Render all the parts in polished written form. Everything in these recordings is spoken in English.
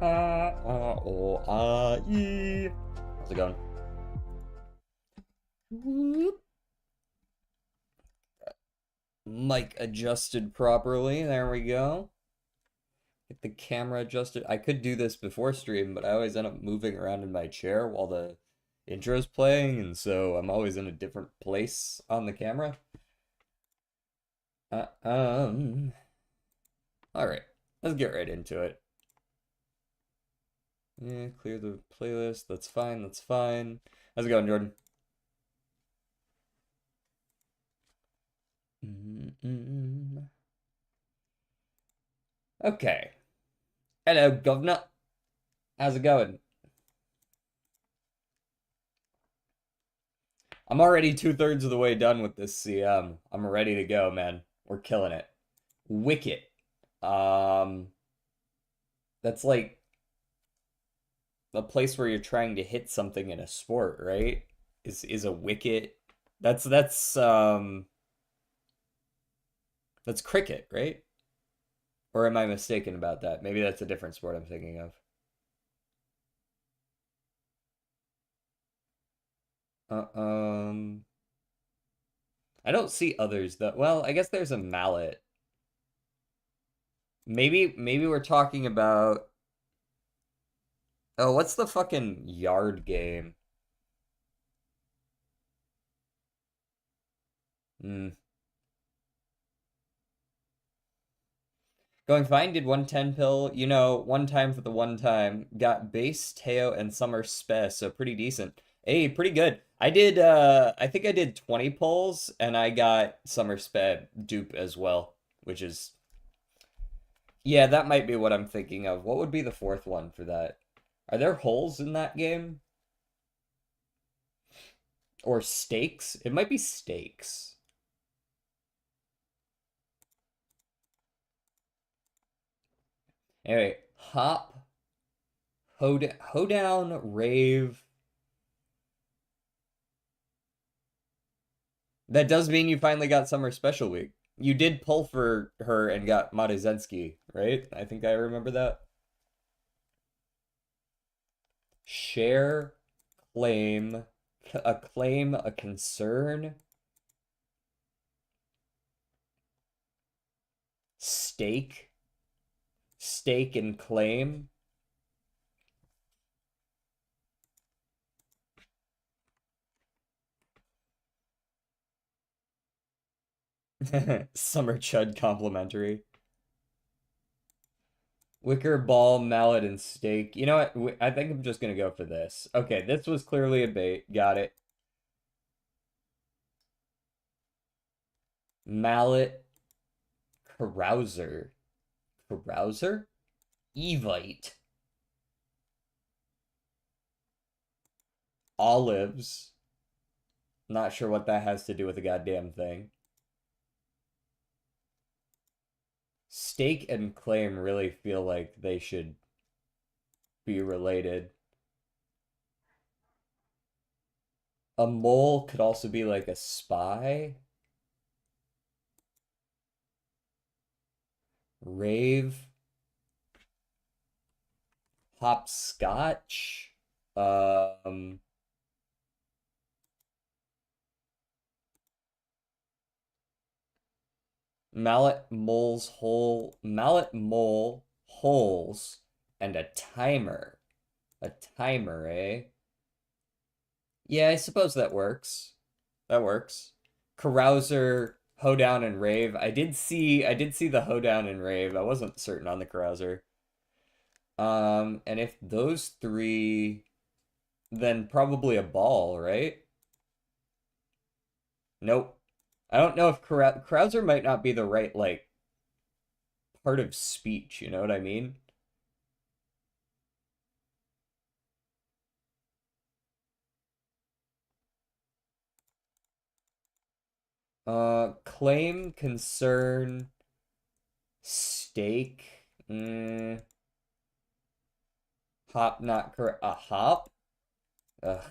E. How's it going? Whoop. Mic adjusted properly. There we go. Get the camera adjusted. I could do this before stream, but I always end up moving around in my chair while the intro's playing, and so I'm always in a different place on the camera. Uh, um. All right, let's get right into it. Yeah, clear the playlist. That's fine. That's fine. How's it going, Jordan? Okay. Hello, governor. How's it going? I'm already 2/3 of the way done with this CM. I'm ready to go, man. We're killing it. Wicket. That's like the place where you're trying to hit something in a sport, right? Is a wicket. That's cricket, right? Or am I mistaken about that? Maybe that's a different sport I'm thinking of. Uh, um, I don't see others though. Well, I guess there's a mallet. Maybe we're talking about. Oh, what's the fucking yard game? Hmm. Going fine, did 110 pill, one time for the one time. Got base, Teo, and summer spec, so pretty decent. Hey, pretty good. I think I did 20 pulls, and I got summer spec dupe as well, which is, yeah, that might be what I'm thinking of. What would be the fourth one for that? Are there holes in that game? Or stakes? It might be stakes. Anyway, hop, hoedown, rave. That does mean you finally got Summer Special Week. You did pull for her and got Madezensky, right? I think I remember that. Share, claim, a concern, stake, stake and claim. Summer Chud complimentary. Wicker, ball, mallet, and stake. You know what? I think I'm just gonna go for this. Okay, this was clearly a bait. Got it. Mallet, carouser. Carouser? Evite. Olives. Not sure what that has to do with a goddamn thing. Stake and claim really feel like they should be related. A mole could also be like a spy. Rave. Hopscotch. Mallet mole holes and a timer. A timer, eh? Yeah, I suppose that works. That works. Carouser, hoedown, and rave. I did see the hoedown and rave. I wasn't certain on the carouser. And if those three, then probably a ball, right? Nope. I don't know if carouser might not be the right, like, part of speech, you know what I mean? Claim, concern, stake, hop, not correct, a hop? Ugh.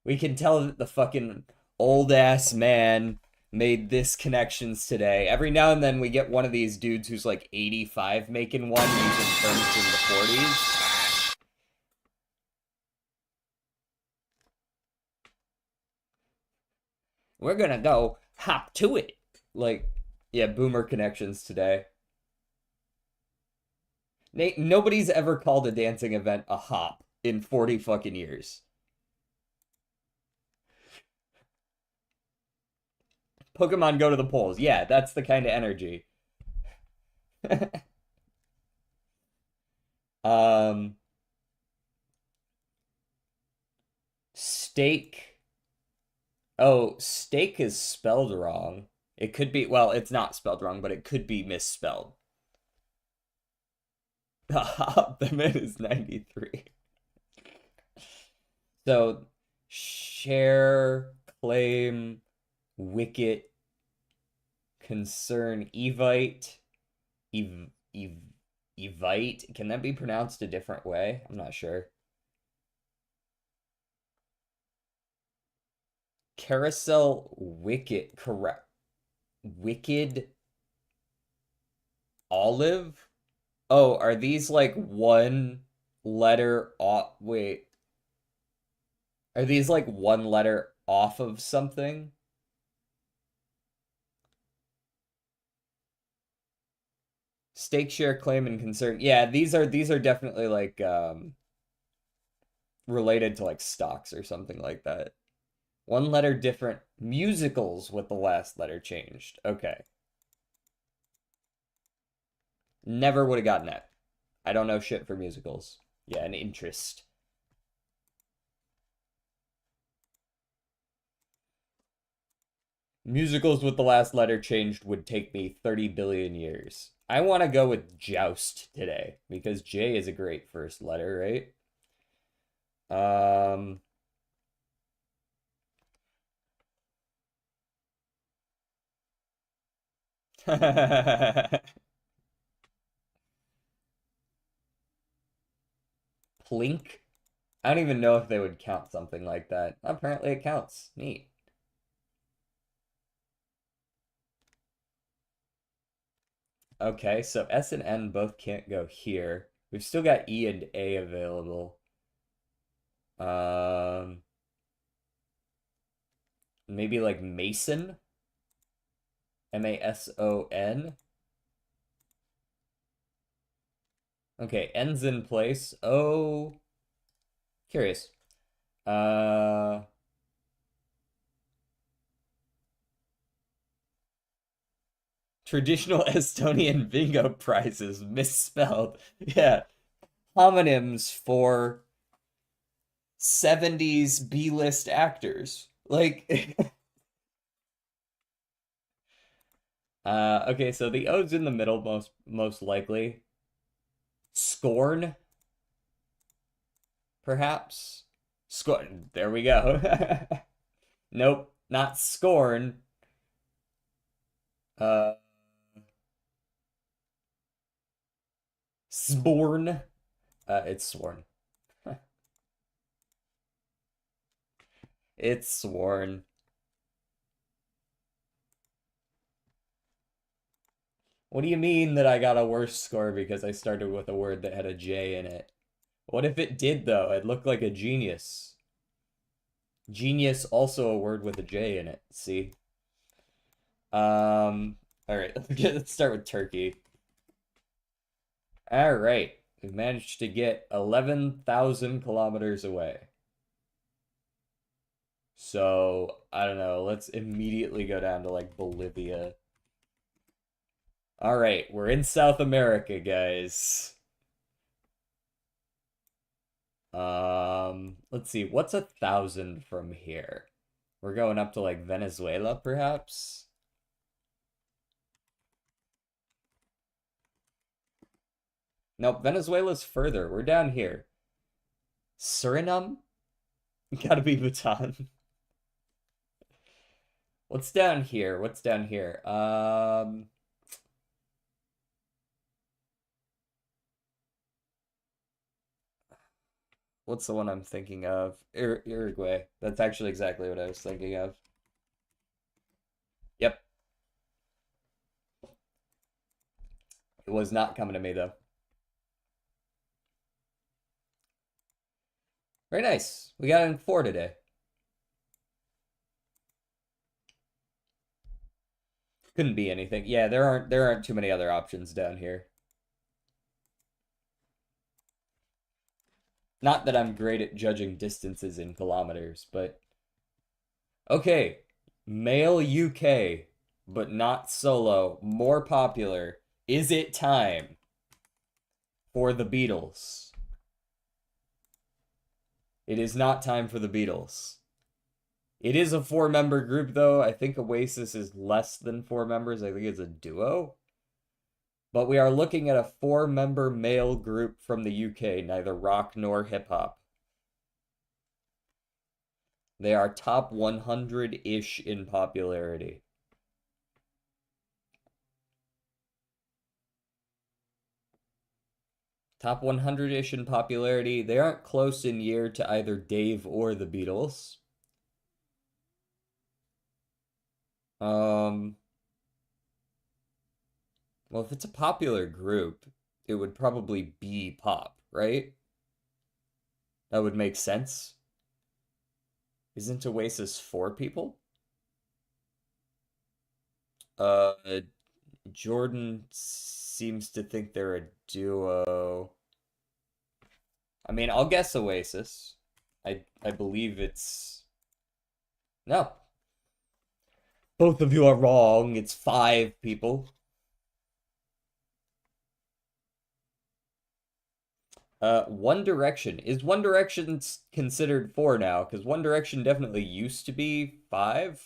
We can tell that the fucking old-ass man made this connections today. Every now and then we get one of these dudes who's like 85 making one using terms from the 40s. We're gonna go hop to it. Like, yeah, boomer connections today. Nate, nobody's ever called a dancing event a hop in 40 fucking years. Pokemon go to the polls. Yeah, that's the kind of energy. um, steak. Oh, steak is spelled wrong. It could be, well, it's not spelled wrong, but it could be misspelled. The man is 93. So, share, claim, wicket, concern, evite, ev, ev, evite. Can that be pronounced a different way? I'm not sure. Carousel, wicket, correct. Wicked, olive? Oh, are these like one letter off? Wait, are these like one letter off of something? Stake, share, claim, and concern. Yeah, these are definitely like related to like stocks or something like that. One letter different. Musicals with the last letter changed. Okay. Never would have gotten that. I don't know shit for musicals. Yeah, an interest. Musicals with the last letter changed would take me 30 billion years. I want to go with joust today because J is a great first letter, right? Um, Plink. I don't even know if they would count something like that. Apparently it counts. Neat. Okay, so S and N both can't go here. We've still got E and A available. Um, maybe like Mason? Mason? Okay, N's in place. Oh, curious. Uh, traditional Estonian bingo prizes misspelled. Yeah, homonyms for 70s B-list actors. Like, okay, so the O's in the middle most likely. Scorn, perhaps. Scorn. There we go. Nope, not scorn. Uh, Sborn. It's sworn. It's sworn. What do you mean that I got a worse score because I started with a word that had a J in it? What if it did, though? It looked like a genius. Genius, also a word with a J in it. See? All right, let's start with Turkey. All right, we've managed to get 11,000 kilometers away. So, I don't know, let's immediately go down to like Bolivia. All right, we're in South America, guys. Let's see, what's 1,000 from here? We're going up to like Venezuela, perhaps? Nope, Venezuela's further. We're down here. Suriname? Gotta be Bhutan. What's down here? What's down here? What's the one I'm thinking of? Uruguay. That's actually exactly what I was thinking of. Yep. It was not coming to me though. Very nice. We got in four today. Couldn't be anything. Yeah, there aren't too many other options down here. Not that I'm great at judging distances in kilometers, but okay. Male UK, but not solo, more popular. Is it time for the Beatles? It is not time for the Beatles. It is a four-member group, though. I think Oasis is less than four members. I think it's a duo. But we are looking at a four-member male group from the UK, neither rock nor hip-hop. They are top 100-ish in popularity. Top 100-ish in popularity. They aren't close in year to either Dave or the Beatles. Well, if it's a popular group, it would probably be pop, right? That would make sense. Isn't Oasis four people? Uh, Jordan seems to think they're a duo. I mean, I'll guess Oasis. I believe it's no. Both of you are wrong. It's five people. One Direction. Is One Direction considered four now? Because One Direction definitely used to be five.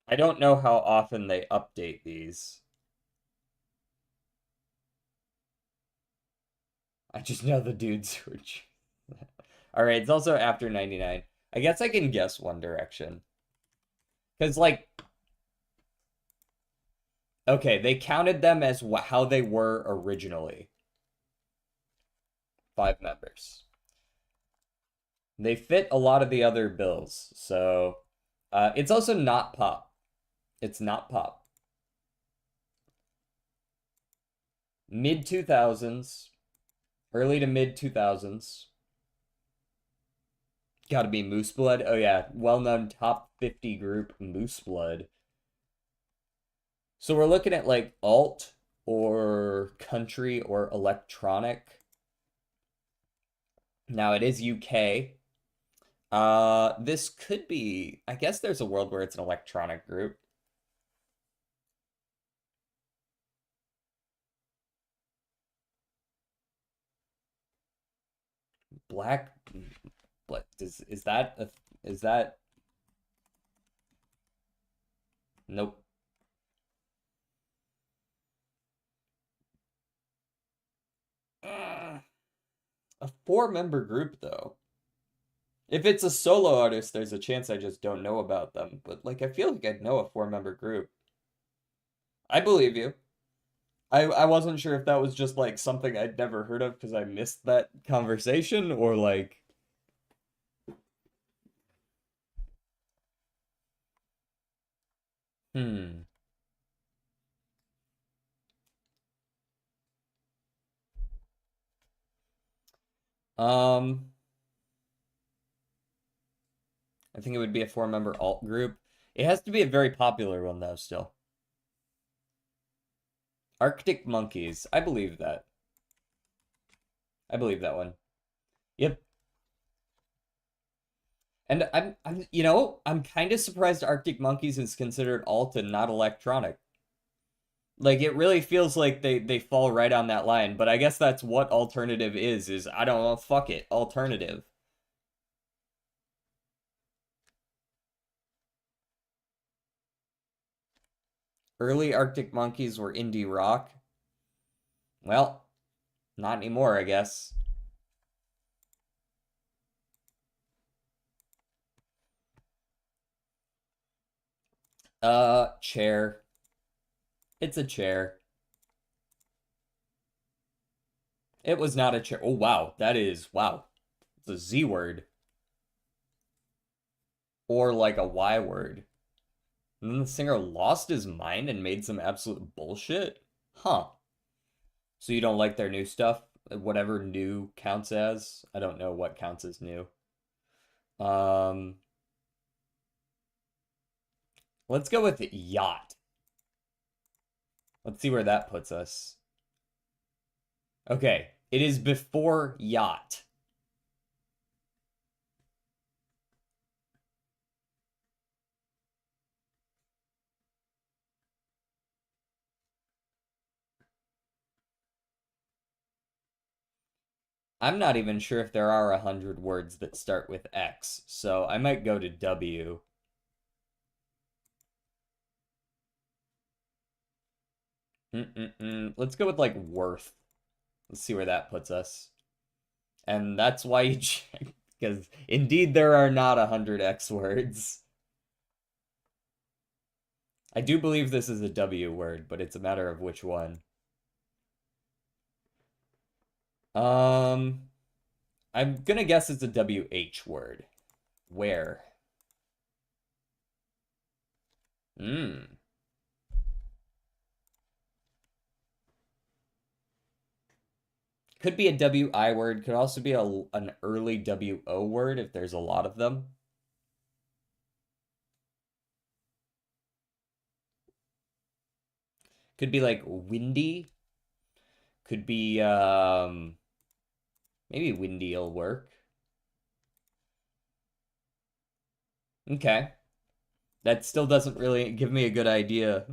I don't know how often they update these. I just know the dudes who are. All right, it's also after 99. I guess I can guess One Direction. Because, like, okay, they counted them as how they were originally. Five members. They fit a lot of the other bills. So, it's also not pop. It's not pop. Mid 2000s, early to mid 2000s. Gotta be Moose Blood. Oh, yeah. Well known top 50 group, Moose Blood. So we're looking at like alt or country or electronic. Now it is UK. This could be, I guess there's a world where it's an electronic group. Black, what is that is that nope. Uh, a four-member group though. If it's a solo artist, there's a chance I just don't know about them. But like I feel like I'd know a four-member group. I believe you. I wasn't sure if that was just like something I'd never heard of because I missed that conversation or like hmm. Um I think it would be a four-member alt group. It has to be a very popular one though still. Arctic Monkeys. I believe that. I believe that one. Yep. And I'm kind of surprised Arctic Monkeys is considered alt and not electronic. Like it really feels like they fall right on that line, but I guess that's what alternative is I don't know, fuck it, alternative. Early Arctic Monkeys were indie rock. Well, not anymore, I guess. Chair. It's a chair. It was not a chair. Oh wow, that is wow. It's a Z word or like a Y word. And then the singer lost his mind and made some absolute bullshit? Huh. So you don't like their new stuff? Whatever new counts as? I don't know what counts as new. Um, let's go with yacht. Let's see where that puts us. Okay, it is before yacht. I'm not even sure if there are 100 words that start with X, so I might go to W. Let's go with like worth. Let's see where that puts us. And that's why you check, because indeed there are not 100 X words. I do believe this is a W word, but it's a matter of which one. Um, I'm gonna guess it's a WH word. Where? Hmm. Could be a WI word. Could also be an early WO word if there's a lot of them. Could be like windy. Could be maybe windy'll work. Okay. That still doesn't really give me a good idea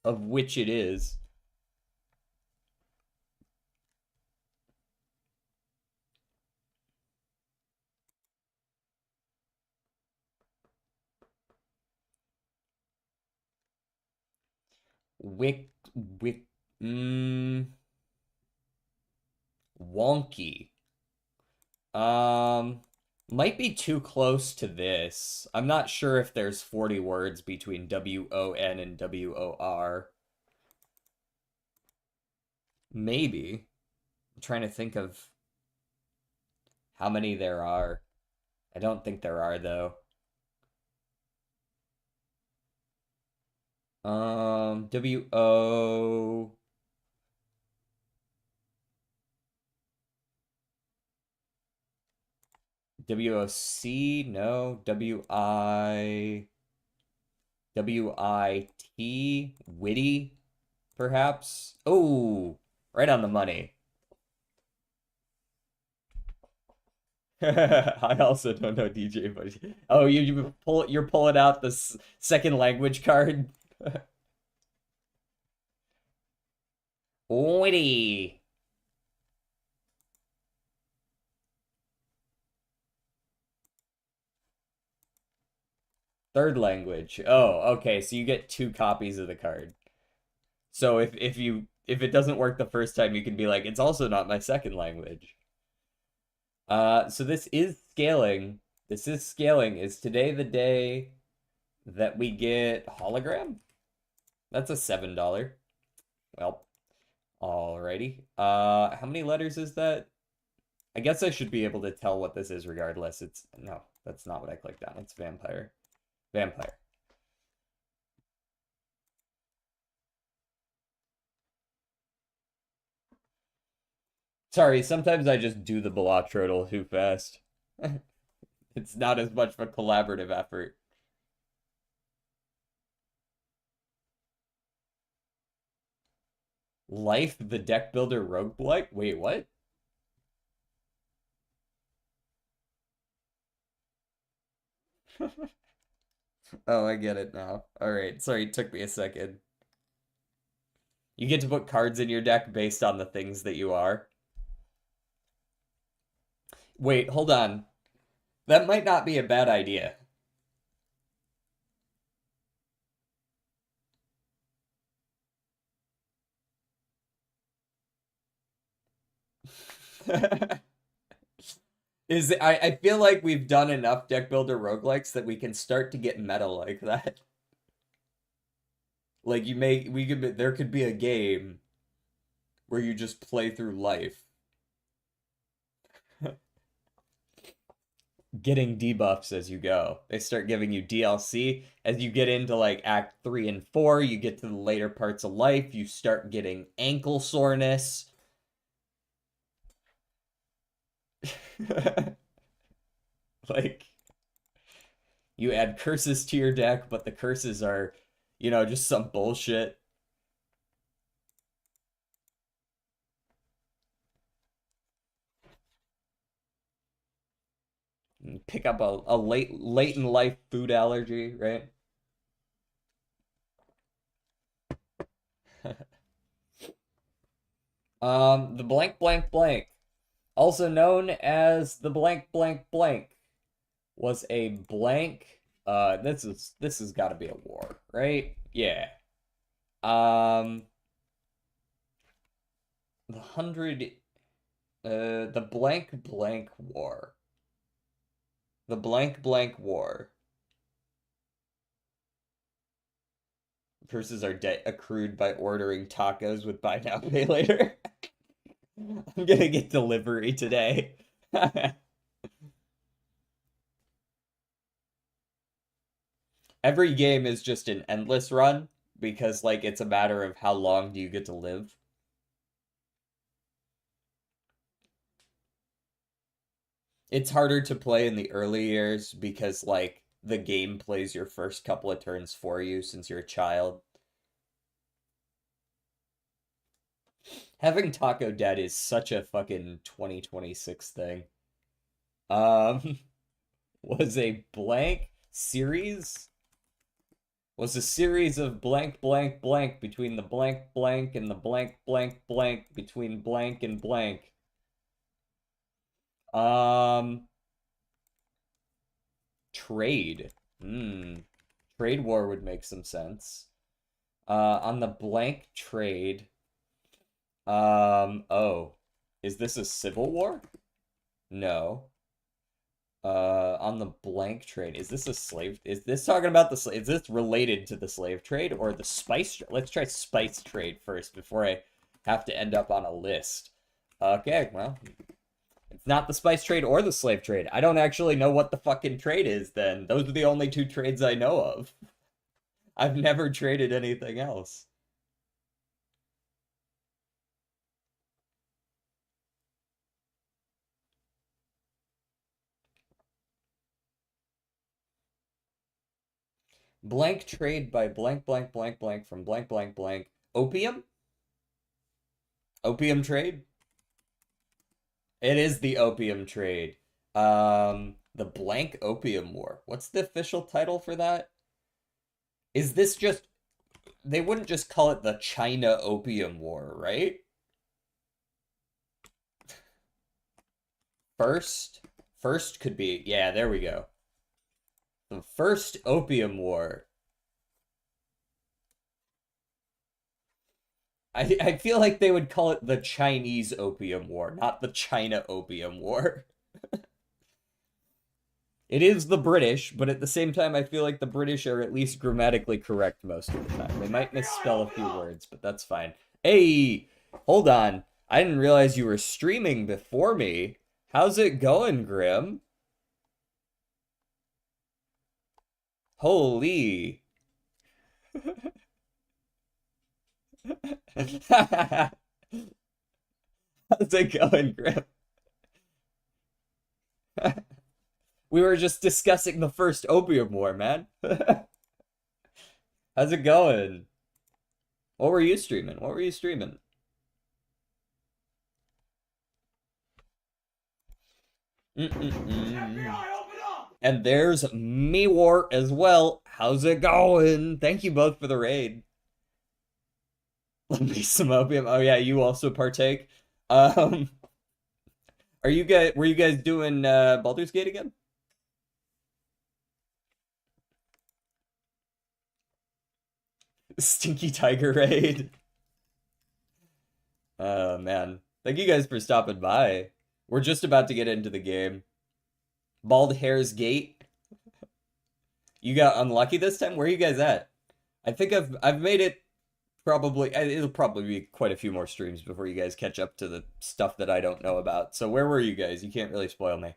of which it is. Wick wick wonky. Um might be too close to this. I'm not sure if there's 40 words between WON and WOR. Maybe. I'm trying to think of how many there are. I don't think there are though. WO WOC, no. WIT, witty, perhaps. Oh, right on the money. I also don't know DJ, but oh, you're pulling out the second language card. Witty. Third language. Oh, okay. So you get two copies of the card. So if it doesn't work the first time, you can be like, it's also not my second language. So this is scaling. This is scaling. Is today the day that we get hologram? That's a $7. Well, alrighty. How many letters is that? I guess I should be able to tell what this is regardless. It's no, that's not what I clicked on. It's vampire. Vampire. Sorry, sometimes I just do the Belotrodal too fast. It's not as much of a collaborative effort. Life the Deck Builder roguelike? Wait, what? Oh, I get it now. All right, sorry, it took me a second. You get to put cards in your deck based on the things that you are. Wait, hold on. That might not be a bad idea. I feel like we've done enough deck builder roguelikes that we can start to get meta like that. Like there could be a game where you just play through life. getting debuffs as you go. They start giving you DLC as you get into like Act 3 and 4, you get to the later parts of life, you start getting ankle soreness. Like you add curses to your deck, but the curses are, just some bullshit. Pick up a late in life food allergy, right? The blank blank blank, also known as the blank blank blank, was a blank. This has got to be a war, right? Yeah. Um, the hundred, the blank blank war, the blank blank war. Versus our debt accrued by ordering tacos with buy now pay later. I'm gonna get delivery today. Every game is just an endless run because like it's a matter of how long do you get to live. It's harder to play in the early years because like the game plays your first couple of turns for you since you're a child. Having taco debt is such a fucking 2026 thing. Um, was a blank series was a series of blank blank blank between the blank blank and the blank blank blank between blank and blank. Um, trade. Hmm. Trade war would make some sense. On the blank trade. Oh. Is this a civil war? No. On the blank trade, is this a slave? Is this talking about the slave? Is this related to the slave trade or the spice? Let's try spice trade first before I have to end up on a list. Okay, well, it's not the spice trade or the slave trade. I don't actually know what the fucking trade is then. Those are the only two trades I know of. I've never traded anything else. Blank trade by blank blank blank blank from blank blank blank. Opium? Opium trade? It is the opium trade. The blank opium war. What's the official title for that? Is this just they wouldn't just call it the China Opium War, right? First could be, yeah, there we go. The first Opium War. I feel like they would call it the Chinese Opium War, not the China Opium War. It is the British, but at the same time, I feel like the British are at least grammatically correct most of the time. They might misspell a few words, but that's fine. Hey, hold on. I didn't realize you were streaming before me. How's it going, Grim? Holy. How's it going, Grim? We were just discussing the first Opium War, man. How's it going? What were you streaming? What were you streaming? And there's me War as well. How's it going? Thank you both for the raid. Let me some opium. Oh yeah, you also partake. Um, were you guys doing Baldur's Gate again? Stinky Tiger raid. Oh man. Thank you guys for stopping by. We're just about to get into the game. Bald Hair's Gate. You got unlucky this time? Where are you guys at? I think I've made it probably it'll probably be quite a few more streams before you guys catch up to the stuff that I don't know about. So where were you guys? You can't really spoil me.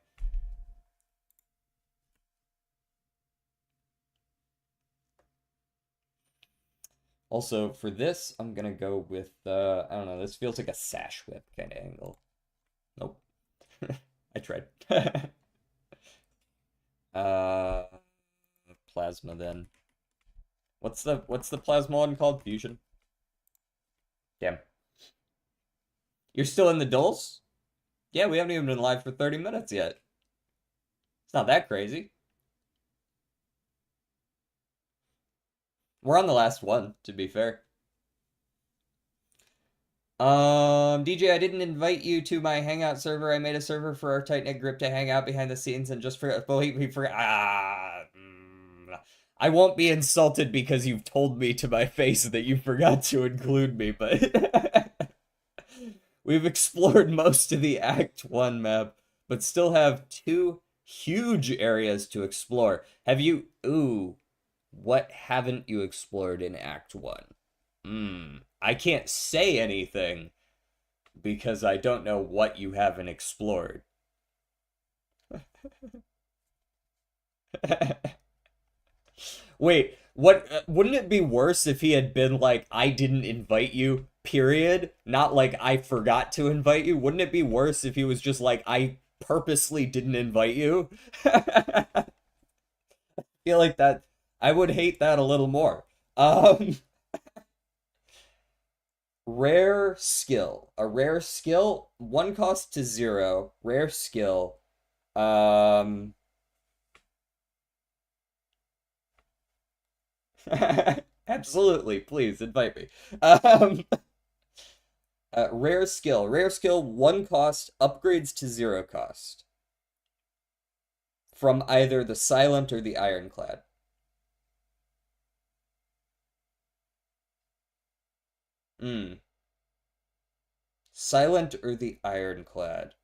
Also, for this, I'm gonna go with, I don't know, this feels like a sash whip kind of angle. Nope. I tried. Uh, Plasma then. What's the plasma one called? Fusion? Damn. You're still in the dulls? Yeah, we haven't even been live for 30 minutes yet. It's not that crazy. We're on the last one, to be fair. DJ, I didn't invite you to my Hangout server. I made a server for our tight knit group to hang out behind the scenes and just for. Well, he forgot. I won't be insulted because you've told me to my face that you forgot to include me, but we've explored most of the Act 1 map, but still have two huge areas to explore. Have you. Ooh, what haven't you explored in Act 1? I can't say anything because I don't know what you haven't explored. Wait, what wouldn't it be worse if he had been like I didn't invite you, period, not like I forgot to invite you? Wouldn't it be worse if he was just like I purposely didn't invite you? I feel like that I would hate that a little more. Um Rare skill. A rare skill, one cost to zero. Rare skill. Um, Absolutely, please invite me. Um, Rare skill. Rare skill, one cost, upgrades to zero cost. From either the Silent or the Ironclad. Hmm. Silent or the Ironclad?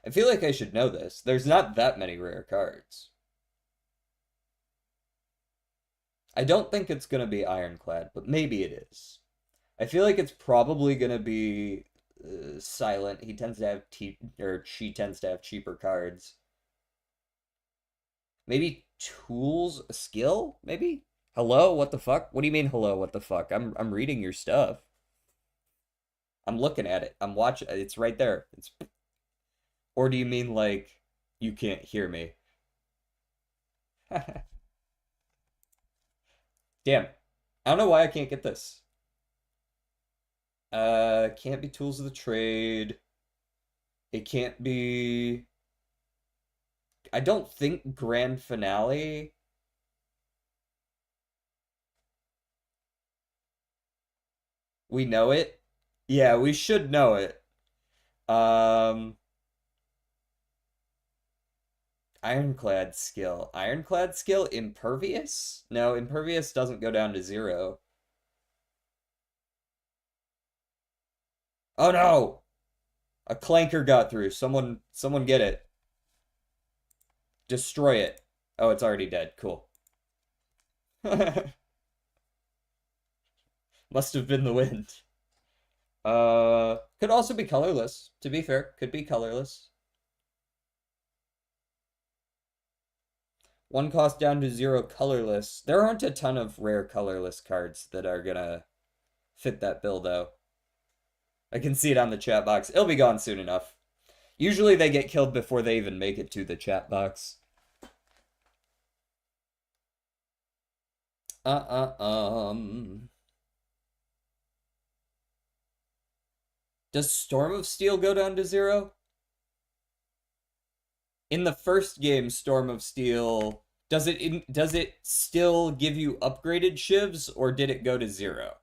I feel like I should know this. There's not that many rare cards. I don't think it's gonna be Ironclad, but maybe it is. I feel like it's probably gonna be Silent. He tends to have or she tends to have cheaper cards. Maybe tools, a skill? Maybe. Hello, what the fuck? What do you mean, hello, what the fuck? I'm reading your stuff. I'm looking at it. I'm watching. It's right there. It's. Or do you mean like you can't hear me? Damn. I don't know why I can't get this. Can't be tools of the trade. It can't be. I don't think grand finale. We know it. Yeah, we should know it. Um, Ironclad skill. Ironclad skill? Impervious? No, impervious doesn't go down to zero. Oh no! A clanker got through. Someone get it. Destroy it. Oh, it's already dead. Cool. Must have been the wind. Could also be colorless. To be fair, could be colorless. One cost down to zero colorless. There aren't a ton of rare colorless cards that are gonna fit that bill, though. I can see it on the chat box. It'll be gone soon enough. Usually they get killed before they even make it to the chat box. Uh, uh, um. Does Storm of Steel go down to zero? In the first game, Storm of Steel, does it still give you upgraded shivs, or did it go to zero?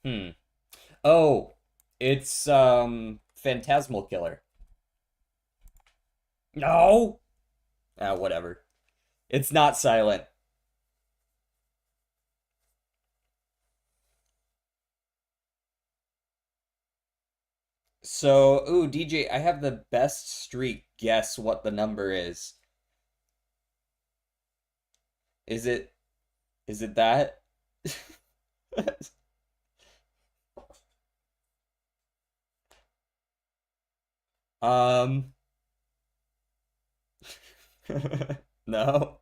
Hmm. Oh, it's Phantasmal Killer. No. Ah, whatever. It's not silent. So, ooh, DJ, I have the best streak. Guess what the number is. Is it that? Um, no.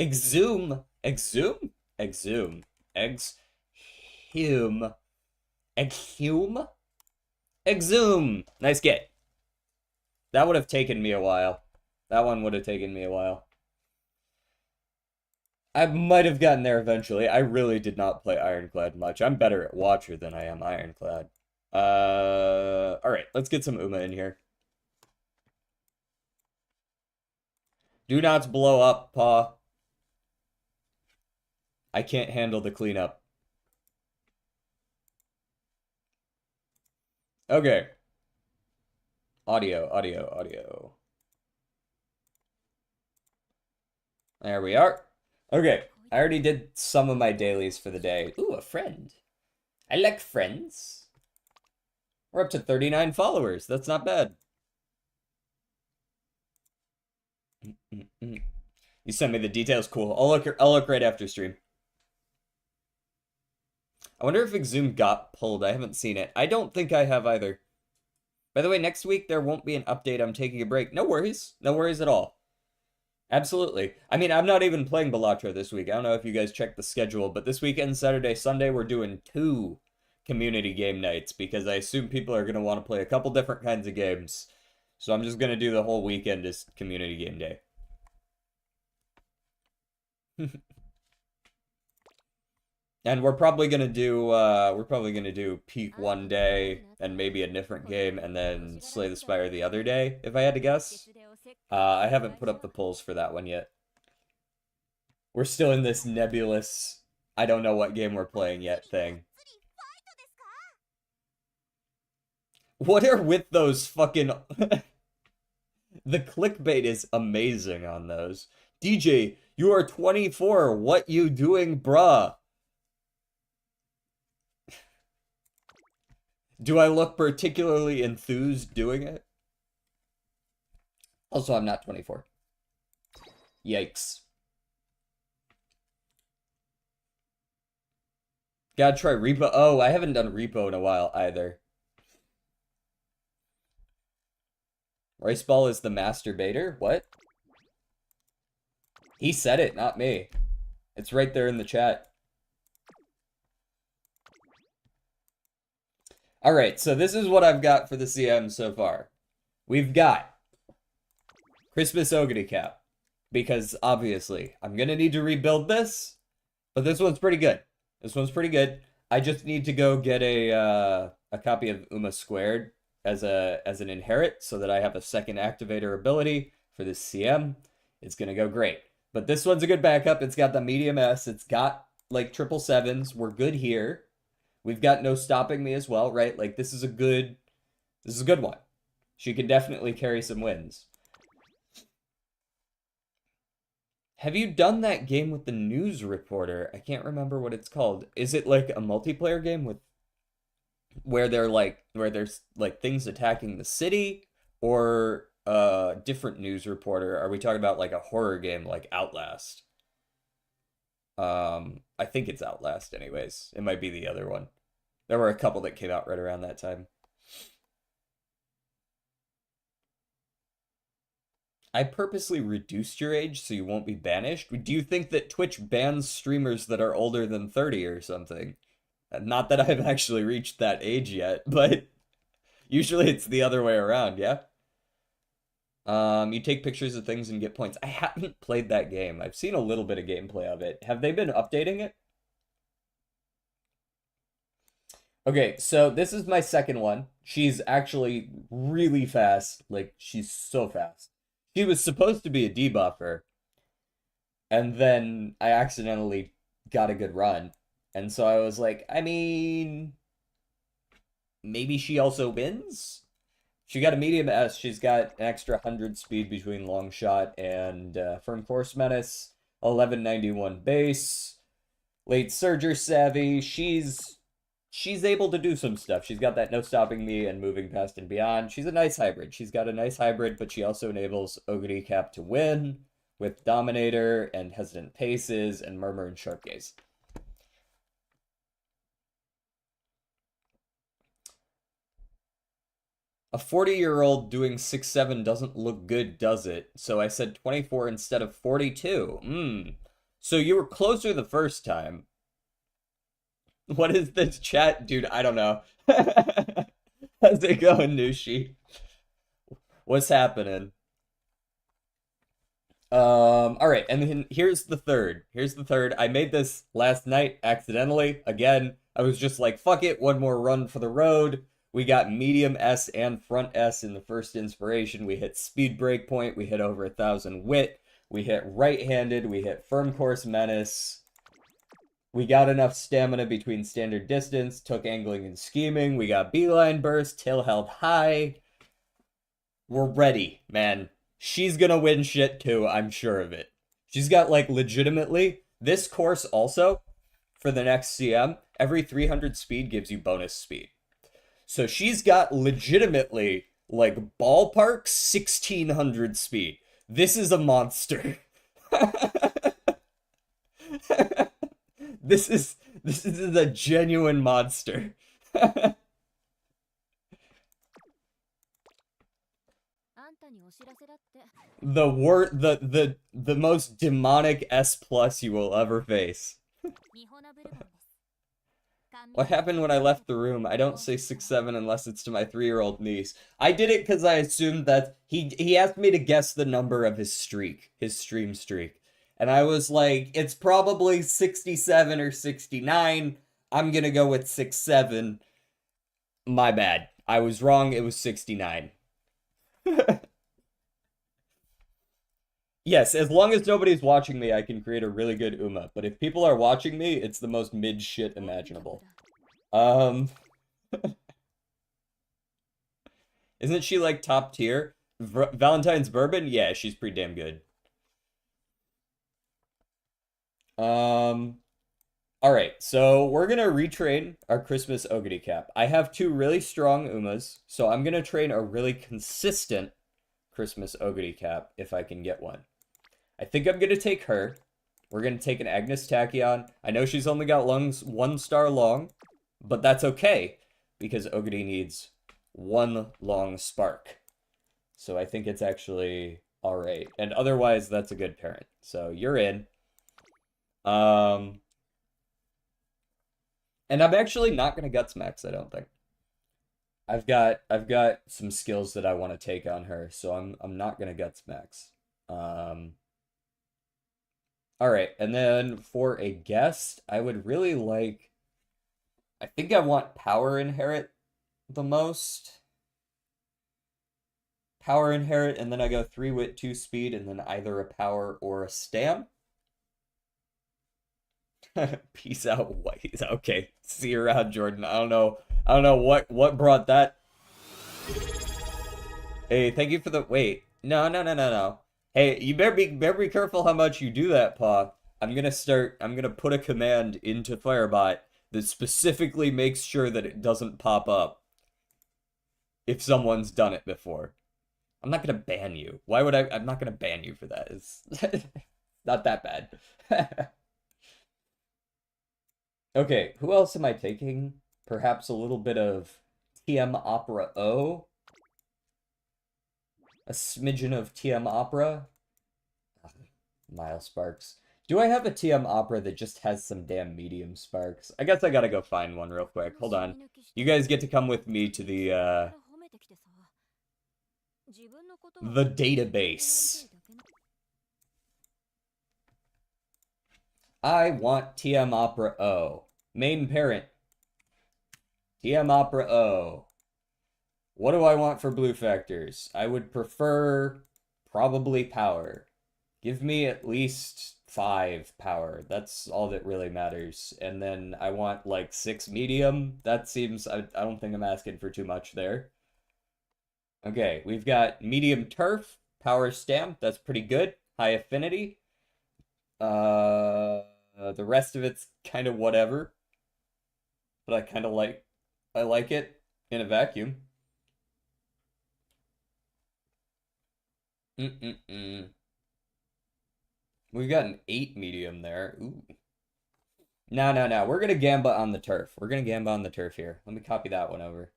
Exhume. Exhume? Exhume. Exhume. Exhume? Exhume. Nice get. That would have taken me a while. That one would have taken me a while. I might have gotten there eventually. I really did not play Ironclad much. I'm better at Watcher than I am Ironclad. Alright, let's get some Uma in here. Do not blow up, Paw. I can't handle the cleanup. Okay. Audio, audio, audio. There we are. Okay, I already did some of my dailies for the day. Ooh, a friend. I like friends. We're up to 39 followers. That's not bad. You sent me the details. Cool. I'll look right after stream. I wonder if Exhume got pulled. I haven't seen it. I don't think I have either. By the way, next week there won't be an update. I'm taking a break. No worries. No worries at all. Absolutely. I mean, I'm not even playing Balatro this week. I don't know if you guys checked the schedule, but this weekend, Saturday, Sunday, we're doing 2 community game nights because I assume people are going to want to play a couple different kinds of games. So I'm just going to do the whole weekend as community game day. And we're probably gonna do Peak one day and maybe a different game, and then Slay the Spire the other day, if I had to guess. I haven't put up the polls for that one yet. We're still in this nebulous, I don't know what game we're playing yet thing. What are with those fucking... The clickbait is amazing on those. DJ, you are 24. What you doing, bruh? Do I look particularly enthused doing it? Also, I'm not 24. Yikes. Gotta try Repo. Oh, I haven't done Repo in a while either. Riceball is the masturbator? What? He said it, not me. It's right there in the chat. Alright, so this is what I've got for the CM so far. We've got Christmas Oguri cap. Because, obviously, I'm gonna need to rebuild this. But this one's pretty good. This one's pretty good. I just need to go get a copy of Uma Squared as an inherit so that I have a second activator ability for this CM. It's gonna go great. But this one's a good backup. It's got the medium S. It's got like 777s. We're good here. We've got no stopping me as well, right? Like this is a good one. She can definitely carry some wins. Have you done that game with the news reporter? I can't remember what it's called. Is it like a multiplayer game with where there's like things attacking the city, or a different news reporter? Are we talking about like a horror game like Outlast? I think it's Outlast anyways. It might be the other one. There were a couple that came out right around that time. I purposely reduced your age so you won't be banished. Do you think that Twitch bans streamers that are older than 30 or something? Not that I've actually reached that age yet, but usually it's the other way around, yeah? You take pictures of things and get points. I haven't played that game. I've seen a little bit of gameplay of it. Have they been updating it? Okay, so this is my second one. She's actually really fast. Like, she's so fast. She was supposed to be a debuffer, and then I accidentally got a good run. And so I was like, I mean, maybe she also wins? She got a medium S. She's got an extra 100 speed between long shot and firm force menace, 1191 base, late surger savvy. She's able to do some stuff. She's got that no stopping me and moving past and beyond. She's a nice hybrid. She's got a nice hybrid, but she also enables Oguri Cap to win with Dominator and Hesitant Paces and Murmur and Sharp Gaze. A 40-year-old doing 6'7" doesn't look good, does it? So I said 24 instead of 42. So you were closer the first time. What is this chat? Dude, I don't know. How's it going, Nushi? What's happening? All right, and then here's the third. Here's the third. I made this last night accidentally. Again, I was just like, fuck it, one more run for the road. We got medium S and front S in the first inspiration. We hit speed breakpoint. We hit over 1,000 wit. We hit right-handed. We hit firm course menace. We got enough stamina between standard distance. Took angling and scheming. We got beeline burst. Tail held high. We're ready, man. She's gonna win shit too, I'm sure of it. She's got, like, legitimately, this course also, for the next CM, every 300 speed gives you bonus speed. So she's got legitimately, like, ballpark 1,600 speed. This is a monster. This is a genuine monster. The most demonic S plus you will ever face. What happened when I left the room? I don't say 6'7" unless it's to my 3-year-old niece. I did it because I assumed that he asked me to guess the number of his streak, his stream streak. And I was like, it's probably 67 or 69. I'm gonna go with 6'7". My bad. I was wrong, it was 69. Yes, as long as nobody's watching me, I can create a really good Uma. But if people are watching me, it's the most mid shit imaginable. Isn't she like top tier? Valentine's Bourbon? Yeah, she's pretty damn good. Alright, so we're gonna retrain our Christmas Ogre cap. I have two really strong Umas, so I'm gonna train a really consistent Christmas Ogre cap if I can get one. I think I'm gonna take her. We're gonna take an Agnes Tachyon. I know she's only got lungs 1 star long, but that's okay, because Ogre needs 1 long spark. So I think it's actually alright. And otherwise, that's a good parent. So you're in. And I'm actually not gonna Guts Max, I don't think. I've got some skills that I want to take on her, so I'm not gonna Guts Max. All right, and then for a guest, I would really like, I think I want Power Inherit the most. Power Inherit, and then I go 3 wit, 2 speed, and then either a power or a stam. Peace out, white. Okay, see you around, Jordan. I don't know what brought that. Hey, thank you for the wait. No. Hey, you better be careful how much you do that, Paw. I'm gonna put a command into Firebot that specifically makes sure that it doesn't pop up if someone's done it before. I'm not gonna ban you. Why would I'm not gonna ban you for that. It's not that bad. Okay, who else am I taking? Perhaps a little bit of TM Opera O? A smidgen of TM Opera? Ugh, Mile Sparks. Do I have a TM Opera that just has some damn medium sparks? I guess I gotta go find one real quick. Hold on. You guys get to come with me to the database. I want TM Opera O. Main parent. TM Opera O. What do I want for blue factors? I would prefer probably power. Give me at least 5 power. That's all that really matters. And then I want like 6 medium. That seems, I don't think I'm asking for too much there. Okay, we've got medium turf, power stamp. That's pretty good. High affinity. The rest of it's kind of whatever. But I kind of I like it in a vacuum. We've got an 8 medium there. Ooh. No. We're gonna Gamba on the turf. We're gonna Gamba on the turf here. Let me copy that one over.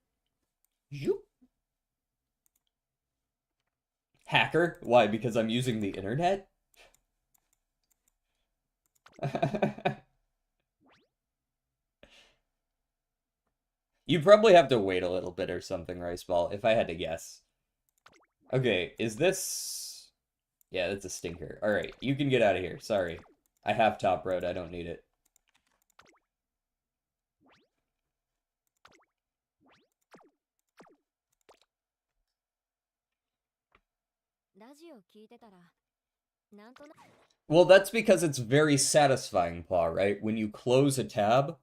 Zoop. Hacker? Why? Because I'm using the internet? You probably have to wait a little bit or something, Rice Ball, if I had to guess. Okay, is this... Yeah, that's a stinker. Alright, you can get out of here. Sorry. I have top road. I don't need it. Well, that's because it's very satisfying, Paw, right? When you close a tab,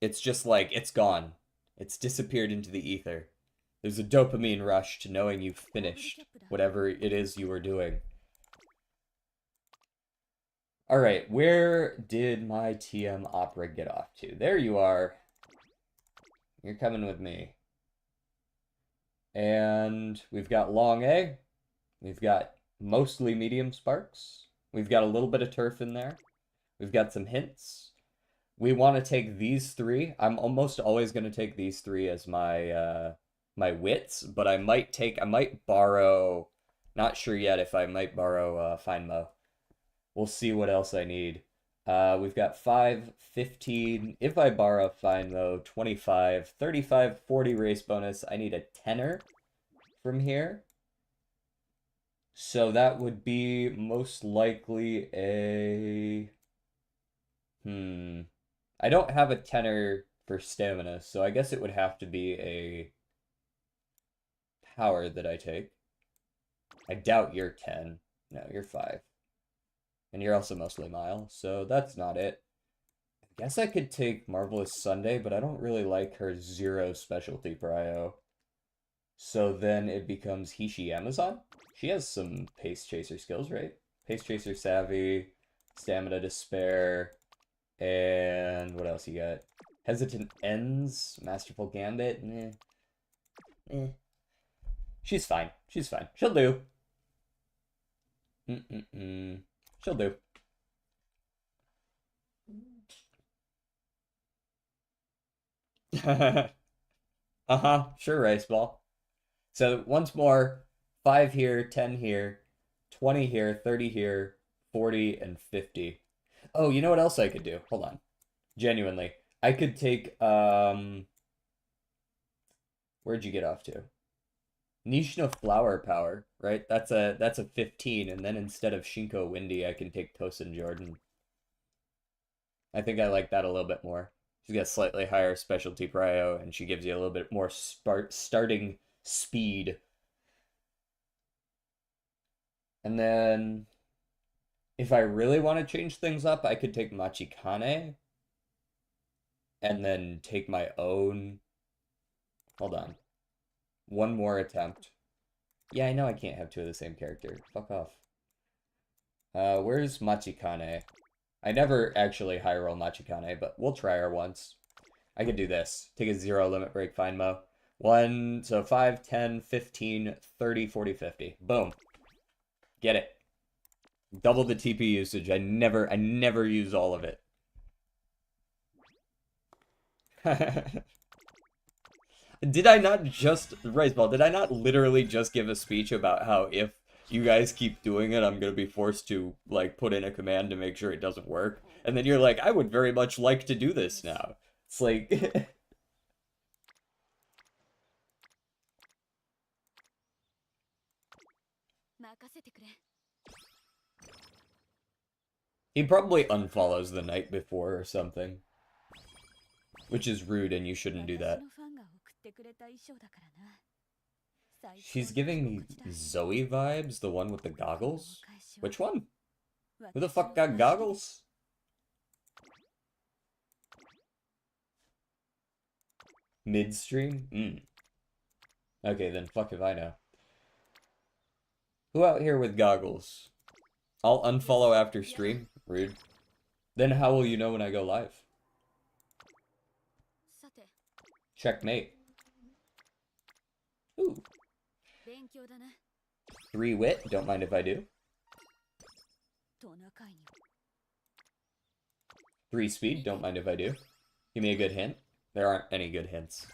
it's just like, it's gone. It's disappeared into the ether. There's a dopamine rush to knowing you've finished whatever it is you were doing. Alright, where did my TM opera get off to? There you are. You're coming with me. And we've got long A. We've got mostly medium sparks. We've got a little bit of turf in there. We've got some hints. We want to take these three. I'm almost always going to take these three as my my wits, but I might borrow, not sure yet if I might borrow Find Mo. We'll see what else I need. We've got 5, 15. If I borrow Find Mo, 25, 35, 40 race bonus. I need a tenner from here. So that would be most likely a... I don't have a tenner for stamina, so I guess it would have to be a power that I take. I doubt you're 10. No, you're 5. And you're also mostly Mile, so that's not it. I guess I could take Marvelous Sunday, but I don't really like her 0 specialty prio. So then it becomes Hishi Amazon. She has some Pace Chaser skills, right? Pace Chaser Savvy, Stamina to Spare, and what else you got? Hesitant Ends, Masterful Gambit, She's fine. She's fine. She'll do. She'll do. Uh-huh. Sure, Rice Ball. So once more, 5 here, 10 here, 20 here, 30 here, 40, and 50. Oh, you know what else I could do? Hold on. Genuinely. I could take, where'd you get off to? Nishino Flower Power, right? That's a 15, and then instead of Shinko Windy, I can take Tosin Jordan. I think I like that a little bit more. She's got slightly higher specialty prio, and she gives you a little bit more starting speed. And then, if I really want to change things up, I could take Machikane, and then take my own... Hold on. One more attempt. Yeah, I know I can't have 2 of the same character. Fuck off. Where's Machikane? I never actually high roll Machikane, but we'll try her once. I could do this. Take a 0 limit break, Find Mo. 1, so 5, 10, 15, 30, 40, 50. Boom. Get it. Double the TP usage. I never use all of it. Did I not just, Riceball, did I not literally just give a speech about how if you guys keep doing it, I'm going to be forced to, like, put in a command to make sure it doesn't work? And then you're like, I would very much like to do this now. It's like... He probably unfollows the night before or something. Which is rude and you shouldn't do that. She's giving me Zoe vibes, the one with the goggles? Which one? Who the fuck got goggles? Midstream? Okay, then fuck if I know. Who out here with goggles? I'll unfollow after stream. Rude. Then how will you know when I go live? Checkmate. Ooh. 3 wit, don't mind if I do. 3 speed, don't mind if I do. Give me a good hint. There aren't any good hints.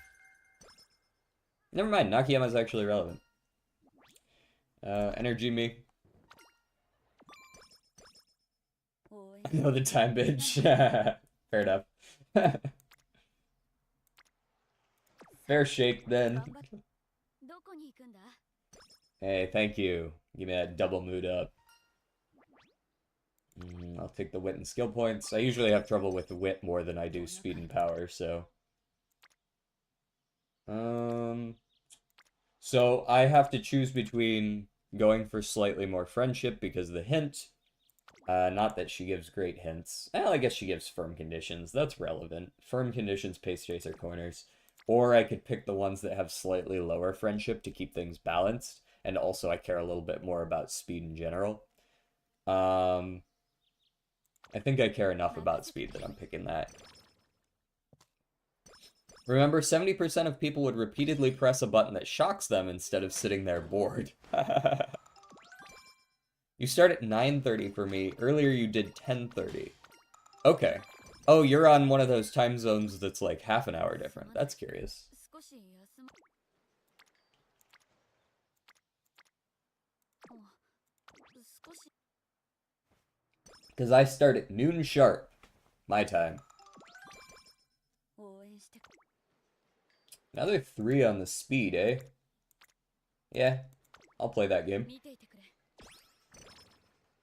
Never mind, Nakayama's actually relevant. Energy me. I know the time, bitch. Fair enough. Fair shake, then. Hey, thank you. Give me that double mood up. I'll take the wit and skill points. I usually have trouble with the wit more than I do speed and power, so... So I have to choose between going for slightly more friendship because of the hint. Not that she gives great hints. Well, I guess she gives firm conditions. That's relevant. Firm conditions, pace chaser corners. Or I could pick the ones that have slightly lower friendship to keep things balanced. And also I care a little bit more about speed in general. I think I care enough about speed that I'm picking that. Remember, 70% of people would repeatedly press a button that shocks them instead of sitting there bored. You start at 9:30 for me. Earlier you did 10:30. Okay. Oh, you're on one of those time zones that's like half an hour different. That's curious. Because I start at noon sharp. My time. Another 3 on the speed, eh? Yeah, I'll play that game.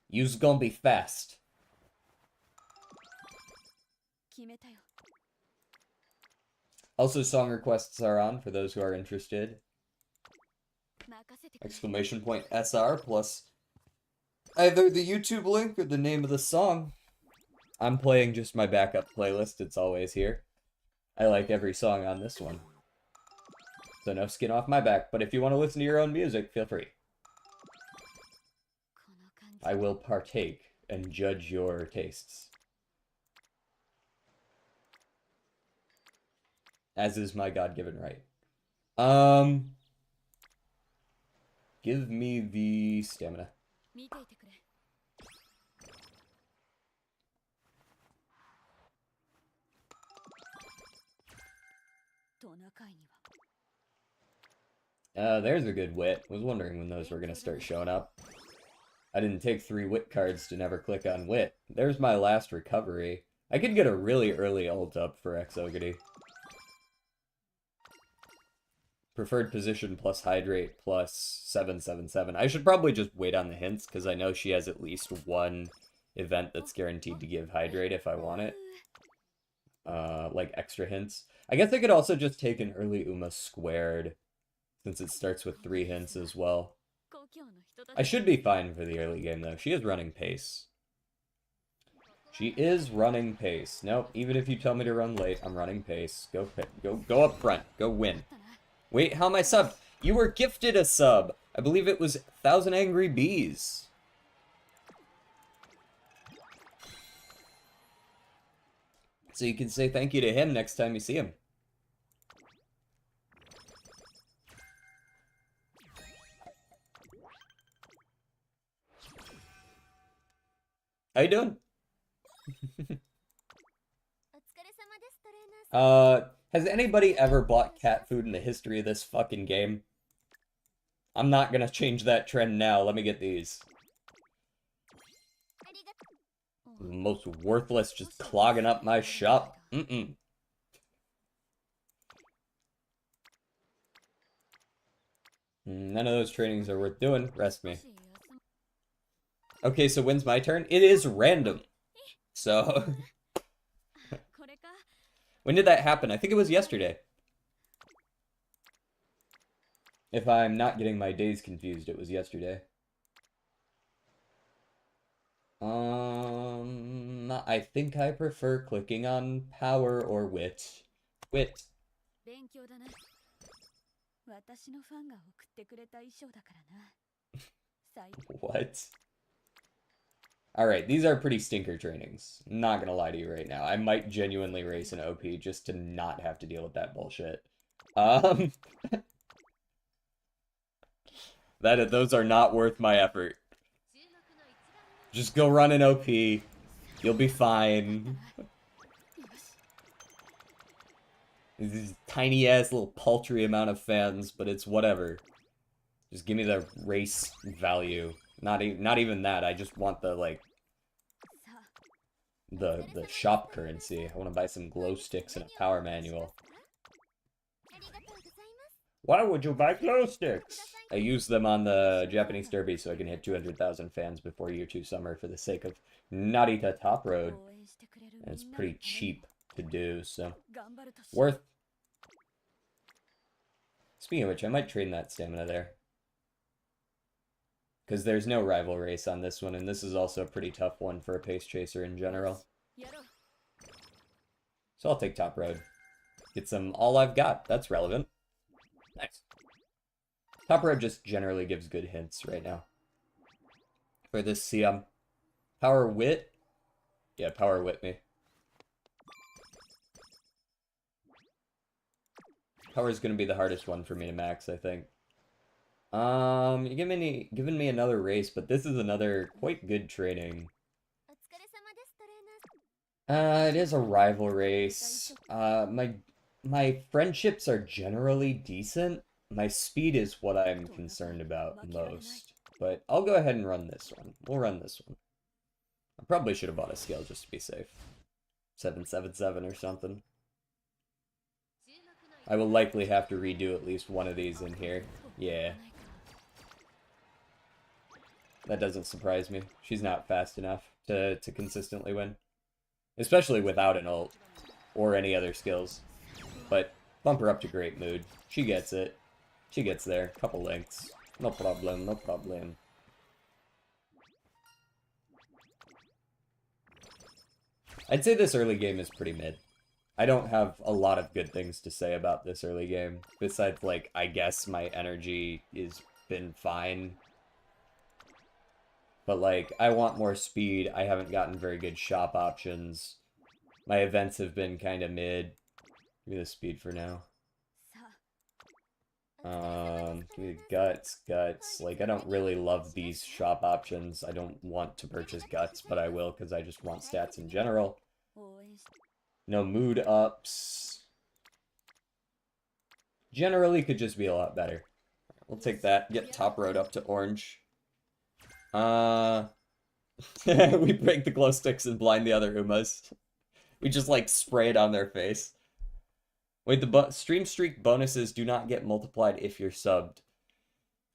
You's gonna be fast. Also, song requests are on for those who are interested. Exclamation point SR plus either the YouTube link or the name of the song. I'm playing just my backup playlist. It's always here. I like every song on this one. So no skin off my back, but if you want to listen to your own music, feel free. I will partake and judge your tastes. As is my God-given right. Give me the stamina. There's a good wit. Was wondering when those were gonna start showing up. I didn't take 3 wit cards to never click on wit. There's my last recovery. I could get a really early ult up for XOguri. Preferred position plus hydrate plus 777. I should probably just wait on the hints because I know she has at least one event that's guaranteed to give hydrate if I want it. Like extra hints. I guess I could also just take an early Uma squared since it starts with 3 hints as well. I should be fine for the early game though. She is running pace. She is running pace. Nope, even if you tell me to run late, I'm running pace. Go up front. Go win. Wait, how am I subbed? You were gifted a sub. I believe it was 1,000 Angry Bees. So you can say thank you to him next time you see him. How you doing? Has anybody ever bought cat food in the history of this fucking game? I'm not gonna change that trend now. Let me get these. Most worthless, just clogging up my shop. None of those trainings are worth doing. Rest me. Okay, so when's my turn? It is random. So... When did that happen? I think it was yesterday. If I'm not getting my days confused, it was yesterday. I think I prefer clicking on power or wit. Wit. What? Alright, these are pretty stinker trainings. Not gonna lie to you right now. I might genuinely race an OP just to not have to deal with that bullshit. Those are not worth my effort. Just go run an OP. You'll be fine. This tiny-ass little paltry amount of fans, but it's whatever. Just give me the race value. Not even that. I just want the, like, the shop currency. I want to buy some glow sticks and a power manual. Why would you buy glow sticks? I use them on the Japanese Derby so I can hit 200,000 fans before year 2 summer for the sake of Narita Top Road. And it's pretty cheap to do, so worth. Speaking of which, I might train that stamina there. Because there's no rival race on this one, and this is also a pretty tough one for a pace chaser in general. So I'll take Top Road. Get some All I've Got. That's relevant. Nice. Top Road just generally gives good hints right now. For this CM. Power Wit? Yeah, Power Wit me. Power is going to be the hardest one for me to max, I think. You're giving me another race, but this is another quite good training. It is a rival race. My friendships are generally decent. My speed is what I'm concerned about most. But I'll go ahead and run this one. We'll run this one. I probably should have bought a scale just to be safe. 777 or something. I will likely have to redo at least one of these in here. Yeah. That doesn't surprise me. She's not fast enough to consistently win. Especially without an ult. Or any other skills. But bump her up to great mood. She gets it. She gets there. Couple links. No problem, no problem. I'd say this early game is pretty mid. I don't have a lot of good things to say about this early game. Besides, like, I guess my energy has been fine. But, like, I want more speed. I haven't gotten very good shop options. My events have been kind of mid. Give me the speed for now. Give me guts. Like, I don't really love these shop options. I don't want to purchase guts, but I will because I just want stats in general. No mood ups. Generally could just be a lot better. We'll take that. Get Top Road up to orange. We break the glow sticks and blind the other Umas. We just, like, spray it on their face. Wait, the stream streak bonuses do not get multiplied if you're subbed.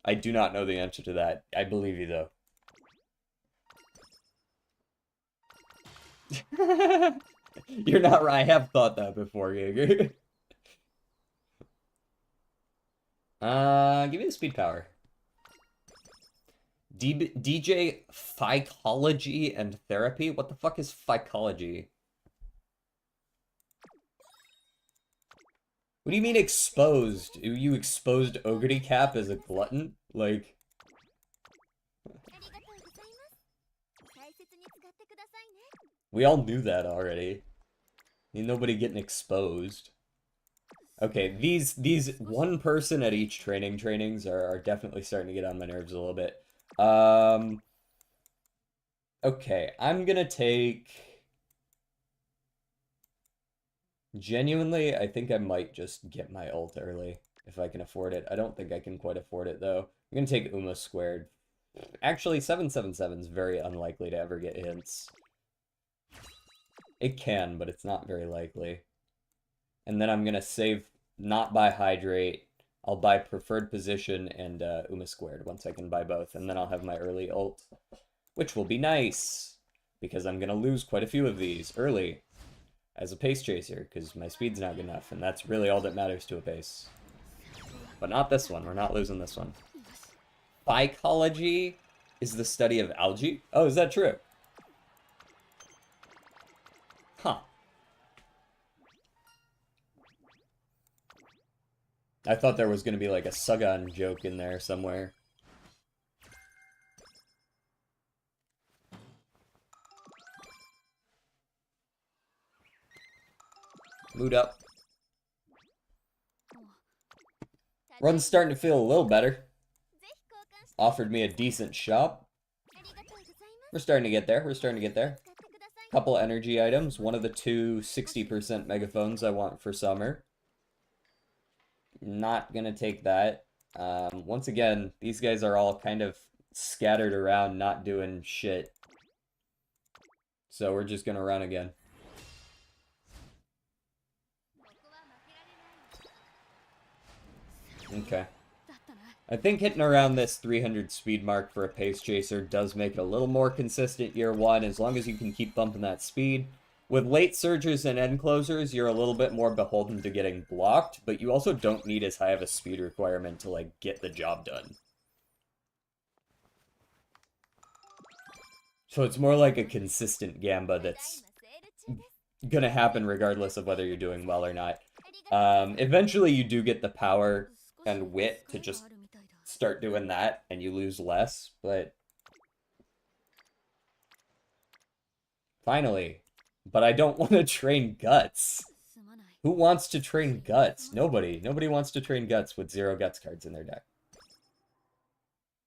I do not know the answer to that. I believe you, though. You're not right. I have thought that before, Jaeger. Give me the speed power. DJ Psychology and Therapy? What the fuck is Psychology? What do you mean exposed? You exposed Oguri Cap as a glutton? Like... We all knew that already. Ain't nobody getting exposed. Okay, these one person at each trainings are definitely starting to get on my nerves a little bit. Okay, I'm gonna take... Genuinely, I think I might just get my ult early, if I can afford it. I don't think I can quite afford it, though. I'm gonna take Uma squared. Actually, 777 is very unlikely to ever get hints. It can, but it's not very likely. And then I'm gonna save, not buy Hydrate. I'll buy Preferred Position and Uma squared once I can buy both. And then I'll have my early ult, which will be nice, because I'm gonna lose quite a few of these early. As a pace chaser, because my speed's not good enough, and that's really all that matters to a pace. But not this one. We're not losing this one. Psychology is the study of algae? Oh, is that true? Huh. I thought there was going to be like a Sugan joke in there somewhere. Mood up. Run's starting to feel a little better. Offered me a decent shop. We're starting to get there. We're starting to get there. Couple energy items. One of the two 60% megaphones I want for summer. Not gonna take that. Once again, these guys are all kind of scattered around, not doing shit. So we're just gonna run again. Okay. I think hitting around this 300 speed mark for a pace chaser does make it a little more consistent year one, as long as you can keep bumping that speed. With late surgers and end closers, you're a little bit more beholden to getting blocked, but you also don't need as high of a speed requirement to, like, get the job done. So it's more like a consistent gamba that's gonna happen regardless of whether you're doing well or not. Eventually you do get the power and wit to just start doing that, and you lose less, but... Finally. But I don't want to train Guts. Who wants to train Guts? Nobody. Nobody wants to train Guts with 0 Guts cards in their deck.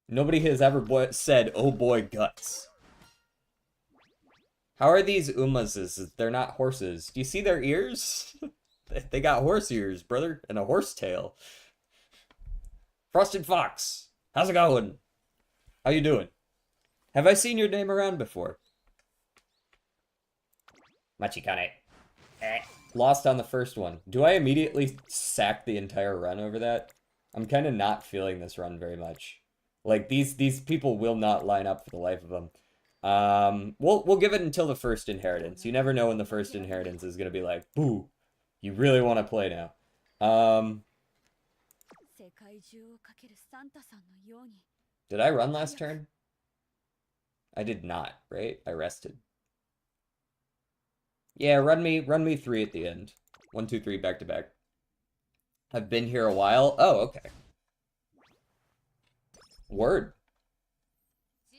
Nobody has ever said, oh boy, Guts. How are these Umases? They're not horses. Do you see their ears? They got horse ears, brother, and a horse tail. Frosted Fox, how's it going? How you doing? Have I seen your name around before? Machikane. Lost on the first one. Do I immediately sack the entire run over that? I'm kind of not feeling this run very much. Like, these people will not line up for the life of them. We'll give it until the first inheritance. You never know when the first inheritance is gonna be like, boo, you really want to play now. Did I run last turn? I did not, right? I rested. Yeah, run me 3 at the end. 1, 2, 3, back to back. I've been here a while. Oh, okay. Word.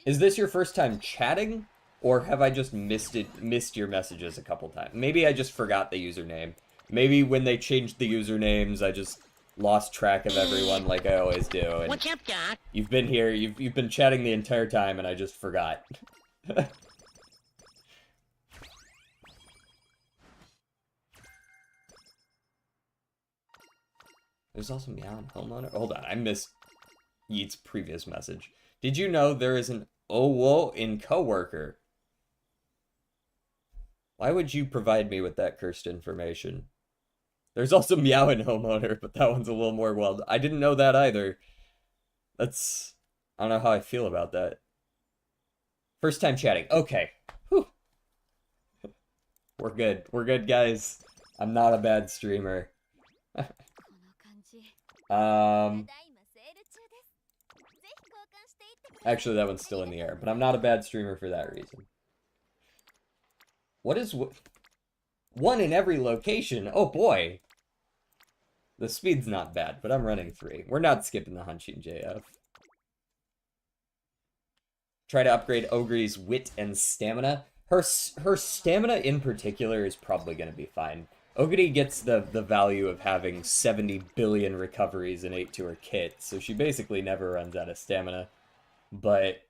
Is this your first time chatting? Or have I just missed your messages a couple times? Maybe I just forgot the username. Maybe when they changed the usernames, I just lost track of everyone like I always do. And what's up, Doc? You've been here, you've been chatting the entire time, and I just forgot. There's also Meow and Homeowner. Hold on, I missed Yeet's previous message. Did you know there is an Owo in Coworker? Why would you provide me with that cursed information? There's also Meow and Homeowner, but that one's a little more wild. I didn't know that either. That's... I don't know how I feel about that. First time chatting. Okay. Whew. We're good. We're good, guys. I'm not a bad streamer. Actually, that one's still in the air, but I'm not a bad streamer for that reason. What is... One in every location? Oh boy! The speed's not bad, but I'm running 3. We're not skipping the Hanshin JF. Try to upgrade Oguri's wit and stamina. Her stamina in particular is probably going to be fine. Oguri gets the value of having 70 billion recoveries innate to her kit, so she basically never runs out of stamina. But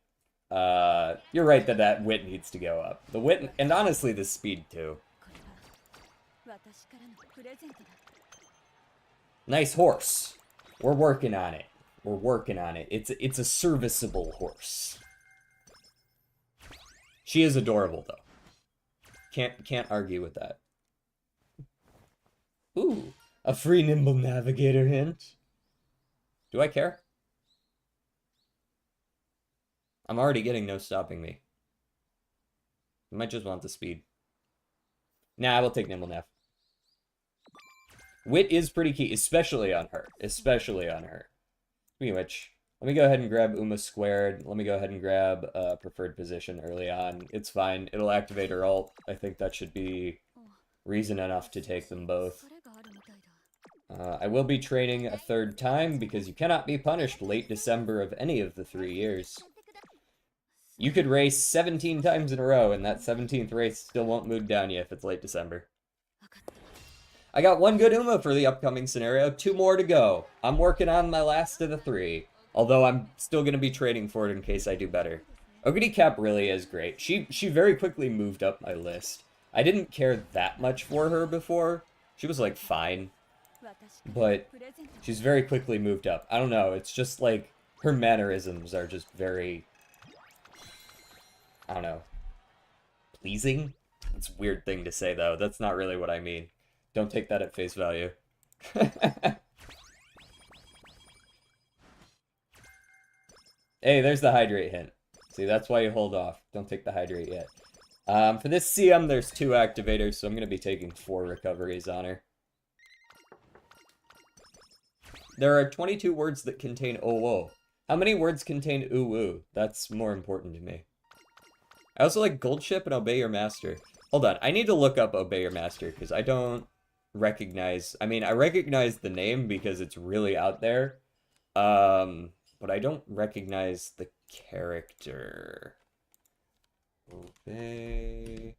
you're right that wit needs to go up. The wit, and honestly the speed too. Nice horse. We're working on it. We're working on it. It's a serviceable horse. She is adorable though. Can't argue with that. Ooh, a free Nimble Navigator hint. Do I care? I'm already getting no stopping me. I might just want the speed. Nah, I will take Nimble Nav. Wit is pretty key, especially on her. Especially on her. Speaking of which, let me go ahead and grab Uma squared. Let me go ahead and grab preferred position early on. It's fine. It'll activate her ult. I think that should be reason enough to take them both. I will be training a 3rd time because you cannot be punished late December of any of the 3 years. You could race 17 times in a row, and that 17th race still won't mood down you if it's late December. I got 1 good Uma for the upcoming scenario, 2 more to go. I'm working on my last of the 3, although I'm still going to be training for it in case I do better. Oguri Cap really is great. She very quickly moved up my list. I didn't care that much for her before. She was, like, fine. but she's very quickly moved up. I don't know, it's just like her mannerisms are just very, I don't know, pleasing? It's a weird thing to say though, that's not really what I mean. Don't take that at face value. Hey, there's the hydrate hint. See, that's why you hold off. Don't take the hydrate yet. For this CM, there's 2 activators, so I'm going to be taking 4 recoveries on her. There are 22 words that contain "oh-whoa." How many words contain "ooh-woo"? That's more important to me. I also like Gold Ship and Obey Your Master. Hold on, I need to look up Obey Your Master, because I don't recognize... I mean, I recognize the name because it's really out there. But I don't recognize the character. Obey...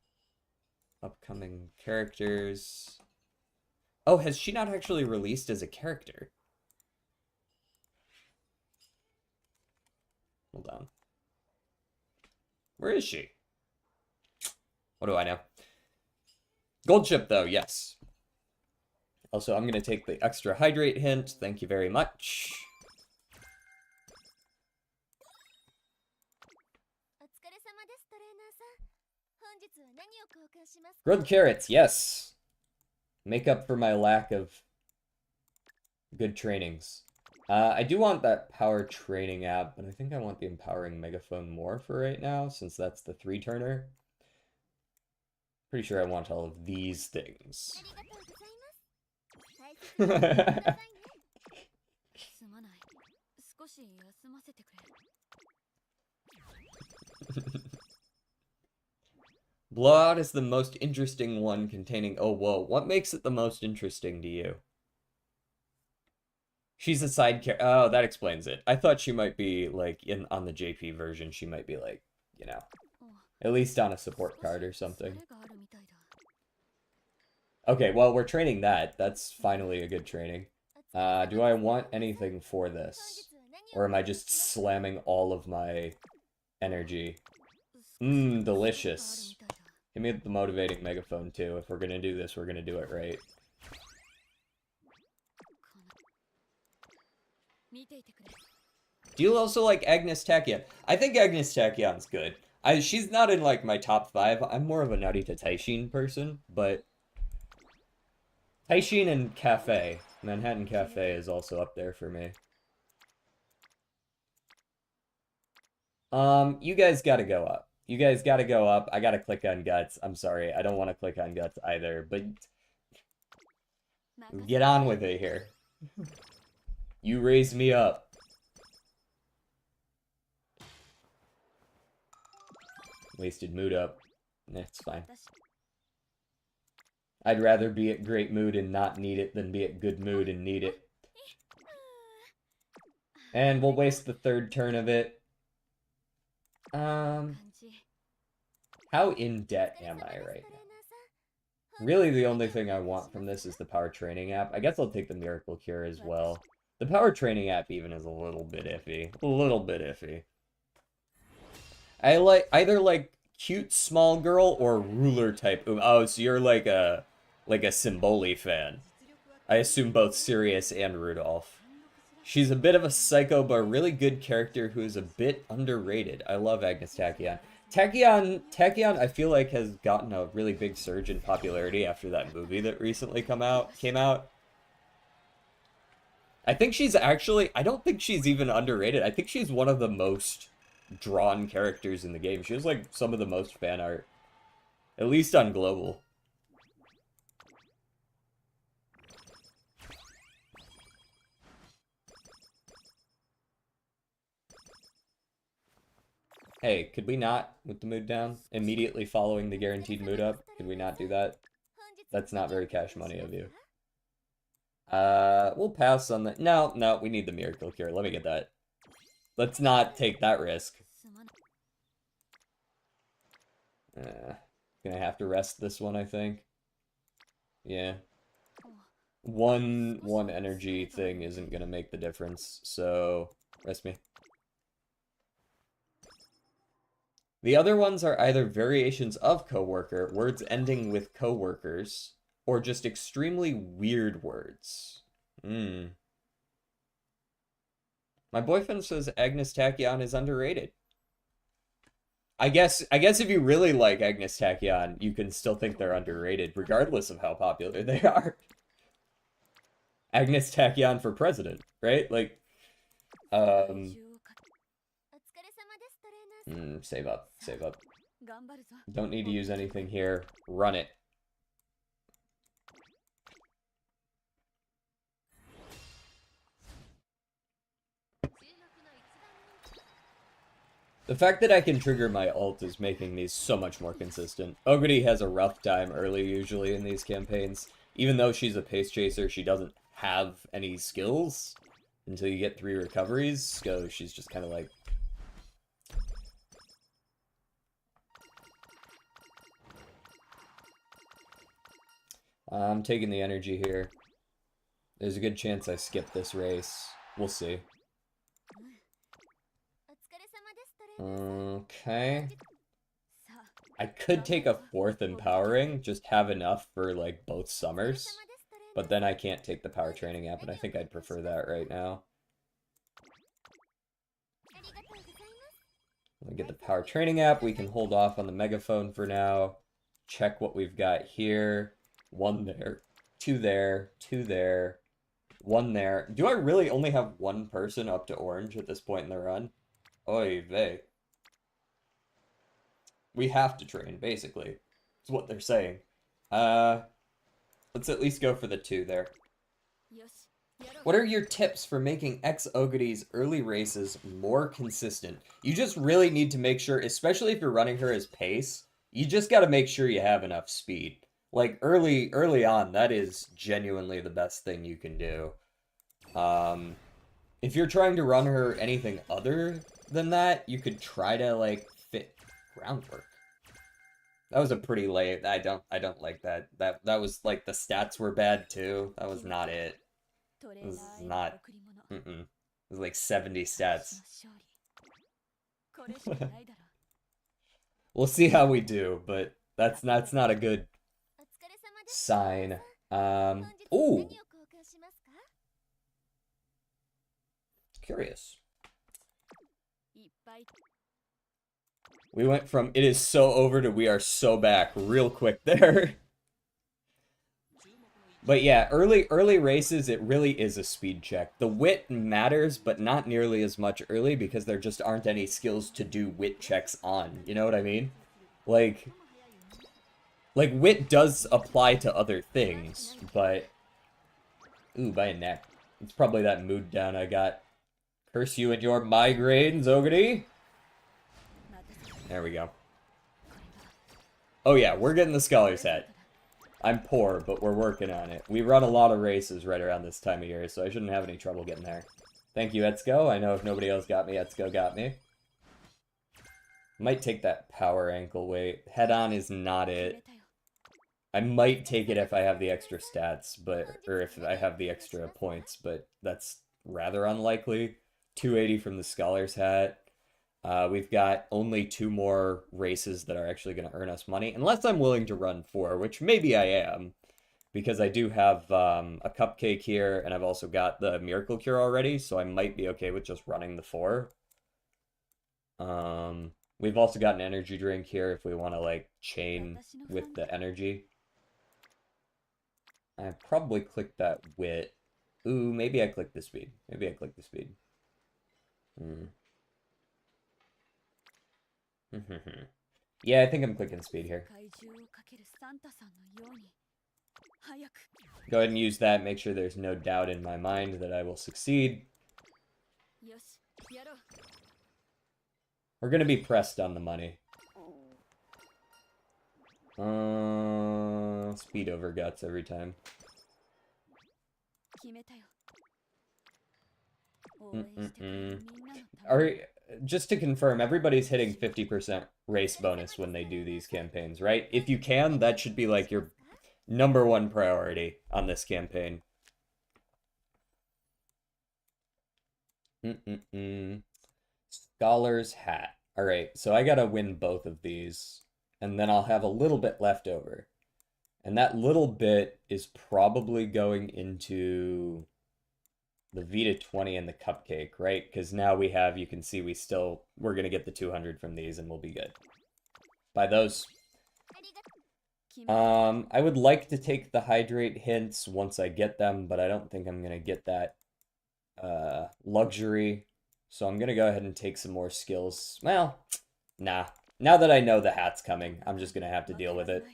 Upcoming characters... Oh, has she not actually released as a character? Hold on. Where is she? What do I know? Gold Ship, though, yes. Also, I'm going to take the extra hydrate hint. Thank you very much. Grilled carrots, yes. Make up for my lack of good trainings. I do want that power training app, but I think I want the empowering megaphone more for right now, since that's the 3-turner. Pretty sure I want all of these things. Blowout is the most interesting one containing "oh whoa." What makes it the most interesting to you? She's a side character. Oh, that explains it. I thought she might be, like, on the JP version, she might be, like, you know, at least on a support card or something. Okay, well, we're training that. That's finally a good training. Do I want anything for this? Or am I just slamming all of my energy? Mmm, delicious. Give me the motivating megaphone, too. If we're gonna do this, we're gonna do it right. Do you also like Agnes Tachyon? I think Agnes Tachyon's good. She's not in, like, my top 5. I'm more of a Narita Taishin person, but... Taishin and Cafe. Manhattan Cafe is also up there for me. You guys gotta go up. You guys gotta go up. I gotta click on Guts. I'm sorry. I don't want to click on Guts either, but... Get on with it here. You raise me up. Wasted mood up. It's fine. I'd rather be at great mood and not need it than be at good mood and need it. And we'll waste the 3rd turn of it. How in debt am I right now? Really, the only thing I want from this is the power training app. I guess I'll take the Miracle Cure as well. The power training app even is a little bit iffy. A little bit iffy. I like either like cute small girl or ruler type. Oh, so you're like a Symboli fan. I assume both Sirius and Rudolph. She's a bit of a psycho, but a really good character who is a bit underrated. I love Agnes Tachyon. Tachyon, I feel like has gotten a really big surge in popularity after that movie that recently came out. I think she's actually, I don't think she's even underrated. I think she's one of the most drawn characters in the game. She has, like, some of the most fan art. At least on Global. Hey, could we not, with the mood down, immediately following the guaranteed mood up? Could we not do that? That's not very cash money of you. We'll pass on that. No, we need the Miracle Cure. Let me get that. Let's not take that risk. Gonna have to rest this one, I think. Yeah. One energy thing isn't gonna make the difference, so rest me. The other ones are either variations of coworker, words ending with coworkers, or just extremely weird words. Hmm. My boyfriend says Agnes Tachyon is underrated. I guess if you really like Agnes Tachyon, you can still think they're underrated, regardless of how popular they are. Agnes Tachyon for president, right? Like, um, save up, save up. Don't need to use anything here. Run it. The fact that I can trigger my ult is making these so much more consistent. XOguri has a rough time early usually in these campaigns. Even though she's a pace chaser, she doesn't have any skills until you get 3 recoveries, so she's just kind of like... I'm taking the energy here. There's a good chance I skip this race. We'll see. Okay. I could take a 4th empowering, just have enough for like both summers. But then I can't take the power training app, and I think I'd prefer that right now. When we get the power training app, we can hold off on the megaphone for now. Check what we've got here. 1 there, 2 there, 2 there, 1 there. Do I really only have 1 person up to orange at this point in the run? Oy vey. We have to train, basically. That's what they're saying. Let's at least go for the 2 there. What are your tips for making XOguri's early races more consistent? You just really need to make sure, especially if you're running her as pace, you just got to make sure you have enough speed. Like, early on, that is genuinely the best thing you can do. If you're trying to run her anything other than that, you could try to, like, fit groundwork. That was a pretty late. I don't like that. That was like the stats were bad too. That was not it. It was not. It was like 70 stats. We'll see how we do, but that's not a good sign. Ooh. Curious. We went from it is so over to we are so back real quick there. But yeah, early races, it really is a speed check. The wit matters, but not nearly as much early because there just aren't any skills to do wit checks on. You know what I mean? Like wit does apply to other things, but... Ooh, by a neck. It's probably that mood down I got. Curse you and your migraines, XOguri! There we go. Oh yeah, we're getting the Scholar's Hat. I'm poor, but we're working on it. We run a lot of races right around this time of year, so I shouldn't have any trouble getting there. Thank you, Etsuko. I know if nobody else got me, Etsuko got me. Might take that power ankle weight. Head-on is not it. I might take it if I have the extra stats, or if I have the extra points, but that's rather unlikely. 280 from the Scholar's Hat. We've got only 2 more races that are actually going to earn us money, unless I'm willing to run 4, which maybe I am, because I do have a cupcake here, and I've also got the Miracle Cure already, so I might be okay with just running the 4. We've also got an energy drink here if we want to, like, chain with the energy. I probably clicked that wit. Ooh, maybe I clicked the speed. Maybe I clicked the speed. Yeah, I think I'm clicking speed here. Go ahead and use that. Make sure there's no doubt in my mind that I will succeed. We're going to be pressed on the money. Speed over guts every time. Just to confirm, everybody's hitting 50% race bonus when they do these campaigns, right? If you can, that should be like your #1 priority on this campaign. Scholar's Hat. Alright, so I gotta win both of these, and then I'll have a little bit left over. And that little bit is probably going into the Vita 20 and the Cupcake, right? Because now we have, you can see we're going to get the 200 from these and we'll be good. Buy those. I would like to take the Hydrate hints once I get them, but I don't think I'm going to get that luxury. So I'm going to go ahead and take some more skills. Well, nah. Now that I know the hat's coming, I'm just going to have to deal with it.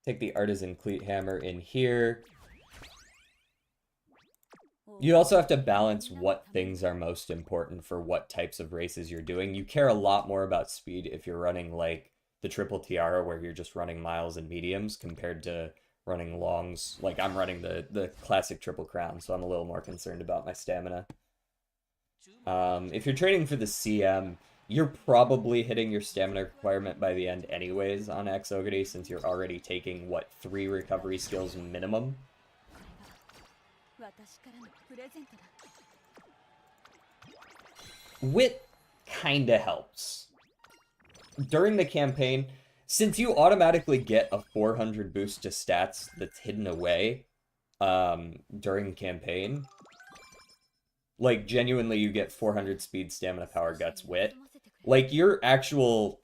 Take the Artisan Cleat Hammer in here. You also have to balance what things are most important for what types of races you're doing. You care a lot more about speed if you're running like the Triple Tiara where you're just running miles and mediums compared to running longs. Like I'm running the classic Triple Crown, so I'm a little more concerned about my stamina. If you're training for the CM, you're probably hitting your stamina requirement by the end anyways on XOguri since you're already taking, what, 3 recovery skills minimum? Wit kinda helps. During the campaign, since you automatically get a 400 boost to stats that's hidden away during campaign, like genuinely you get 400 speed, stamina, power, guts, wit. Like your actual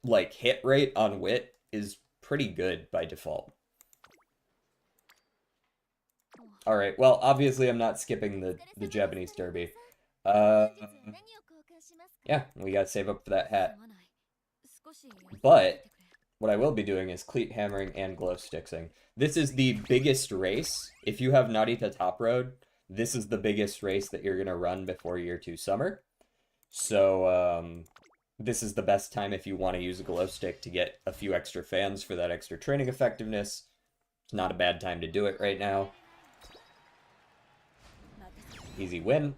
like hit rate on wit is pretty good by default. Alright, well, obviously I'm not skipping the Japanese derby. Yeah, we gotta save up for that hat. But what I will be doing is cleat hammering and glow sticksing. This is the biggest race. If you have Narita Top Road, this is the biggest race that you're gonna run before Year 2 Summer. So, this is the best time if you want to use a glow stick to get a few extra fans for that extra training effectiveness. It's not a bad time to do it right now. Easy win.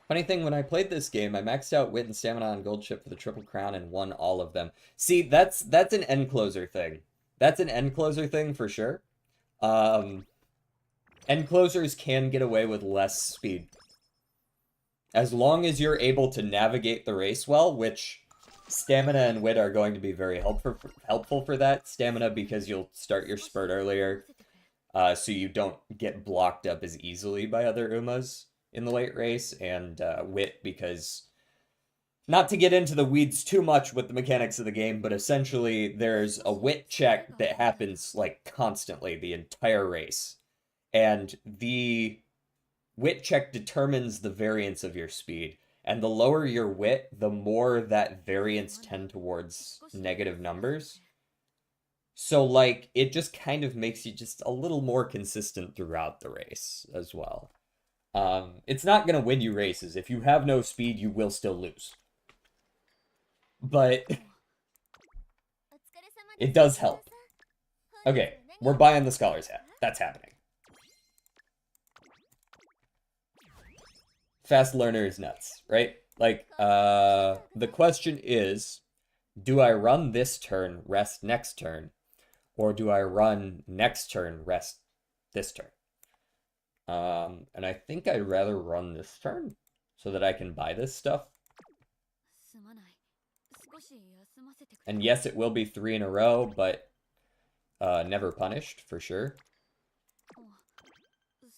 Funny thing, when I played this game, I maxed out wit and stamina on gold chip for the Triple Crown and won all of them. See, that's an end closer thing. That's an end closer thing for sure. End closers can get away with less speed. As long as you're able to navigate the race well, which stamina and wit are going to be very helpful for that. Stamina because you'll start your spurt earlier, so you don't get blocked up as easily by other Umas in the late race, and wit because, not to get into the weeds too much with the mechanics of the game, but essentially there's a wit check that happens like constantly the entire race. And the wit check determines the variance of your speed. And the lower your wit, the more that variance tend towards negative numbers. So, like, it just kind of makes you just a little more consistent throughout the race as well. It's not going to win you races. If you have no speed, you will still lose. But it does help. Okay, we're buying the Scholar's Hat. That's happening. Fast learner is nuts, right? Like, the question is, do I run this turn, rest next turn? Or do I run next turn, rest this turn? And I think I'd rather run this turn so that I can buy this stuff. And yes, it will be 3 in a row, but never punished, for sure.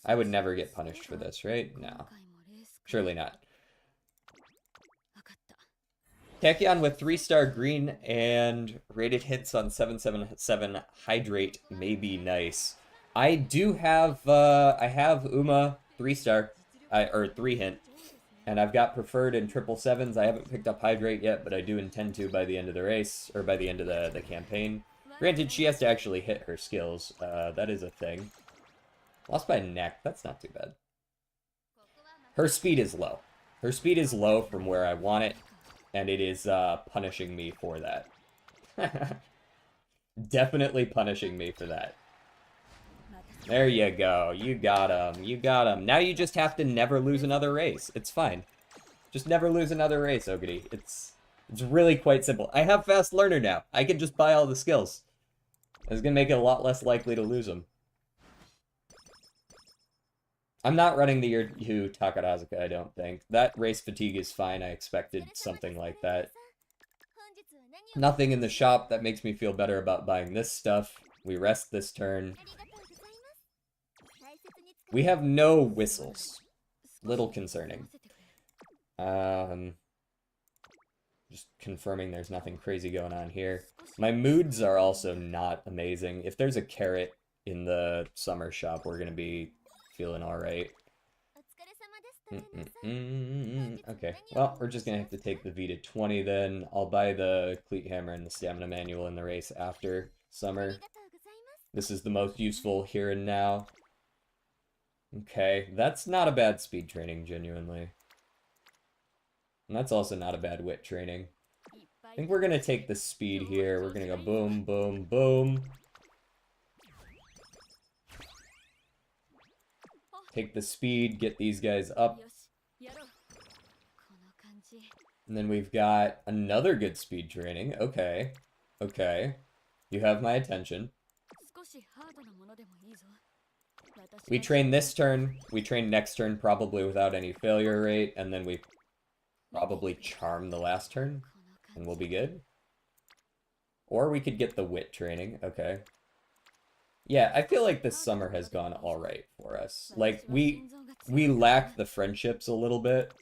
I would never get punished for this, right? No. Surely not. Tachyon with 3-star green and rated hits on 777 Hydrate may be nice. I do have, I have Uma 3-star, or 3 hint, and I've got preferred in 777s. I haven't picked up Hydrate yet, but I do intend to by the end of the race, or by the end of the campaign. Granted, she has to actually hit her skills. That is a thing. Lost by neck, that's not too bad. Her speed is low. Her speed is low from where I want it, and it is punishing me for that. Definitely punishing me for that. There you go. You got him. You got him. Now you just have to never lose another race. It's fine. Just never lose another race, Oguri. It's really quite simple. I have Fast Learner now. I can just buy all the skills. It's going to make it a lot less likely to lose them. I'm not running the year 2 Takarazuka, I don't think. That race fatigue is fine. I expected something like that. Nothing in the shop that makes me feel better about buying this stuff. We rest this turn. We have no whistles. Little concerning. Just confirming there's nothing crazy going on here. My moods are also not amazing. If there's a carrot in the summer shop, we're gonna be feeling alright. Okay, well, we're just gonna have to take the V to 20 then. I'll buy the cleat hammer and the stamina manual in the race after summer. This is the most useful here and now. Okay, that's not a bad speed training, genuinely. And that's also not a bad wit training. I think we're gonna take the speed here. We're gonna go boom, boom, boom. Take the speed, get these guys up. And then we've got another good speed training. Okay. Okay. You have my attention. We train this turn. We train next turn probably without any failure rate. And then we probably charm the last turn. And we'll be good. Or we could get the wit training. Okay. Yeah, I feel like this summer has gone alright for us. Like, we lack the friendships a little bit.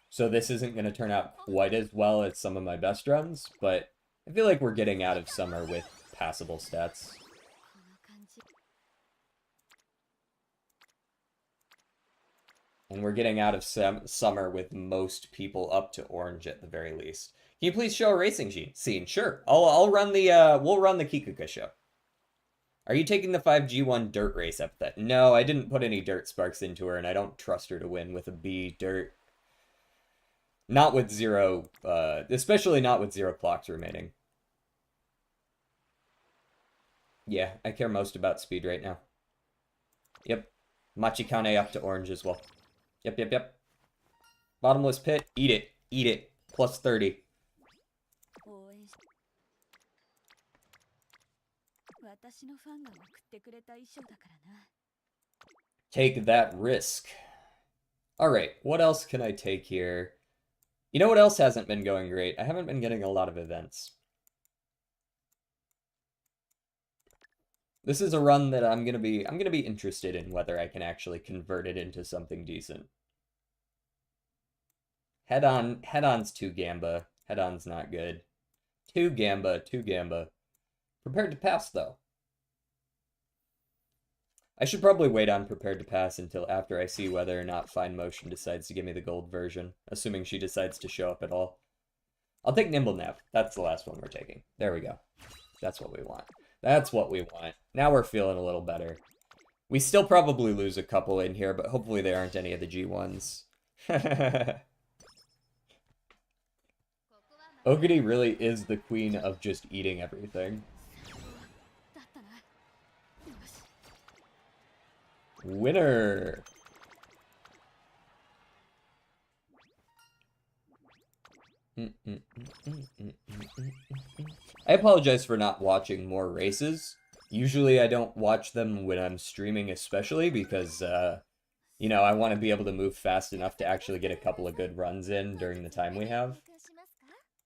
So this isn't going to turn out quite as well as some of my best runs, but I feel like we're getting out of summer with passable stats. And we're getting out of summer with most people up to orange at the very least. Can you please show a racing scene? Sure. I'll run the we'll run the Kikuka show. Are you taking the 5G1 dirt race epithet? No, I didn't put any dirt sparks into her, and I don't trust her to win with a B dirt. Not with zero, especially not with 0 clocks remaining. Yeah, I care most about speed right now. Yep. Machikane up to orange as well. Yep, yep, yep. Bottomless pit, eat it, eat it. Plus 30. Take that risk. Alright, what else can I take here? You know what else hasn't been going great? I haven't been getting a lot of events. This is a run that I'm gonna be interested in whether I can actually convert it into something decent. Head-on's 2 Gamba. Head-on's not good. 2 Gamba, 2 Gamba. Prepared to pass, though. I should probably wait on Prepared to Pass until after I see whether or not Fine Motion decides to give me the gold version, assuming she decides to show up at all. I'll take Nimble Nap. That's the last one we're taking. There we go. That's what we want. That's what we want. Now we're feeling a little better. We still probably lose a couple in here, but hopefully they aren't any of the G1s. Oguri really is the queen of just eating everything. Winner! I apologize for not watching more races. Usually I don't watch them when I'm streaming especially because, you know, I want to be able to move fast enough to actually get a couple of good runs in during the time we have.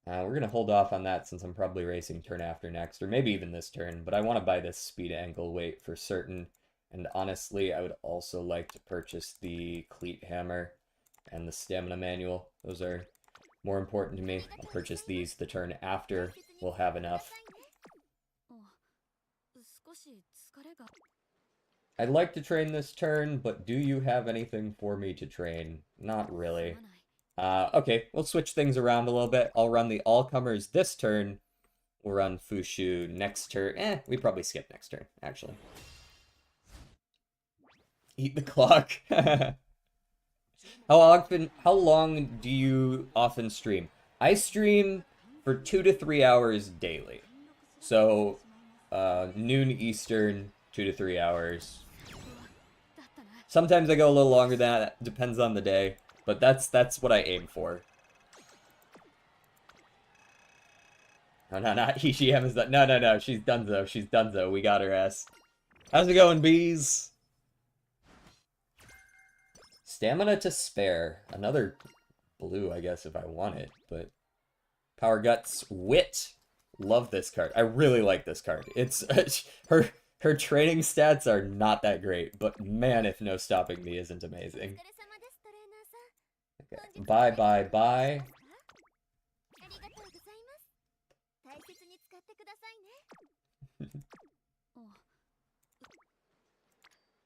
We're going to hold off on that since I'm probably racing turn after next, or maybe even this turn, but I want to buy this speed ankle weight for certain. And honestly, I would also like to purchase the cleat hammer and the stamina manual. Those are more important to me. I'll purchase these the turn after. We'll have enough. I'd like to train this turn, but do you have anything for me to train? Not really. Okay, we'll switch things around a little bit. I'll run the all-comers this turn. We'll run Fushu next turn. We probably skip next turn, actually. Eat the clock. How long do you often stream? I stream for 2 to 3 hours daily. So, noon Eastern, 2 to 3 hours. Sometimes I go a little longer than that, depends on the day. But that's what I aim for. No, not Ishiyama is that. No, she's donezo. She's donezo. We got her ass. How's it going, bees? Stamina to spare. Another blue, I guess, if I want it, but... Power Guts. Wit. Love this card. I really like this card. It's... her training stats are not that great, but man, if no stopping me isn't amazing. Okay. Bye, bye, bye.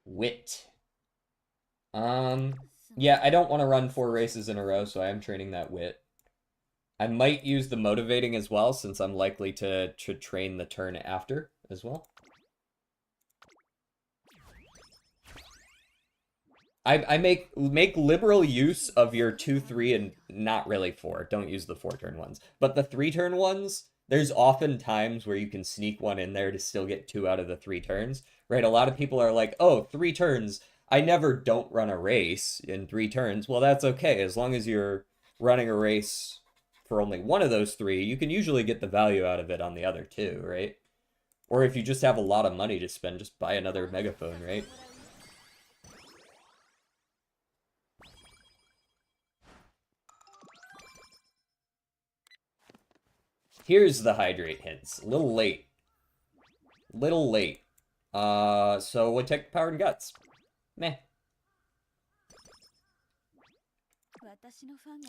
Wit. Yeah, I don't want to run 4 races in a row, so I am training that wit. I might use the motivating as well, since I'm likely to train the turn after as well. I make liberal use of your 2, 3, and not really 4. Don't use the 4-turn ones. But the 3-turn ones, there's often times where you can sneak one in there to still get 2 out of the 3 turns, right? A lot of people are like, oh, 3 turns. I never don't run a race in 3 turns. Well, that's okay. As long as you're running a race for only one of those 3, you can usually get the value out of it on the other 2, right? Or if you just have a lot of money to spend, just buy another megaphone, right? Here's the hydrate hints. A little late. Little late. So we'll take Power and Guts. Meh.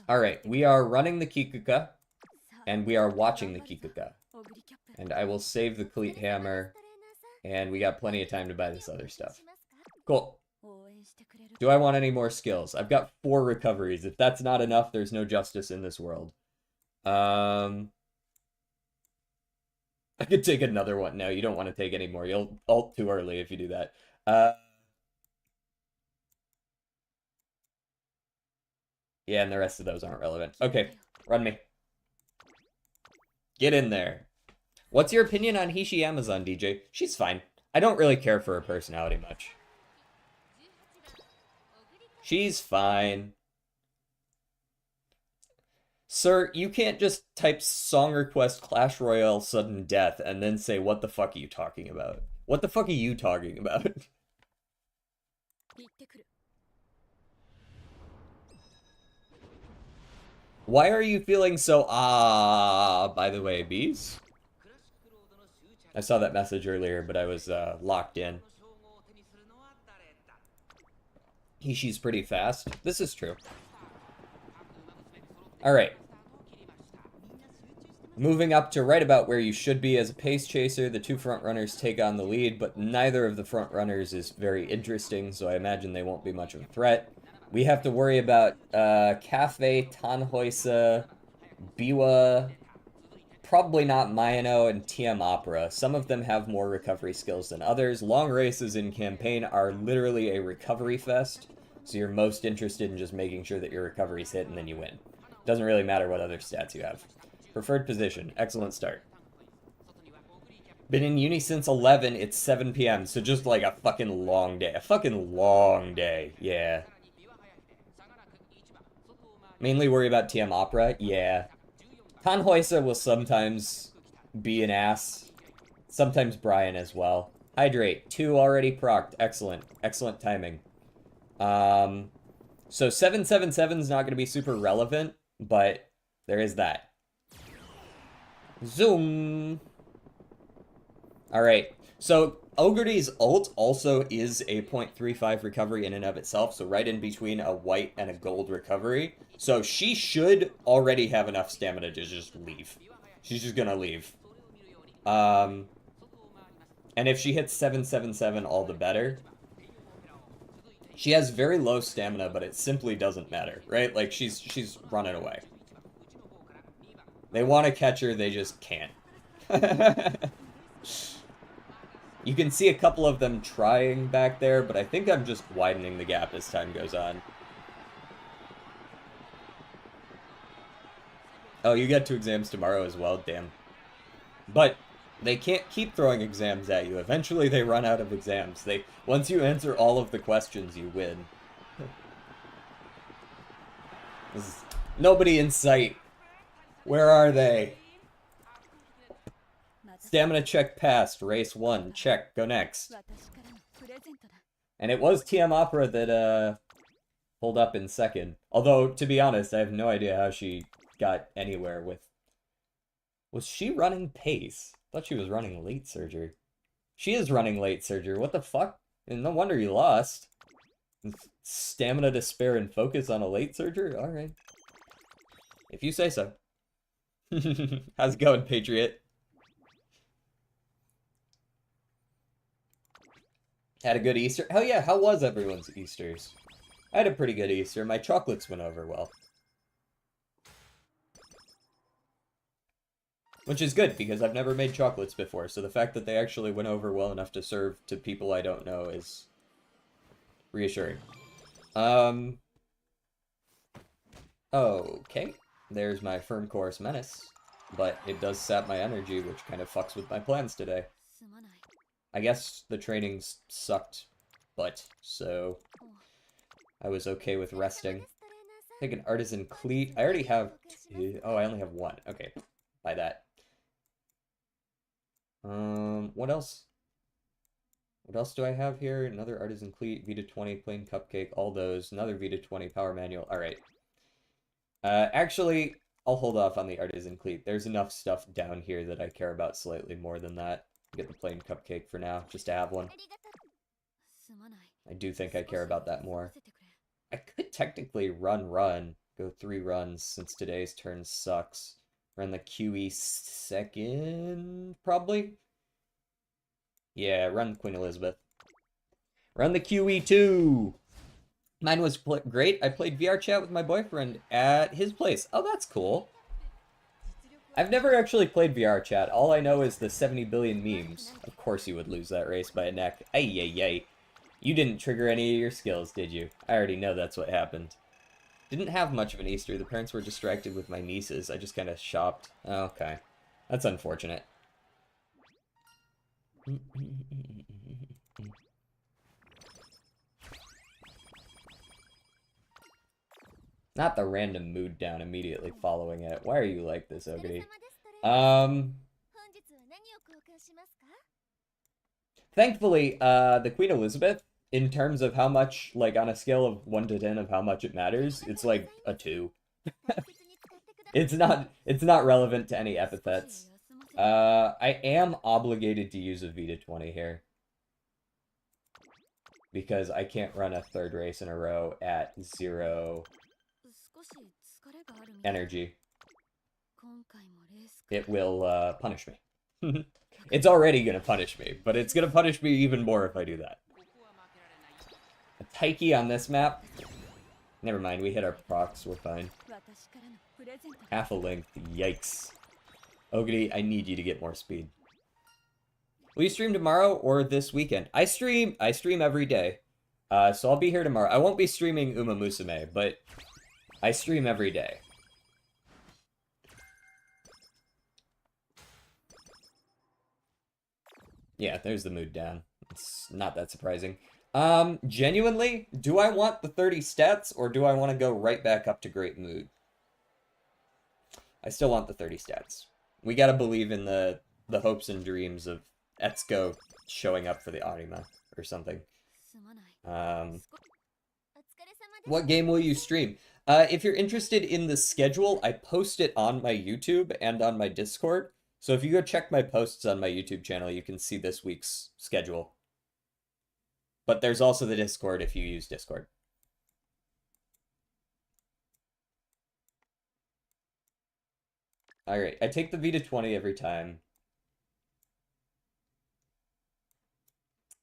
Alright, we are running the Kikuka, and we are watching the Kikuka. And I will save the Cleat Hammer, and we got plenty of time to buy this other stuff. Cool. Do I want any more skills? I've got 4 recoveries. If that's not enough, there's no justice in this world. I could take another one. No, you don't want to take any more. You'll ult too early if you do that. Yeah, and the rest of those aren't relevant. Okay, run me. Get in there. What's your opinion on Hishi Amazon, DJ? She's fine. I don't really care for her personality much. She's fine. Sir, you can't just type song request Clash Royale sudden death and then say, what the fuck are you talking about? What the fuck are you talking about? Why are you feeling so by the way, bees? I saw that message earlier, but I was locked in. Hishi's pretty fast. This is true. Alright. Moving up to right about where you should be as a pace chaser, the 2 front runners take on the lead, but neither of the front runners is very interesting, so I imagine they won't be much of a threat. We have to worry about Cafe, Tannhäuser, Biwa, probably not Mayano, and TM Opera. Some of them have more recovery skills than others. Long races in campaign are literally a recovery fest, so you're most interested in just making sure that your recoveries hit and then you win. Doesn't really matter what other stats you have. Preferred position. Excellent start. Been in uni since 11. It's 7 p.m. So just like a fucking long day. A fucking long day. Yeah. Mainly worry about TM Opera. Yeah. Tannhäuser will sometimes be an ass. Sometimes Brian as well. Hydrate. 2 already procced. Excellent. Excellent timing. So 777 is not going to be super relevant, but there is that. Zoom! Alright, so XOguri's ult also is a 0.35 recovery in and of itself, so right in between a white and a gold recovery. So she should already have enough stamina to just leave. She's just gonna leave. And if she hits 777, all the better. She has very low stamina, but it simply doesn't matter, right? Like, she's running away. They want to catch her, they just can't. You can see a couple of them trying back there, but I think I'm just widening the gap as time goes on. Oh, you get 2 exams tomorrow as well? Damn. But they can't keep throwing exams at you. Eventually they run out of exams. Once you answer all of the questions, you win. Nobody in sight. Where are they? Stamina check passed. Race 1. Check. Go next. And it was TM Opera that hold up in second. Although, to be honest, I have no idea how she got anywhere with... Was she running pace? I thought she was running late surgery. She is running late surgery. What the fuck? And no wonder you lost. Stamina to spare and focus on a late surgery? Alright. If you say so. How's it going, Patriot? Had a good Easter? Hell yeah, how was everyone's Easters? I had a pretty good Easter. My chocolates went over well. Which is good, because I've never made chocolates before, so the fact that they actually went over well enough to serve to people I don't know is reassuring. Okay. There's my Firm Chorus Menace. But it does sap my energy, which kind of fucks with my plans today. I guess the trainings sucked, so I was okay with resting. Take an Artisan Cleat. I already have two. Oh, I only have one. Okay, buy that. What else? What else do I have here? Another Artisan Cleat, Vita 20, Plain Cupcake, all those. Another Vita 20, Power Manual. Alright. Actually, I'll hold off on the Artisan Cleat. There's enough stuff down here that I care about slightly more than that. Get the Plain Cupcake for now, just to have one. I do think I care about that more. I could technically run, go 3 runs since today's turn sucks. Run the QE second, probably? Yeah, run Queen Elizabeth. Run the QE2! Mine was great. I played VR chat with my boyfriend at his place. Oh, that's cool. I've never actually played VR chat. All I know is the 70 billion memes. Of course you would lose that race by a neck. Ay. You didn't trigger any of your skills, did you? I already know that's what happened. Didn't have much of an Easter. The parents were distracted with my nieces. I just kind of shopped. Oh, okay. That's unfortunate. Not the random mood down immediately following it. Why are you like this, Oguri? Thankfully, the Queen Elizabeth, in terms of how much, like, on a scale of 1 to 10 of how much it matters, it's like a 2. It's not relevant to any epithets. I am obligated to use a Vita 20 here. Because I can't run a 3rd race in a row at 0 energy. It will punish me. It's already gonna punish me, but it's gonna punish me even more if I do that. A Taiki on this map? Never mind, we hit our procs, we're fine. Half a length, yikes. Oguri, I need you to get more speed. Will you stream tomorrow or this weekend? I stream every day. So I'll be here tomorrow. I won't be streaming Umamusume, but I stream every day. Yeah, there's the mood down. It's not that surprising. Genuinely, do I want the 30 stats, or do I want to go right back up to great mood? I still want the 30 stats. We gotta believe in the hopes and dreams of Etsuko showing up for the Arima, or something. What game will you stream? If you're interested in the schedule, I post it on my YouTube and on my Discord. So if you go check my posts on my YouTube channel, you can see this week's schedule. But there's also the Discord if you use Discord. Alright, I take the Vita 20 every time.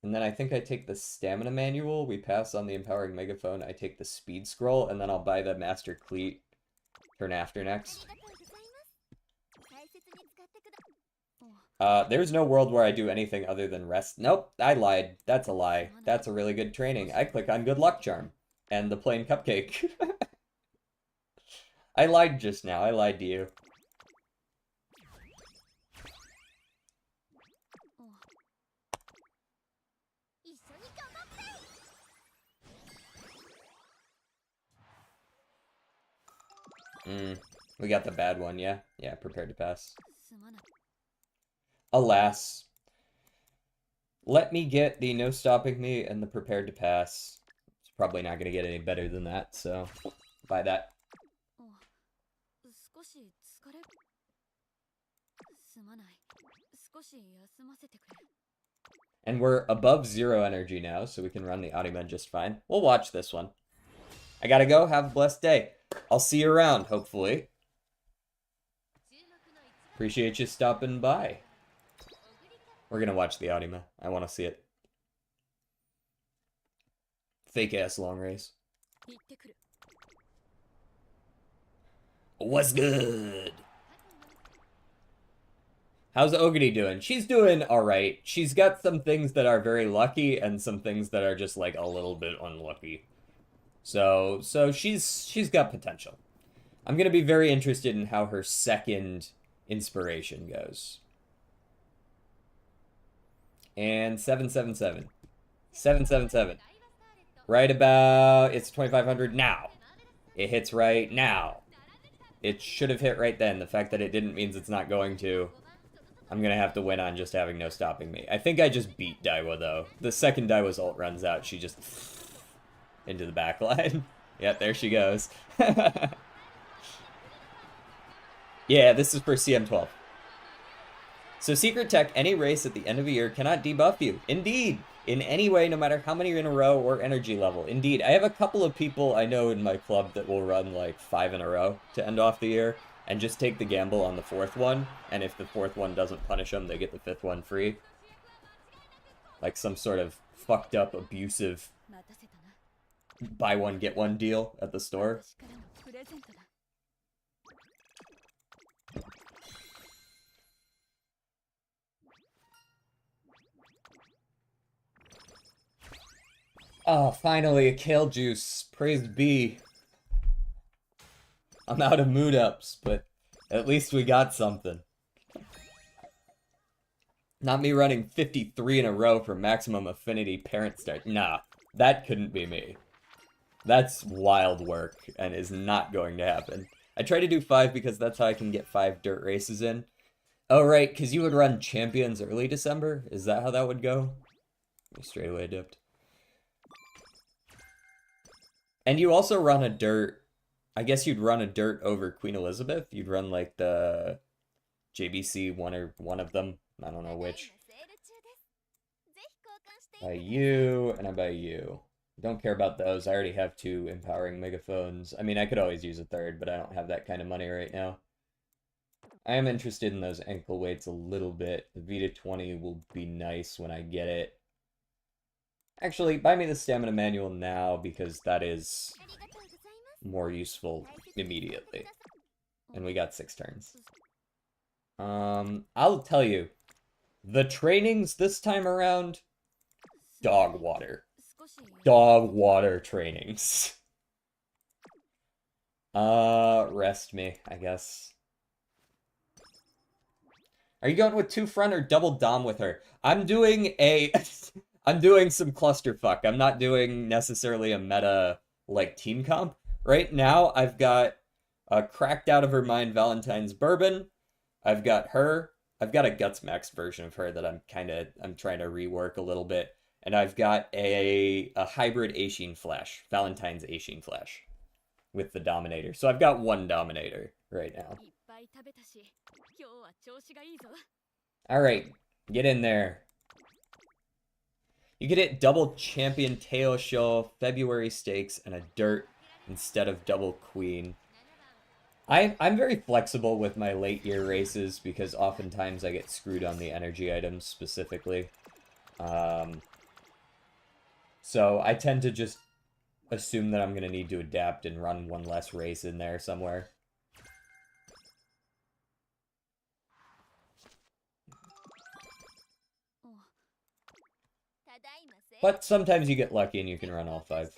And then I think I take the Stamina Manual, we pass on the Empowering Megaphone, I take the Speed Scroll, and then I'll buy the Master Cleat turn after next. There's no world where I do anything other than rest. Nope, I lied. That's a lie. That's a really good training. I click on Good Luck Charm and the Plain Cupcake. I lied just now. I lied to you. We got the bad one, yeah? Yeah, prepared to pass. Alas. Let me get the no stopping me and the prepared to pass. probably not gonna get any better than that, so buy that. And we're above 0 energy now, so we can run the Arima just fine. We'll watch this one. I gotta go. Have a blessed day. I'll see you around, hopefully. Appreciate you stopping by. We're gonna watch the Arima. I want to see it. Fake-ass long race. What's good? How's Oguri doing? She's doing alright. She's got some things that are very lucky and some things that are just like a little bit unlucky. So she's got potential. I'm gonna be very interested in how her second inspiration goes. And 777. 777. Right about, it's 2500 now. It hits right now. It should have hit right then. The fact that it didn't means it's not going to. I'm gonna have to win on just having no stopping me. I think I just beat Daiwa, though. The second Daiwa's ult runs out, she just... into the back line. Yep, there she goes. Yeah, this is for CM12. So Secret Tech, any race at the end of a year cannot debuff you. Indeed! In any way, no matter how many in a row or energy level. Indeed, I have a couple of people I know in my club that will run like 5 in a row to end off the year. And just take the gamble on the 4th one, and if the 4th one doesn't punish them, they get the 5th one free. Like some sort of fucked up, abusive buy one, get one deal at the store. Oh, finally, a kale juice. Praise be. I'm out of mood ups, but at least we got something. Not me running 53 in a row for maximum affinity parent start. Nah, that couldn't be me. That's wild work and is not going to happen. I try to do 5 because that's how I can get 5 dirt races in. Oh, right, because you would run Champions early December? Is that how that would go? Straight away dipped. And you also run a dirt... I guess you'd run a dirt over Queen Elizabeth. You'd run like the JBC one or one of them. I don't know which. By you, and I buy you. Don't care about those. I already have 2 empowering megaphones. I mean, I could always use a 3rd, but I don't have that kind of money right now. I am interested in those ankle weights a little bit. The Vita 20 will be nice when I get it. Actually, buy me the stamina manual now because that is more useful immediately. And we got 6 turns. I'll tell you, the trainings this time around, dog water. Dog water trainings. Rest me, I guess. Are you going with 2 front or double dom with her? I'm doing a... I'm doing some clusterfuck. I'm not doing necessarily a meta, like, team comp. Right now, I've got a cracked out of her mind Valentine's Bourbon. I've got her. I've got a Guts Max version of her that I'm trying to rework a little bit. And I've got a hybrid Aishin Flash, Valentine's Aishin Flash, with the Dominator. So I've got 1 Dominator right now. Alright, get in there. You get it double champion Teo Show, February stakes, and a dirt instead of double queen. I'm very flexible with my late year races because oftentimes I get screwed on the energy items specifically. So I tend to just assume that I'm going to need to adapt and run 1 less race in there somewhere. But sometimes you get lucky and you can run all 5.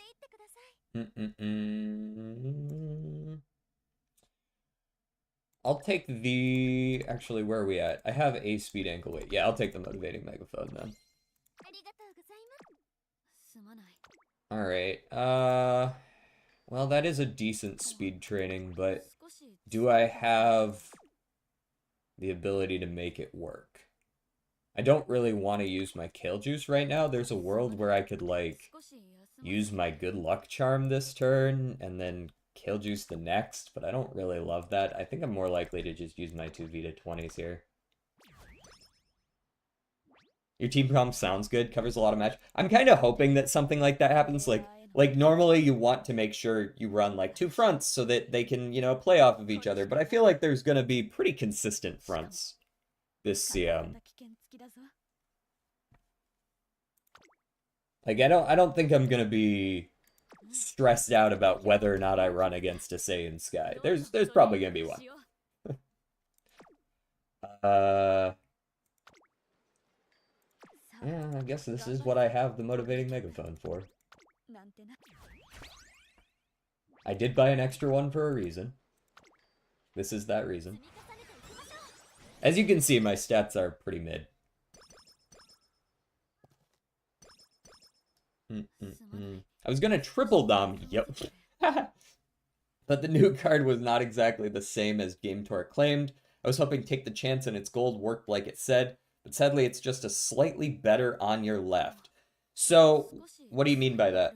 I'll take the... Actually, where are we at? I have a speed ankle weight. Yeah, I'll take the motivating megaphone then. Alright, well, that is a decent speed training, but do I have the ability to make it work? I don't really want to use my kale juice right now. There's a world where I could, like, use my good luck charm this turn and then kill juice the next, but I don't really love that. I think I'm more likely to just use my 2 Vita 20s here. Your team prompt sounds good, covers a lot of match. I'm kind of hoping that something like that happens. Like normally you want to make sure you run like 2 fronts so that they can, play off of each other, but I feel like there's going to be pretty consistent fronts this CM. Like I don't think I'm going to be stressed out about whether or not I run against a Saiyan Sky. There's probably going to be one. Yeah, I guess this is what I have the motivating megaphone for. I did buy an extra one for a reason. This is that reason. As you can see, my stats are pretty mid. I was gonna triple dom, yep. But the new card was not exactly the same as Game Tour claimed. I was hoping Take the Chance and its gold worked like it said, but sadly it's just a slightly better on your left. So, what do you mean by that?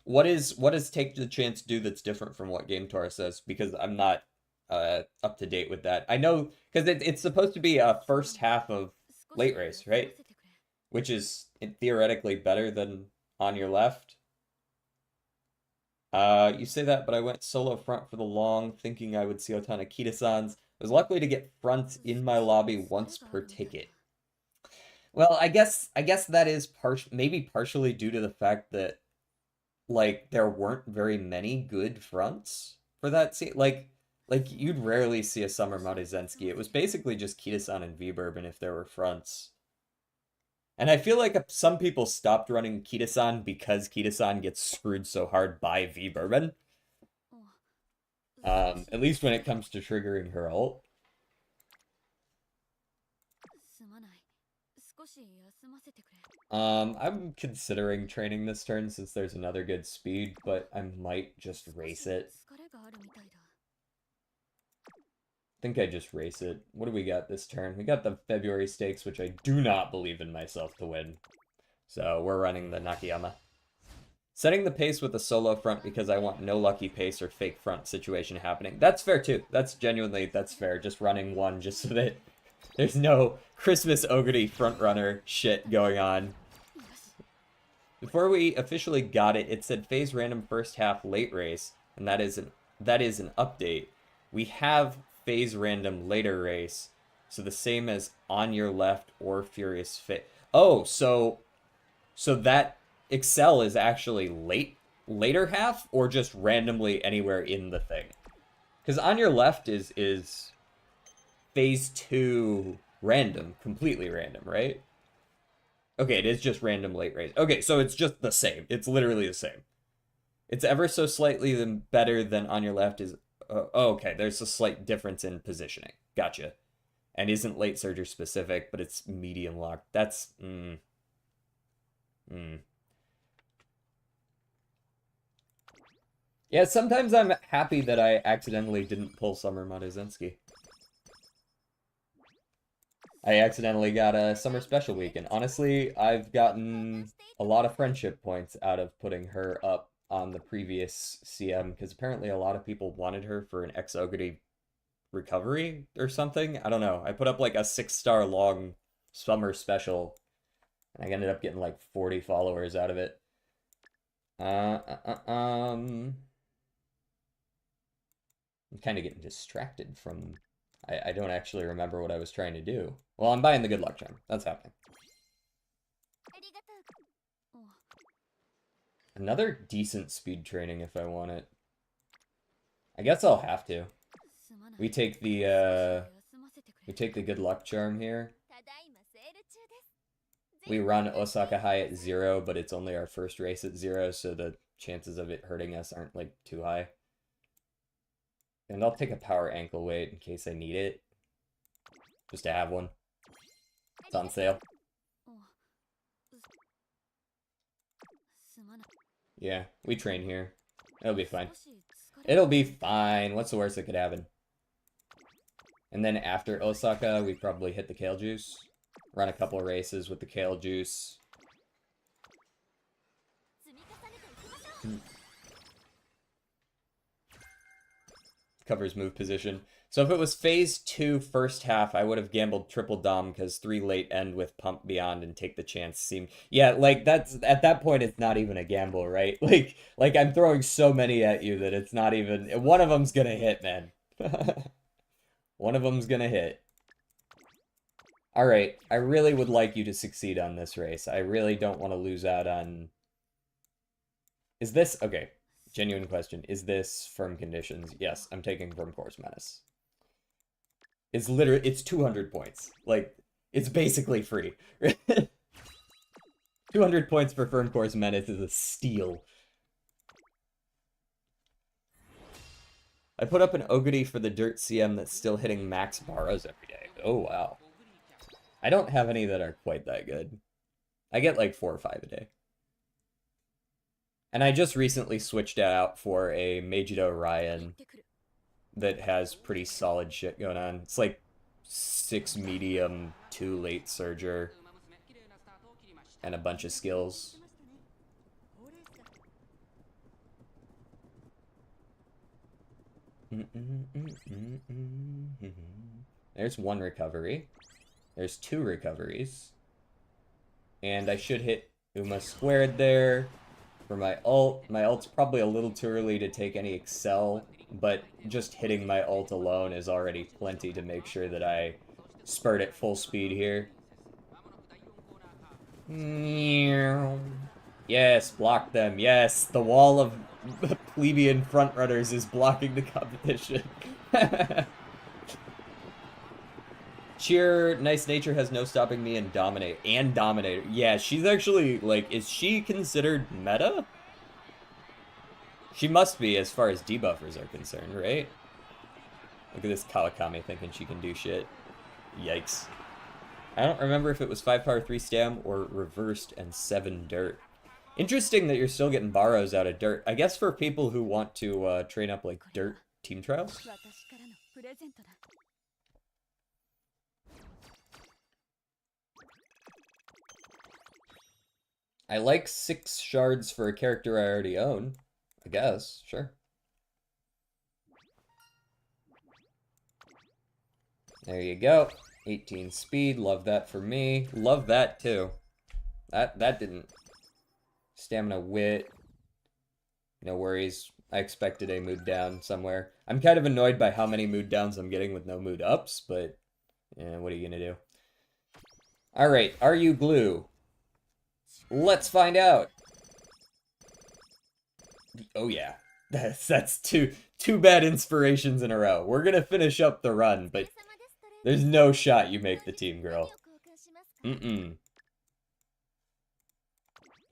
What does Take the Chance do that's different from what Game Tour says? Because I'm not up to date with that. I know, because it's supposed to be a first half of late race, right? Which is theoretically better than on your left. You say that, but I went solo front for the long, thinking I would see a ton of Kita-sans. I was lucky to get fronts in my lobby once per ticket. Well, I guess that is maybe partially due to the fact that, like, there weren't very many good fronts for that like you'd rarely see a Summer Marizensky. It was basically just Kita-san and V-Bourbon if there were fronts. And I feel like some people stopped running Kita-san because Kita-san gets screwed so hard by V-Bourbon. At least when it comes to triggering her ult. I'm considering training this turn since there's another good speed, but I might just race it. I think I just race it. What do we got this turn? We got the February stakes, which I do not believe in myself to win. So we're running the Nakayama. Setting the pace with a solo front because I want no lucky pace or fake front situation happening. That's fair too. That's fair. Just running one just so that there's no Christmas Oguri frontrunner shit going on. Before we officially got it, it said phase random first half late race, and that is an update. We have phase random later race, so the same as on your left or Furious Fit. Oh, so that Excel is actually later half or just randomly anywhere in the thing? Because on your left is phase 2 random, completely random, right? Okay, it is just random late race. Okay, so it's just the same. It's literally the same. It's ever so slightly better than on your left is... okay, there's a slight difference in positioning. Gotcha. And isn't late surger specific, but it's medium lock. That's... Yeah, sometimes I'm happy that I accidentally didn't pull Summer Marizensky. I accidentally got a Summer Special Week, and honestly, I've gotten a lot of friendship points out of putting her up on the previous CM, because apparently a lot of people wanted her for an XOguri recovery or something. I don't know. I put up like a 6-star long Summer Special, and I ended up getting like 40 followers out of it. I'm kind of getting distracted from... I don't actually remember what I was trying to do. Well, I'm buying the good luck charm. That's happening. Another decent speed training if I want it. I guess I'll have to. We take the good luck charm here. We run Osaka High at 0, but it's only our first race at 0, so the chances of it hurting us aren't like too high. And I'll take a power ankle weight in case I need it. Just to have one. It's on sale. Yeah, we train here. It'll be fine. It'll be fine. What's the worst that could happen? And then after Osaka, we probably hit the Kale Juice. Run a couple of races with the Kale Juice. covers move position. So if it was phase 2 first half, I would have gambled triple dom because 3 late end with pump beyond and take the chance seem. Yeah, like that's at that point it's not even a gamble, right? Like I'm throwing so many at you that it's not even one of them's gonna hit, man. One of them's gonna hit. All right, I really would like you to succeed on this race. I really don't want to lose out on. Is this okay? Genuine question. Is this firm conditions? Yes, I'm taking firm course menace. It's literally, it's 200 points. Like, it's basically free. 200 points for firm course menace is a steal. I put up an XOguri for the Dirt CM that's still hitting max borrows every day. Oh, wow. I don't have any that are quite that good. I get like 4 or 5 a day. And I just recently switched out for a Meijiro Ryan that has pretty solid shit going on. It's like 6 medium, 2 late surger, and a bunch of skills. There's 1 recovery. There's 2 recoveries. And I should hit Uma squared there. For my ult. My ult's probably a little too early to take any excel, but just hitting my ult alone is already plenty to make sure that I spurt at full speed here. Yes, block them. Yes, the wall of plebeian frontrunners is blocking the competition. Cheer, nice nature has no stopping me and dominate. And dominator. Yeah, she's actually, like, is she considered meta? She must be as far as debuffers are concerned, right? Look at this Kawakami thinking she can do shit. Yikes. I don't remember if it was 5 power 3 stam or reversed and 7 dirt. Interesting that you're still getting borrows out of dirt. I guess for people who want to train up, like, dirt team trials? I like 6 shards for a character I already own. I guess, sure. There you go. 18 speed, love that for me. Love that too. That didn't. Stamina wit. No worries. I expected a mood down somewhere. I'm kind of annoyed by how many mood downs I'm getting with no mood ups, but yeah, what are you gonna do? Alright, are you glue? Let's find out. Oh yeah. That's two bad inspirations in a row. We're gonna finish up the run, but there's no shot you make the team, girl.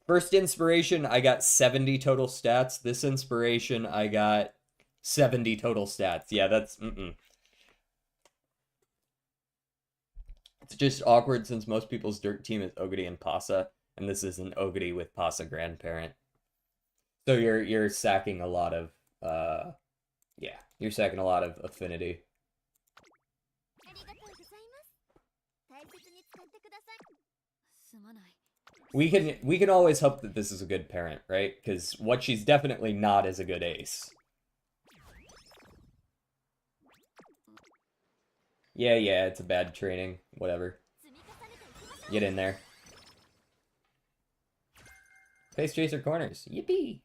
First inspiration, I got 70 total stats. This inspiration, I got 70 total stats. Yeah, that's It's just awkward since most people's dirt team is XOguri and Pasa, and this is an XOguri with Pasa grandparent. So you're sacking a lot of yeah, you're sacking a lot of affinity. We can always hope that this is a good parent, right? Because what she's definitely not is a good ace. Yeah, it's a bad training. Whatever. Get in there. Face chaser corners. Yippee!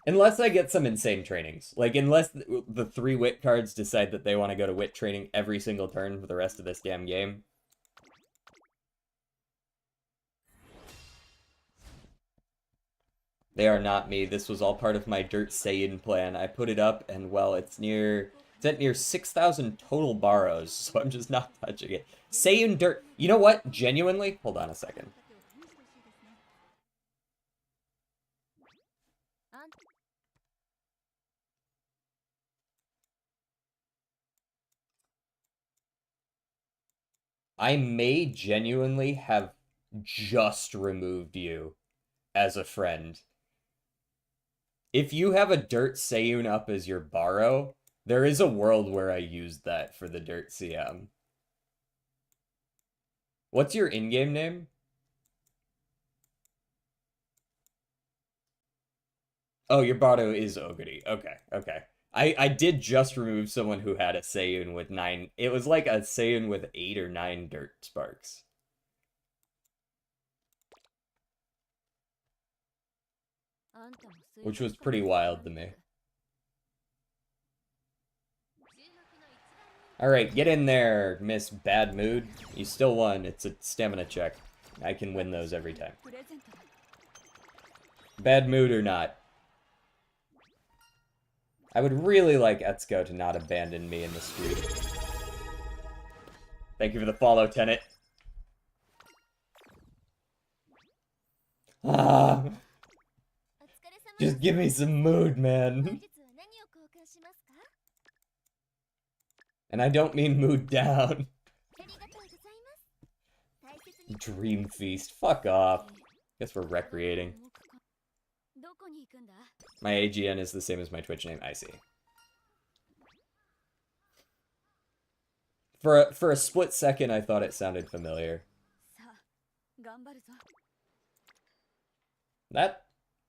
Unless I get some insane trainings. Like, unless the 3 wit cards decide that they want to go to wit training every single turn for the rest of this damn game. They are not me. This was all part of my Dirt Saiyan plan. I put it up, and well, it's at near 6,000 total borrows, so I'm just not touching it. Saiyan Dirt... You know what? Genuinely? Hold on a second. I may genuinely have just removed you as a friend. If you have a Dirt Seiyun up as your borrow, there is a world where I used that for the Dirt CM. What's your in-game name? Oh, your Bardo is Oguri. Okay, okay. I did just remove someone who had a Seiyun with 9. It was like a Seiyun with 8 or 9 dirt sparks. Which was pretty wild to me. Alright, get in there, Miss Bad Mood. You still won. It's a stamina check. I can win those every time. Bad mood or not. I would really like Etsuko to not abandon me in the street. Thank you for the follow, Tenet. Ah, just give me some mood, man. And I don't mean mood down. Dream Feast. Fuck off. Guess we're recreating. My AGN is the same as my Twitch name. I see. For a split second, I thought it sounded familiar. That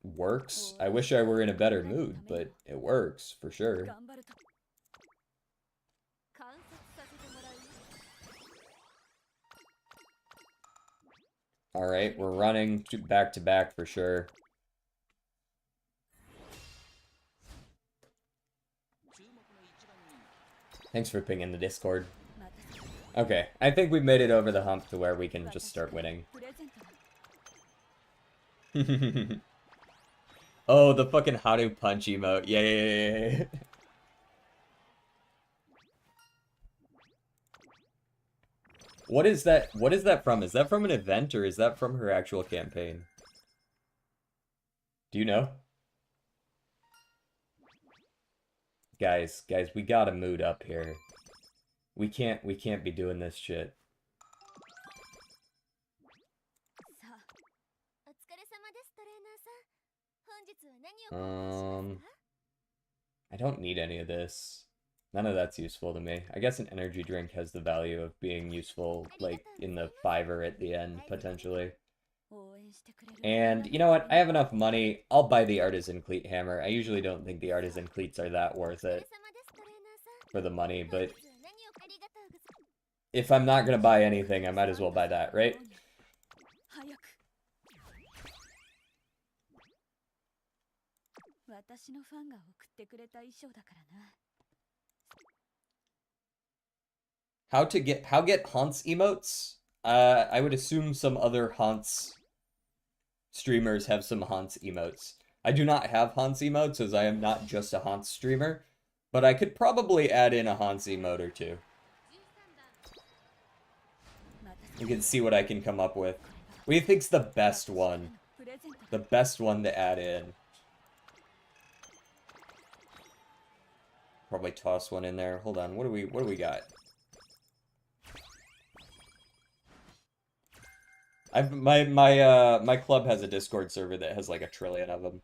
works. I wish I were in a better mood, but it works, for sure. Alright, we're running back to back for sure. Thanks for pinging the Discord. Okay, I think we've made it over the hump to where we can just start winning. Oh, the fucking Haru punch emote. Yay! What is that? What is that from? Is that from an event or is that from her actual campaign? Do you know? Guys, we gotta mood up here. We can't be doing this shit. I don't need any of this. None of that's useful to me. I guess an energy drink has the value of being useful, like, in the $5 at the end, potentially. And, you know what? I have enough money. I'll buy the Artisan Cleat Hammer. I usually don't think the Artisan Cleats are that worth it for the money, but if I'm not gonna buy anything, I might as well buy that, right? How get Haunts emotes? I would assume some other Haunts streamers have some Haunts emotes. I do not have Haunts emotes as I am not just a Haunts streamer, but I could probably add in a Haunts emote or two. We can see what I can come up with. What do you think's the best one? The best one to add in. Probably toss one in there. Hold on, what do we got? My club has a Discord server that has like 1 trillion of them.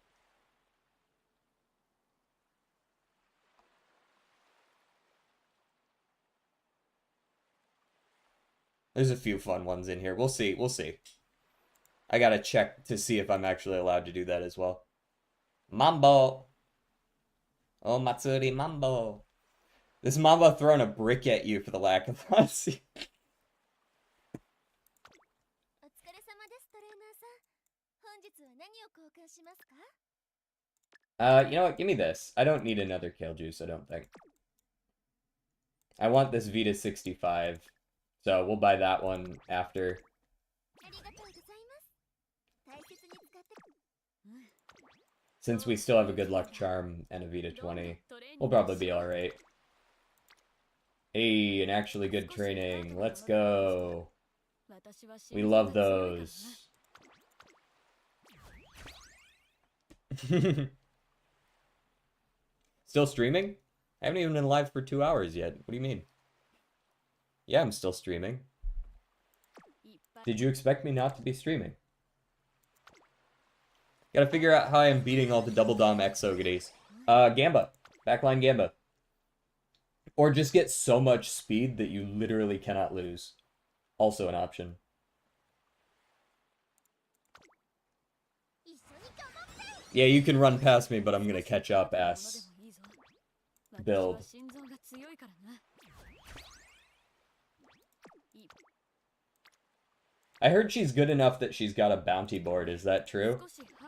There's a few fun ones in here. We'll see. We'll see. I gotta check to see if I'm actually allowed to do that as well. Mambo! Oh, Matsuri Mambo! This Mambo throwing a brick at you for the lack of honesty. You know what? Give me this. I don't need another Kale Juice, I don't think. I want this Vita 65. So we'll buy that one after. Since we still have a good luck charm and a Vita 20, we'll probably be alright. Hey, an actually good training. Let's go. We love those. Still streaming? I haven't even been live for 2 hours yet. What do you mean? Yeah, I'm still streaming. Did you expect me not to be streaming? Gotta figure out how I am beating all the double dom XOguris. Gamba. Backline Gamba. Or just get so much speed that you literally cannot lose. Also an option. Yeah, you can run past me, but I'm gonna catch up, ass. Build. I heard she's good enough that she's got a bounty board, is that true?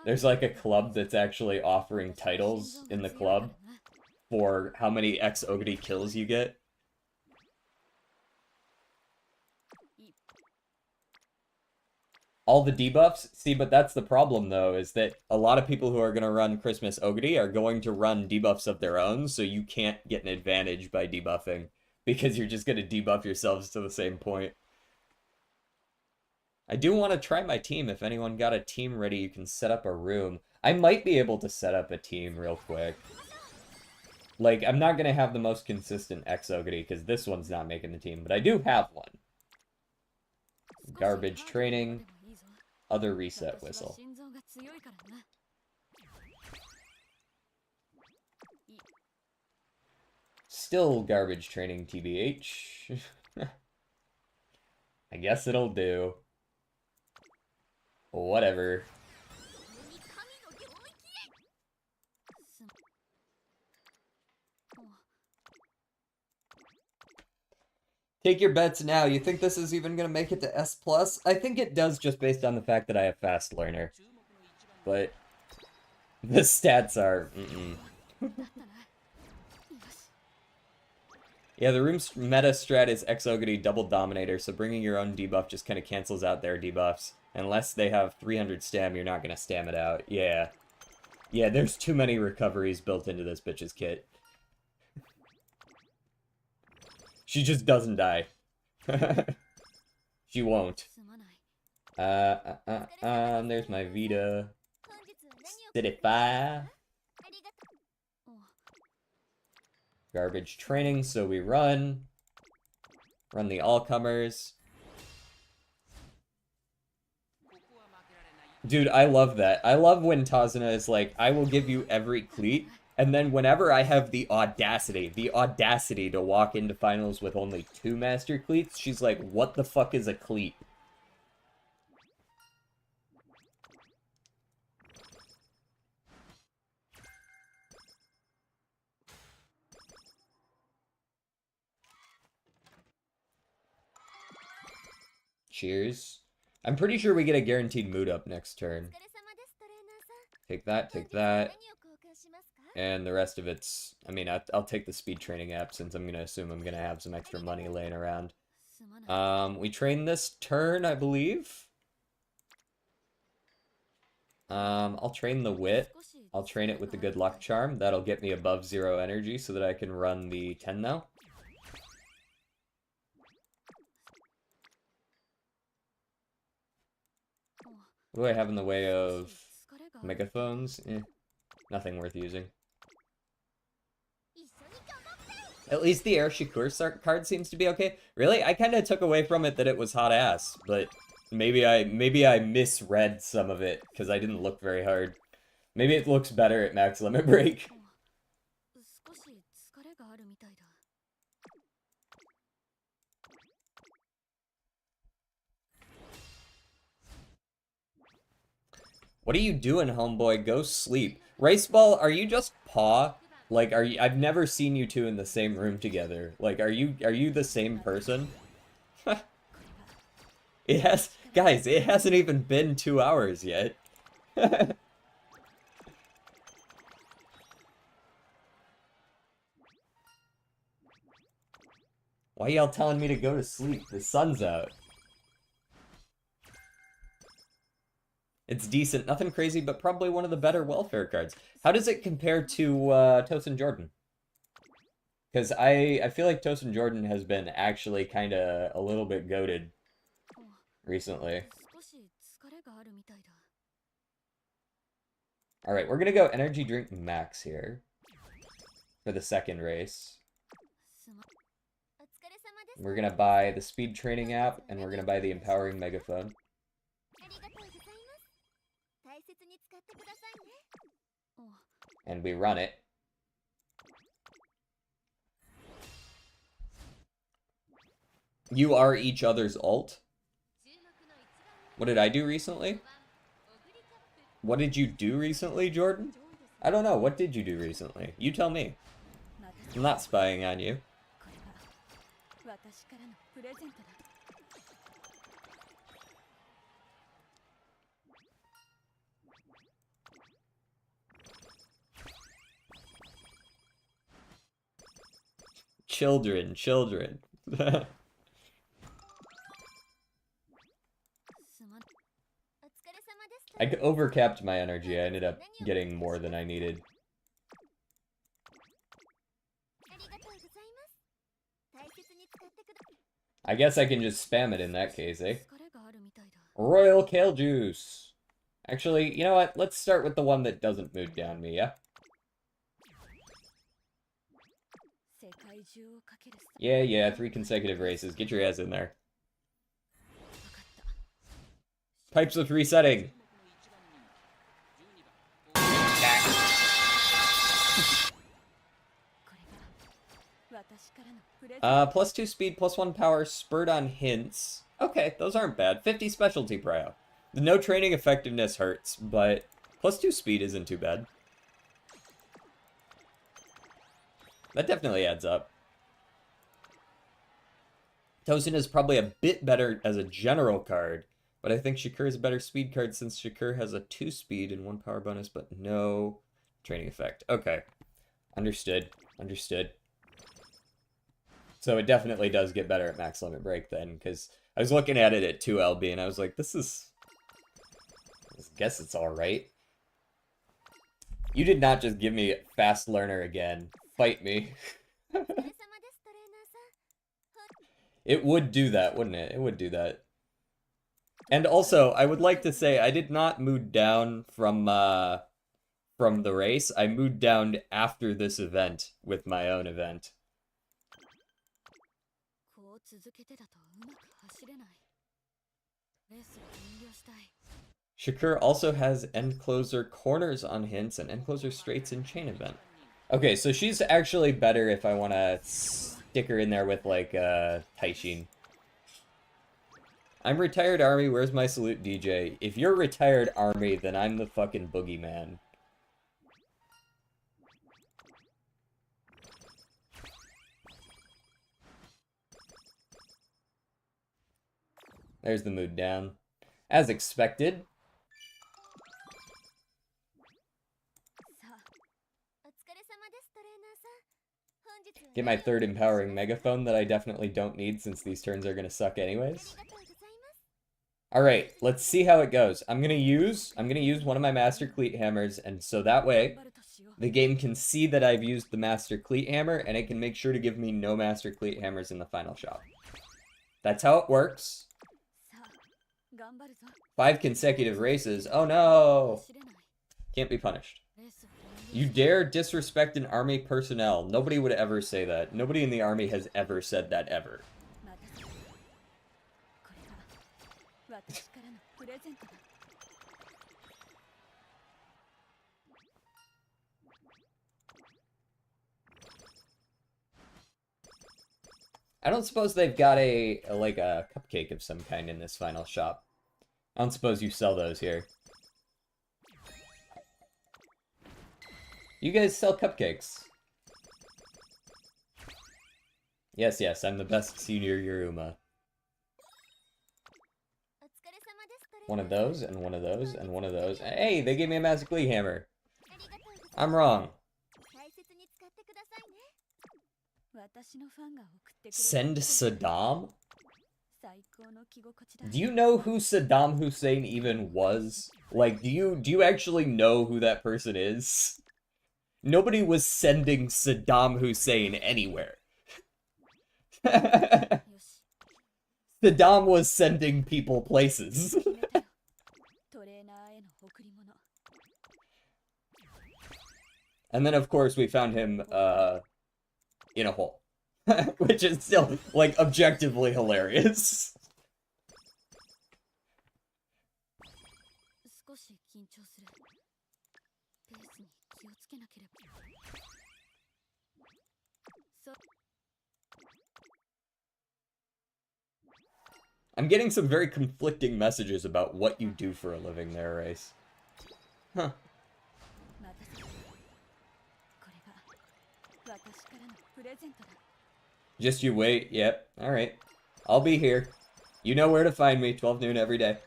There's like a club that's actually offering titles in the club for how many XOguri kills you get. All the debuffs? See, but that's the problem, though, is that a lot of people who are going to run Christmas Ogre are going to run debuffs of their own, so you can't get an advantage by debuffing, because you're just going to debuff yourselves to the same point. I do want to try my team. If anyone got a team ready, you can set up a room. I might be able to set up a team real quick. Like, I'm not going to have the most consistent XOgre, because this one's not making the team, but I do have one. Garbage training. Other reset whistle. Still garbage training, TBH. I guess it'll do. Whatever. Take your bets now. You think this is even going to make it to S+? I think it does just based on the fact that I have fast learner. But the stats are... Yeah, the room's meta strat is XOguri double dominator, so bringing your own debuff just kind of cancels out their debuffs. Unless they have 300 stam, you're not going to stam it out. Yeah. Yeah, there's too many recoveries built into this bitch's kit. She just doesn't die. She won't. There's my Vita. Certify. Garbage training, so we run. Run the all-comers. Dude, I love that. I love when Tazuna is like, I will give you every cleat. And then whenever I have the audacity to walk into finals with only 2 master cleats, she's like, what the fuck is a cleat? Cheers. I'm pretty sure we get a guaranteed mood up next turn. Take that, take that. And the rest of it's... I mean, I'll take the speed training app since I'm going to assume I'm going to have some extra money laying around. We train this turn, I believe. I'll train the wit. I'll train it with the good luck charm. That'll get me above 0 energy so that I can run the 10 now. What do I have in the way of megaphones? Nothing worth using. At least the Air Shakur card seems to be okay. Really? I kind of took away from it that it was hot ass, but maybe I misread some of it because I didn't look very hard. Maybe it looks better at max limit break. What are you doing, homeboy? Go sleep. Raceball, are you just paw? Like, are you? I've never seen you two in the same room together. Like, are you the same person? Guys, it hasn't even been 2 hours yet. Why y'all telling me to go to sleep? The sun's out. It's decent, nothing crazy, but probably one of the better welfare cards. How does it compare to Tosin Jordan? Because I feel like Tosin Jordan has been actually kind of a little bit goated recently. Alright, we're gonna go energy drink max here for the second race. We're gonna buy the speed training app, and we're gonna buy the empowering megaphone. And we run it. You are each other's ult. What did I do recently? What did you do recently, Jordan? I don't know. What did you do recently? You tell me. I'm not spying on you. Children, children. I overcapped my energy. I ended up getting more than I needed. I guess I can just spam it in that case, eh? Royal Kale Juice. Actually, you know what? Let's start with the one that doesn't mood down me, yeah? Yeah, 3 consecutive races. Get your ass in there. Pipes of resetting. +2 speed, +1 power, spurred on hints. Okay, those aren't bad. 50 specialty prio. The no training effectiveness hurts, but +2 speed isn't too bad. That definitely adds up. Tosin is probably a bit better as a general card, but I think Shakur is a better speed card since Shakur has a 2 speed and 1 power bonus, but no training effect. Okay. Understood. Understood. So it definitely does get better at max limit break then, because I was looking at it at 2 LB and I was like, this is... I guess it's alright. You did not just give me fast learner again. Fight me. It would do that, wouldn't it? It would do that. And also, I would like to say, I did not mood down from the race. I mood down after this event with my own event. Shakur also has end closer corners on hints and end closer straights in chain event. Okay, so she's actually better if I want to stick her in there with, like, Taishin. I'm retired army, where's my salute DJ? If you're retired army, then I'm the fucking boogeyman. There's the mood down. As expected. Get my 3rd empowering megaphone that I definitely don't need since these turns are gonna suck anyways. Alright, let's see how it goes. I'm gonna use one of my Master Cleat Hammers, and so that way the game can see that I've used the Master Cleat Hammer, and it can make sure to give me no Master Cleat Hammers in the final shot. That's how it works. 5 consecutive races. Oh no! Can't be punished. You dare disrespect an army personnel. Nobody would ever say that. Nobody in the army has ever said that, ever. I don't suppose they've got a cupcake of some kind in this final shop. I don't suppose you sell those here. You guys sell cupcakes. Yes, I'm the best senior Yuruma. One of those, and one of those, and one of those. Hey, they gave me a Magic Glee Hammer. I'm wrong. Send Saddam? Do you know who Saddam Hussein even was? Like, do you actually know who that person is? Nobody was sending Saddam Hussein anywhere. Saddam was sending people places. And then, of course, we found him, in a hole. Which is still, like, objectively hilarious. I'm getting some very conflicting messages about what you do for a living there, Race. Huh. Just you wait. Yep. All right. I'll be here. You know where to find me. 12 noon every day.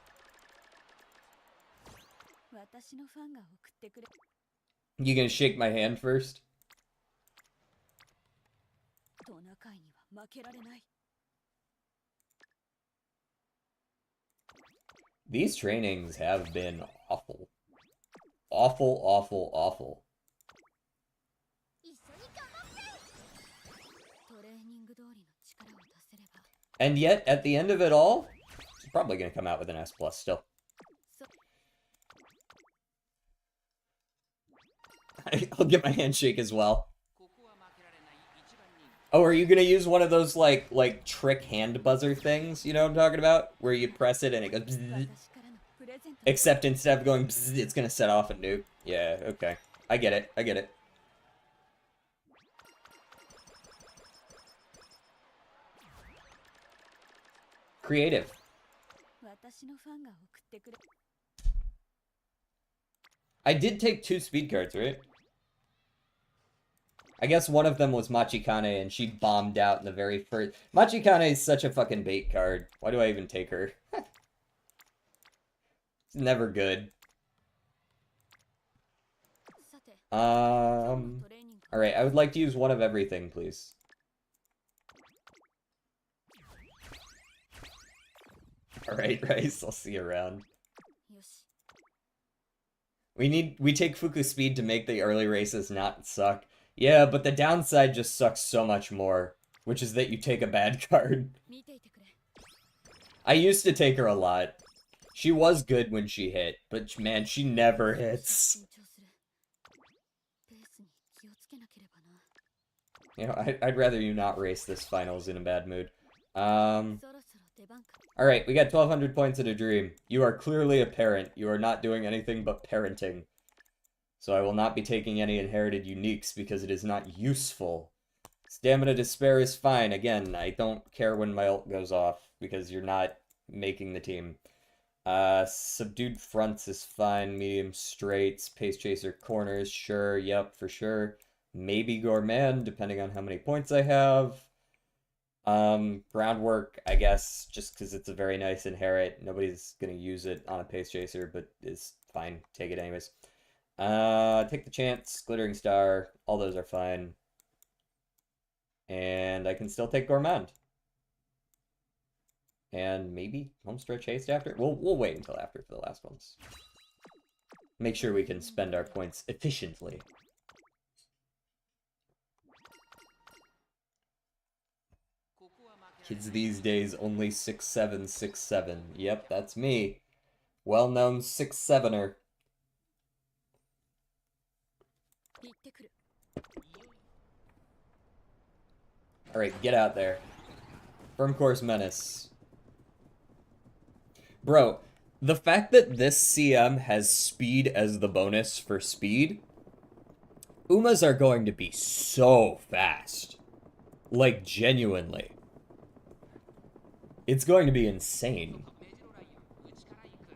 You gonna shake my hand first? These trainings have been awful. Awful, awful, awful. And yet, at the end of it all, she's probably going to come out with an S+ still. I'll get my handshake as well. Oh, are you going to use one of those, like trick hand buzzer things? You know what I'm talking about? Where you press it and it goes bzzz. Except instead of going bzzz, it's going to set off a nuke. Yeah, okay. I get it. I get it. Creative. I did take 2 speed cards, right? I guess one of them was Machikane, and she bombed out in the very first... Machikane is such a fucking bait card. Why do I even take her? It's never good. Alright, I would like to use one of everything, please. Alright, Rice, I'll see you around. We take Fuku speed to make the early races not suck. Yeah, but the downside just sucks so much more, which is that you take a bad card. I used to take her a lot. She was good when she hit, but man, she never hits. You know, I'd rather you not race this finals in a bad mood. Alright, we got 1,200 points in a dream. You are clearly a parent. You are not doing anything but parenting. So I will not be taking any inherited uniques because it is not useful. Stamina Despair is fine. Again, I don't care when my ult goes off because you're not making the team. Subdued Fronts is fine. Medium Straights, Pace Chaser Corners, sure, yep, for sure. Maybe Gourmand, depending on how many points I have. Groundwork, I guess, just because it's a very nice inherit. Nobody's gonna use it on a Pace Chaser, but it's fine. Take it anyways. Take the Chance, Glittering Star, all those are fine. And I can still take Gourmand. And maybe Homestretch Haste after? We'll wait until after for the last ones. Make sure we can spend our points efficiently. Kids these days only 6'7", 6'7". Yep, that's me. Well-known 6'7"er. Alright, get out there. Firm Course Menace. Bro, the fact that this CM has speed as the bonus for speed, Umas are going to be so fast. Like, genuinely. It's going to be insane.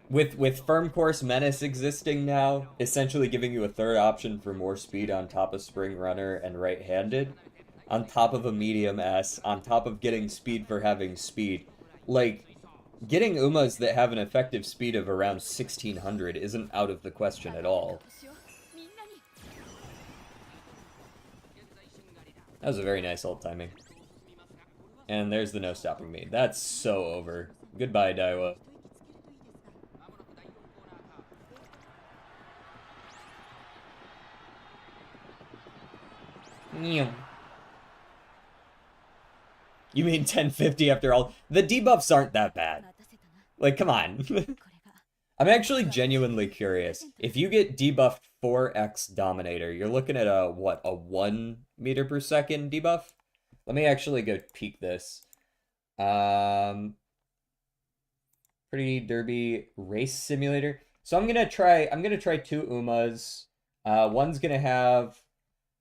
With Firm Course Menace existing now, essentially giving you a third option for more speed on top of Spring Runner and right-handed, on top of a medium S, on top of getting speed for having speed. Like, getting Umas that have an effective speed of around 1600 isn't out of the question at all. That was a very nice ult timing. And there's the no stopping me. That's so over. Goodbye, Daiwa. You mean 1050 after all? The debuffs aren't that bad. Like, come on. I'm actually genuinely curious. If you get debuffed 4x Dominator, you're looking at a, what, a 1 meter per second debuff? Let me actually go peek this. Pretty Derby Race Simulator. So I'm gonna try 2 Umas. One's gonna have,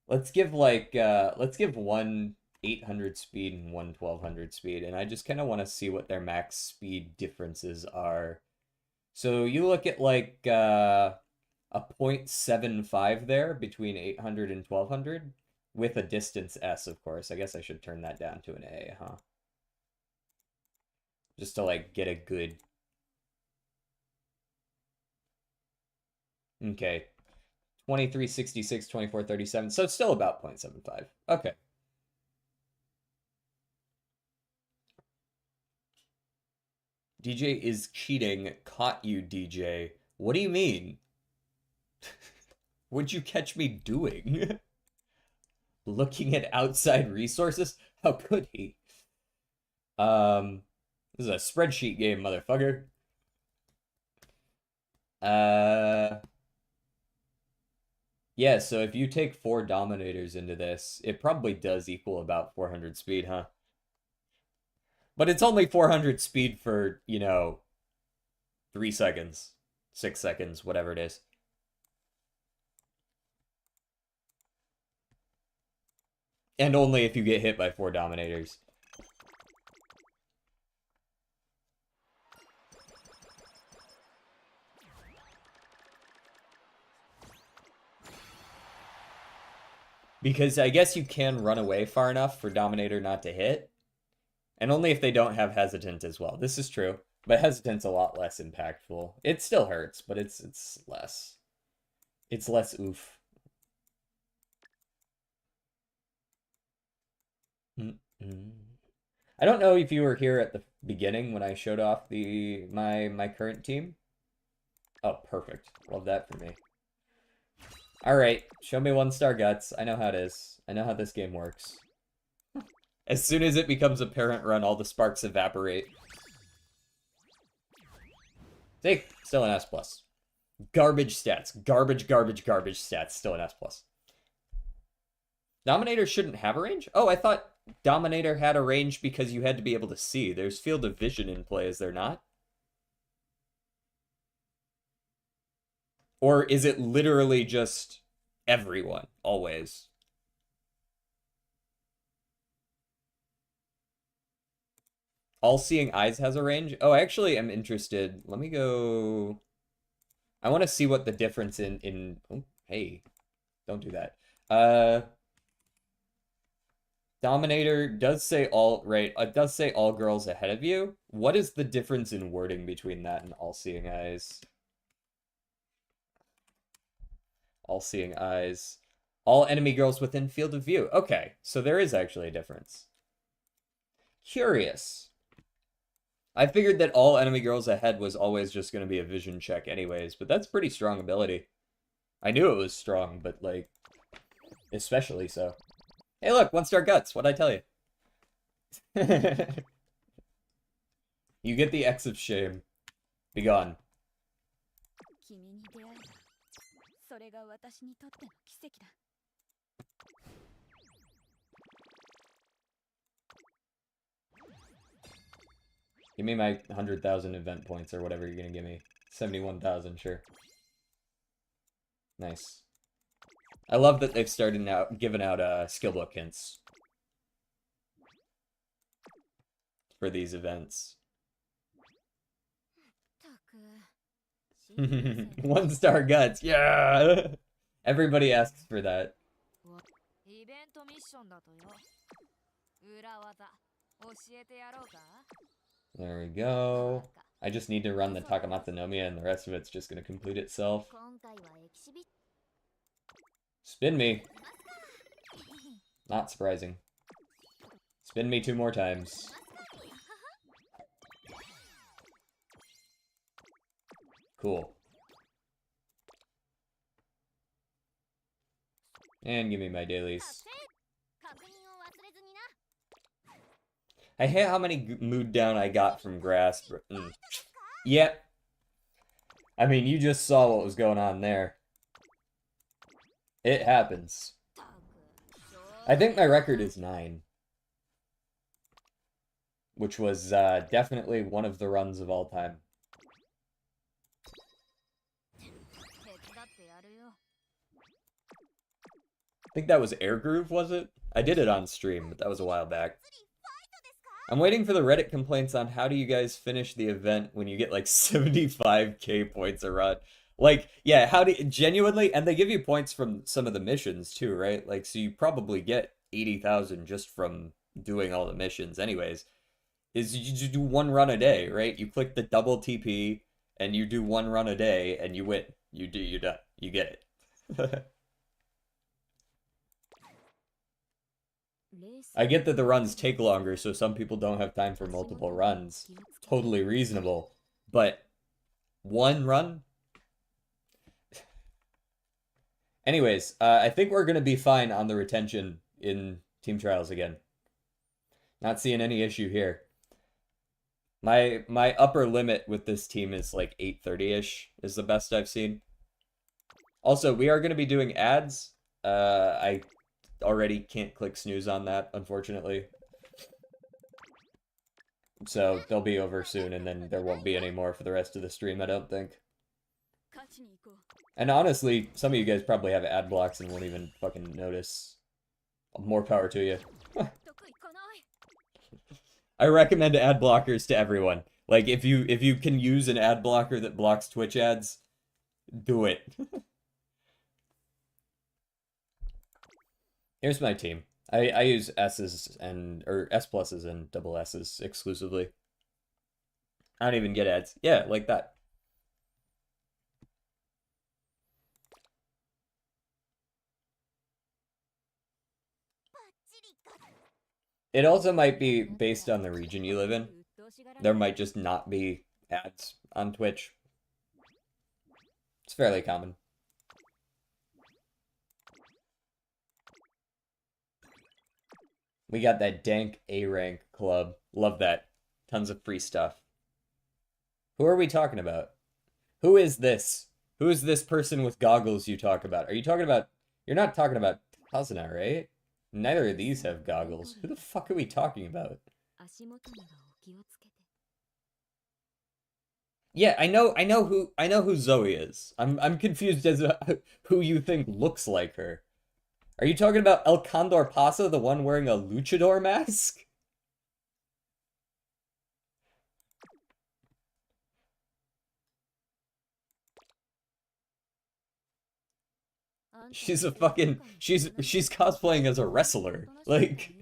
let's give one 800 speed and one 1200 speed, and I just kind of want to see what their max speed differences are. So you look at like a a 0.75 there between 800 and 1200 with a distance S, of course. I guess I should turn that down to an A, huh? Just to like get a good. Okay. 2366, 2437. So it's still about 0.75. Okay. DJ is cheating. Caught you, DJ. What do you mean? What'd you catch me doing? Looking at outside resources? How could he? This is a spreadsheet game, motherfucker. Yeah, so if you take 4 Dominators into this, it probably does equal about 400 speed, huh? But it's only 400 speed for, 3 seconds, 6 seconds, whatever it is. And only if you get hit by 4 Dominators. Because I guess you can run away far enough for Dominator not to hit. And only if they don't have Hesitant as well. This is true. But Hesitant's a lot less impactful. It still hurts, but it's less. It's less oof. I don't know if you were here at the beginning when I showed off my current team. Oh, perfect. Love that for me. Alright, show me 1-star guts. I know how it is. I know how this game works. As soon as it becomes a parent run, all the sparks evaporate. See? Still an S+. Garbage stats. Garbage stats. Still an S+. Dominator shouldn't have a range? Oh, I thought Dominator had a range because you had to be able to see. There's field of vision in play, is there not? Or is it literally just everyone, always? All-Seeing Eyes has a range? Oh, I actually am interested. Let me go... I want to see what the difference in... Oh, hey. Don't do that. Dominator does say all... Right, it does say all girls ahead of you. What is the difference in wording between that and All-Seeing Eyes? All-Seeing Eyes. All enemy girls within field of view. Okay, so there is actually a difference. Curious. I figured that all enemy girls ahead was always just going to be a vision check anyways, but that's pretty strong ability. I knew it was strong, but, like, especially so. Hey, look, 1-star guts. What'd I tell you? You get the X of shame. Be gone. Give me my 100,000 event points or whatever you're gonna give me. 71,000, sure. Nice. I love that they've started now giving out skill book hints for these events. 1-star guts, yeah! Everybody asks for that. There we go. I just need to run the Takamatsu Nomiya and the rest of it's just gonna complete itself. Spin me. Not surprising. Spin me 2 more times. Cool. And give me my dailies. I hate how many mood down I got from grass. Yep. I mean, you just saw what was going on there. It happens. I think my record is 9. Which was definitely one of the runs of all time. I think that was Air Groove, was it? I did it on stream, but that was a while back. I'm waiting for the Reddit complaints on how do you guys finish the event when you get like 75k points a run. Like, yeah, how do you, genuinely, and they give you points from some of the missions too, right? Like, so you probably get 80,000 just from doing all the missions anyways. Is you just do one run a day, right? You click the double TP and you do one run a day and you win. You're done. You get it. I get that the runs take longer, so some people don't have time for multiple runs. Totally reasonable. But one run? Anyways, I think we're going to be fine on the retention in team trials again. Not seeing any issue here. My upper limit with this team is like 830-ish is the best I've seen. Also, we are going to be doing ads. I already can't click snooze on that, unfortunately. So they'll be over soon, and then there won't be any more for the rest of the stream, I don't think. And honestly, some of you guys probably have ad blocks and won't even fucking notice. More power to you. I recommend ad blockers to everyone. Like, if you can use an ad blocker that blocks Twitch ads, do it. Here's my team. I use S's or S pluses and double S's exclusively. I don't even get ads. Yeah, like that. It also might be based on the region you live in. There might just not be ads on Twitch. It's fairly common. We got that dank A rank club. Love that. Tons of free stuff. Who are we talking about? Who is this? Who is this person with goggles you talk about? Are you talking about... You're not talking about Kazuna, right? Neither of these have goggles. Who the fuck are we talking about? Yeah, I know who Zoe is. I'm confused as to who you think looks like her. Are you talking about El Condor Pasa, the one wearing a luchador mask? She's a fucking she's cosplaying as a wrestler. Like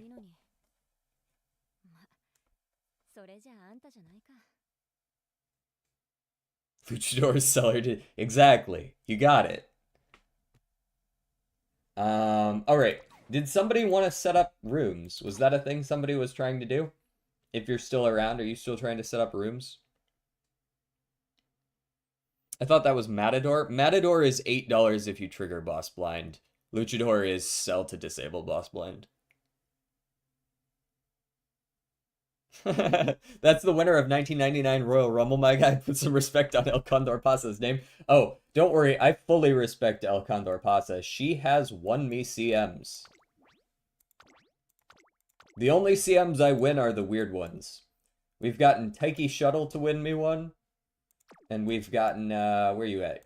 luchador seller did exactly. You got it. All right. Did somebody want to set up rooms? Was that a thing somebody was trying to do? If you're still around, are you still trying to set up rooms? I thought that was Matador. Matador is $8 if you trigger boss blind. Luchador is sell to disable boss blind. That's the winner of 1999 Royal Rumble, my guy. Put some respect on El Condor Pasa's name. Oh, don't worry. I fully respect El Condor Pasa. She has won me CMs. The only CMs I win are the weird ones. We've gotten Taiki Shuttle to win me one. And we've gotten, where you at?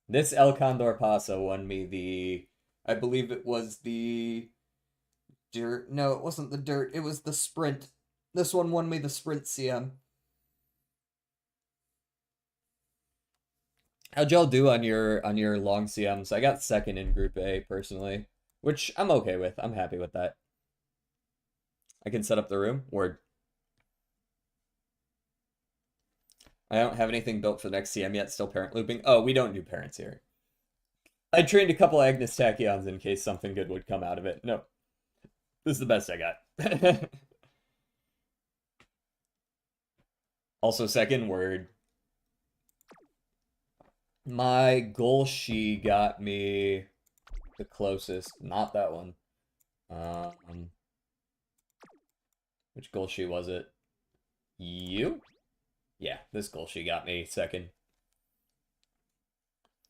This El Condor Pasa won me the, I believe it was the dirt. No, it wasn't the dirt. It was the sprint. This one won me the sprint CM. How'd y'all do on your long CMs? I got second in Group A personally, which I'm okay with. I'm happy with that. I can set up the room. Word. I don't have anything built for the next CM yet. Still parent looping. Oh, we don't do parents here. I trained a couple Agnes Tachyons in case something good would come out of it. No. This is the best I got. Also, second word. My Golshi got me the closest. Not that one. Which Golshi was it? You? Yeah, this Golshi got me second.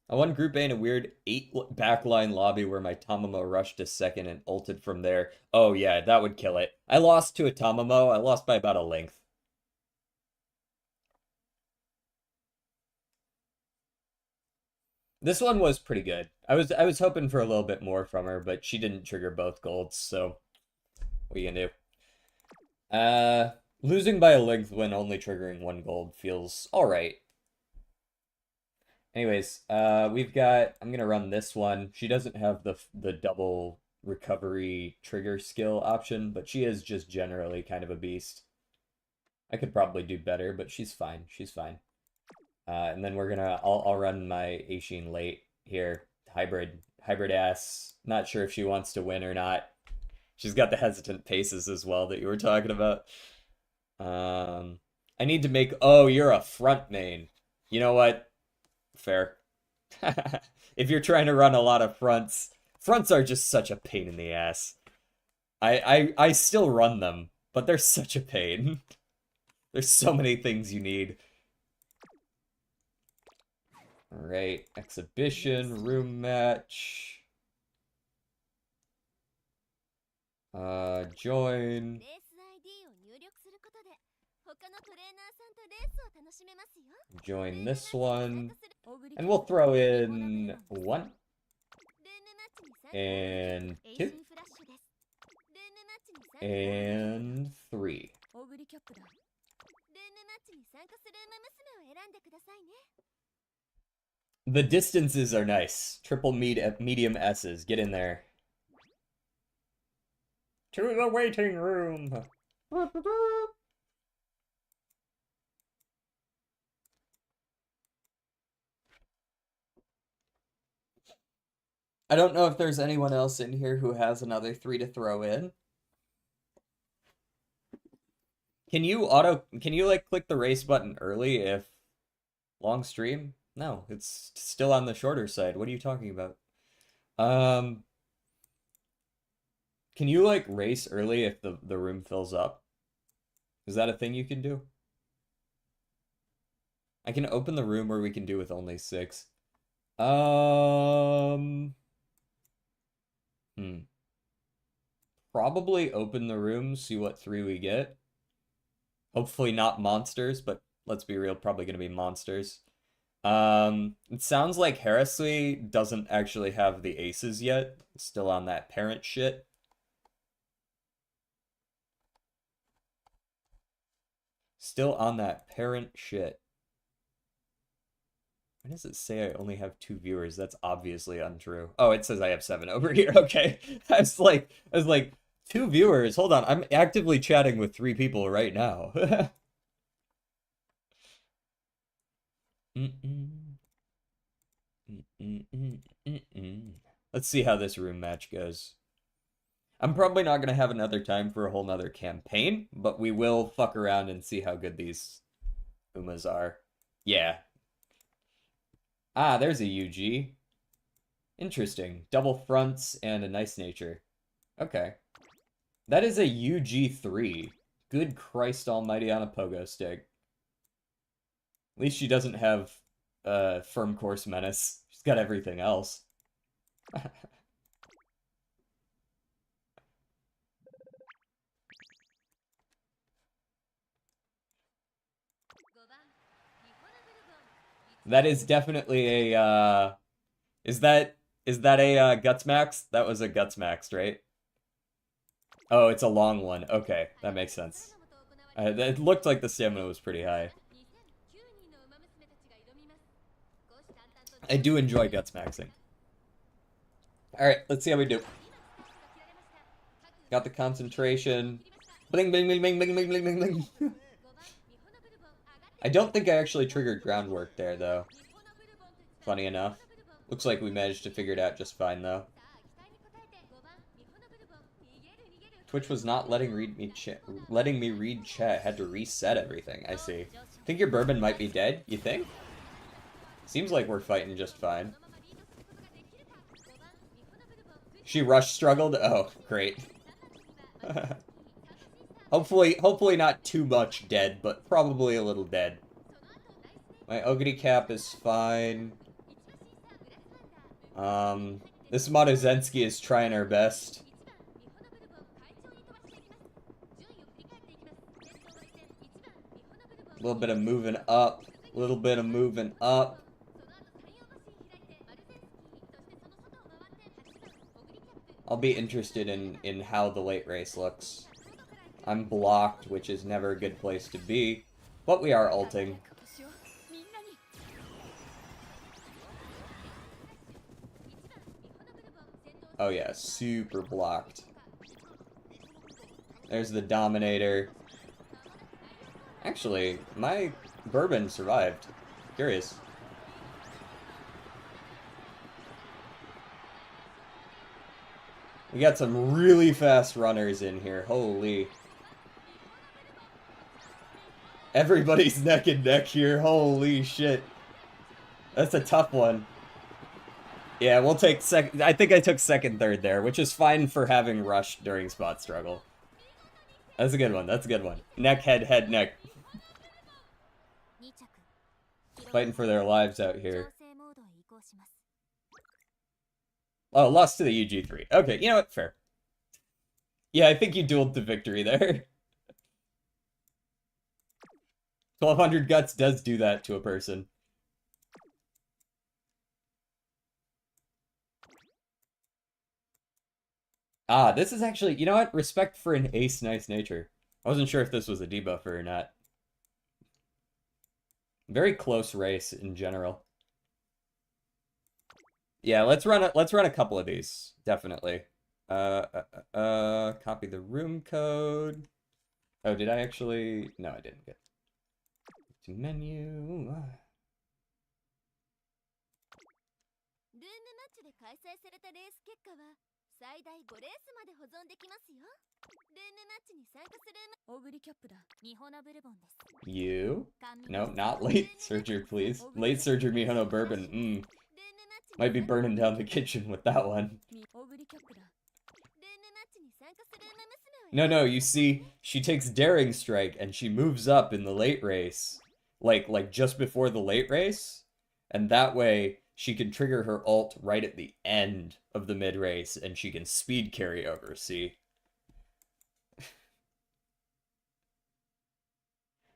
I won Group A in a weird 8 backline lobby where my Tamamo rushed to second and ulted from there. Oh yeah, that would kill it. I lost to a Tamamo. I lost by about a length. This one was pretty good. I was hoping for a little bit more from her, but she didn't trigger both golds, so what are you gonna do? Losing by a length when only triggering one gold feels alright. Anyways, I'm gonna run this one. She doesn't have the double recovery trigger skill option, but she is just generally kind of a beast. I could probably do better, but she's fine. She's fine. And then I'll run my Aishin late here. Hybrid ass. Not sure if she wants to win or not. She's got the hesitant paces as well that you were talking about. I need to make. Oh, you're a front main. You know what? Fair. If you're trying to run a lot of fronts are just such a pain in the ass. I still run them, but they're such a pain. There's so many things you need. Alright, exhibition, room match. Join. Join this one. And we'll throw in 1 and 2 and 3. The distances are nice. Triple medium S's. Get in there. To the waiting room. I don't know if there's anyone else in here who has another 3 to throw in. Can you like click the race button early if long stream? No, it's still on the shorter side. What are you talking about? Can you like race early if the room fills up? Is that a thing you can do? I can open the room or we can do with only 6. Probably open the room, see what 3 we get. Hopefully not monsters, but let's be real, probably gonna be monsters. It sounds like Heresy doesn't actually have the aces yet. It's still on that parent shit. Still on that parent shit. Why does it say I only have 2 viewers? That's obviously untrue. Oh, it says I have 7 over here. Okay. I was like, 2 viewers. Hold on. I'm actively chatting with 3 people right now. Let's see how this room match goes. I'm probably not going to have another time for a whole nother campaign, but we will fuck around and see how good these Umas are. Yeah. Ah, there's a UG. Interesting. Double fronts and a nice nature. Okay. That is a UG3. Good Christ almighty on a pogo stick. At least she doesn't have firm course menace. She's got everything else. That is definitely a is that a guts max? That was a guts max, right? Oh, it's a long one. Okay, that makes sense. It looked like the stamina was pretty high. I do enjoy guts maxing. Alright, let's see how we do. Got the concentration. Bling, bling, bling, bling, bling, bling, bling, bling, bling. I don't think I actually triggered groundwork there, though. Funny enough. Looks like we managed to figure it out just fine, though. Twitch was not letting me read chat. Had to reset everything. I see. Think your bourbon might be dead? You think? Seems like we're fighting just fine. She rush struggled? Oh, great. Hopefully not too much dead, but probably a little dead. My Oguri cap is fine. This Madozensky is trying her best. A little bit of moving up. A little bit of moving up. I'll be interested in how the late race looks. I'm blocked, which is never a good place to be, but we are ulting. Oh yeah, super blocked. There's the Dominator. Actually, my Bourbon survived. Curious. We got some really fast runners in here. Holy. Everybody's neck and neck here. Holy shit. That's a tough one. Yeah, we'll take second. I think I took second, third there, which is fine for having rushed during spot struggle. That's a good one. That's a good one. Neck, head, head, neck. Fighting for their lives out here. Oh, lost to the UG3. Okay, you know what? Fair. Yeah, I think you dueled to victory there. 1200 guts does do that to a person. Ah, this is actually, you know what? Respect for an ace nice nature. I wasn't sure if this was a debuffer or not. Very close race in general. Yeah, let's run a couple of these, definitely. Copy the room code. Oh, did I actually? No, I didn't get to menu. You? No, not late surgery, please. Late surgery Mihono Bourbon. Might be burning down the kitchen with that one. No, you see, she takes Daring Strike and she moves up in the late race. Like just before the late race. And that way, she can trigger her ult right at the end of the mid race and she can speed carry over, see?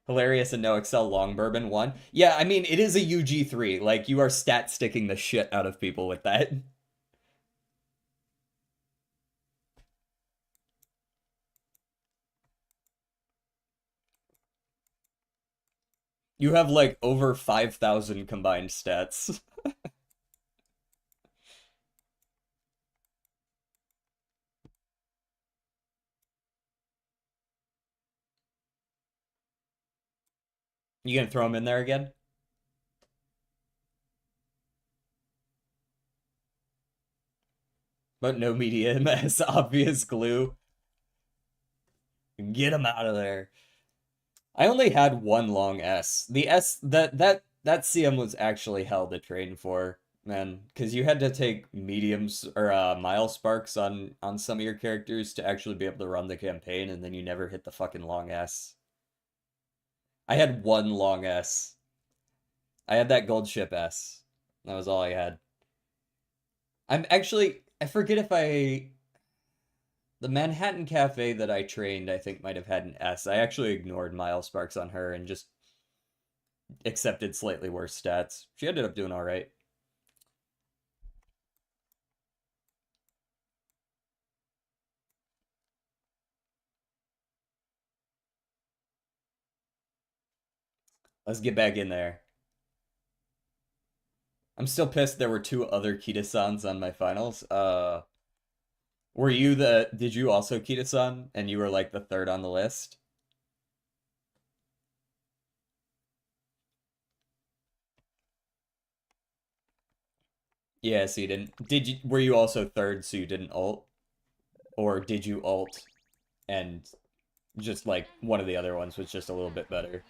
Hilarious and no Excel long bourbon 1. Yeah, I mean, it is a UG3. Like, you are stat sticking the shit out of people with that. You have like over 5,000 combined stats. You gonna throw them in there again? But no media MS, obvious glue. Get them out of there. I only had one long S. The S that CM was actually hell to train for, man, because you had to take mediums or mile sparks on some of your characters to actually be able to run the campaign, and then you never hit the fucking long S. I had one long S. I had that gold ship S. That was all I had. I forget if the Manhattan Cafe that I trained, I think might have had an S. I actually ignored Mile Sparks on her and just accepted slightly worse stats. She ended up doing all right. Let's get back in there. I'm still pissed there were two other Kita-sans on my finals. Did you also Kita-san and you were like the third on the list? Yeah, so you didn't. Were you also third so you didn't ult? Or did you ult and just like one of the other ones was just a little bit better?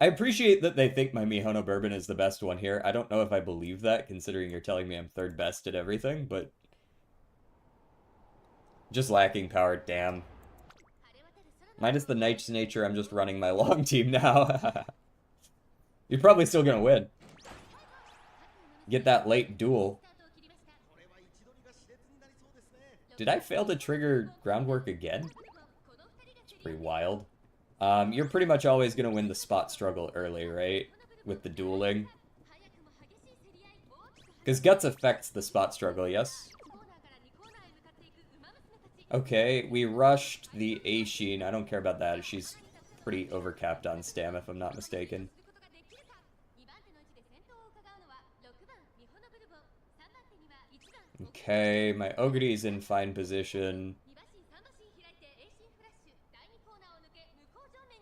I appreciate that they think my Mihono Bourbon is the best one here. I don't know if I believe that, considering you're telling me I'm third best at everything, but just lacking power, damn. Minus the Knight's Nature, I'm just running my long team now. You're probably still gonna win. Get that late duel. Did I fail to trigger groundwork again? It's pretty wild. You're pretty much always gonna win the spot struggle early, right? With the dueling. Because Guts affects the spot struggle, yes? Okay, we rushed the Aishin. I don't care about that. She's pretty overcapped on stam, if I'm not mistaken. Okay, my Oguri's in fine position.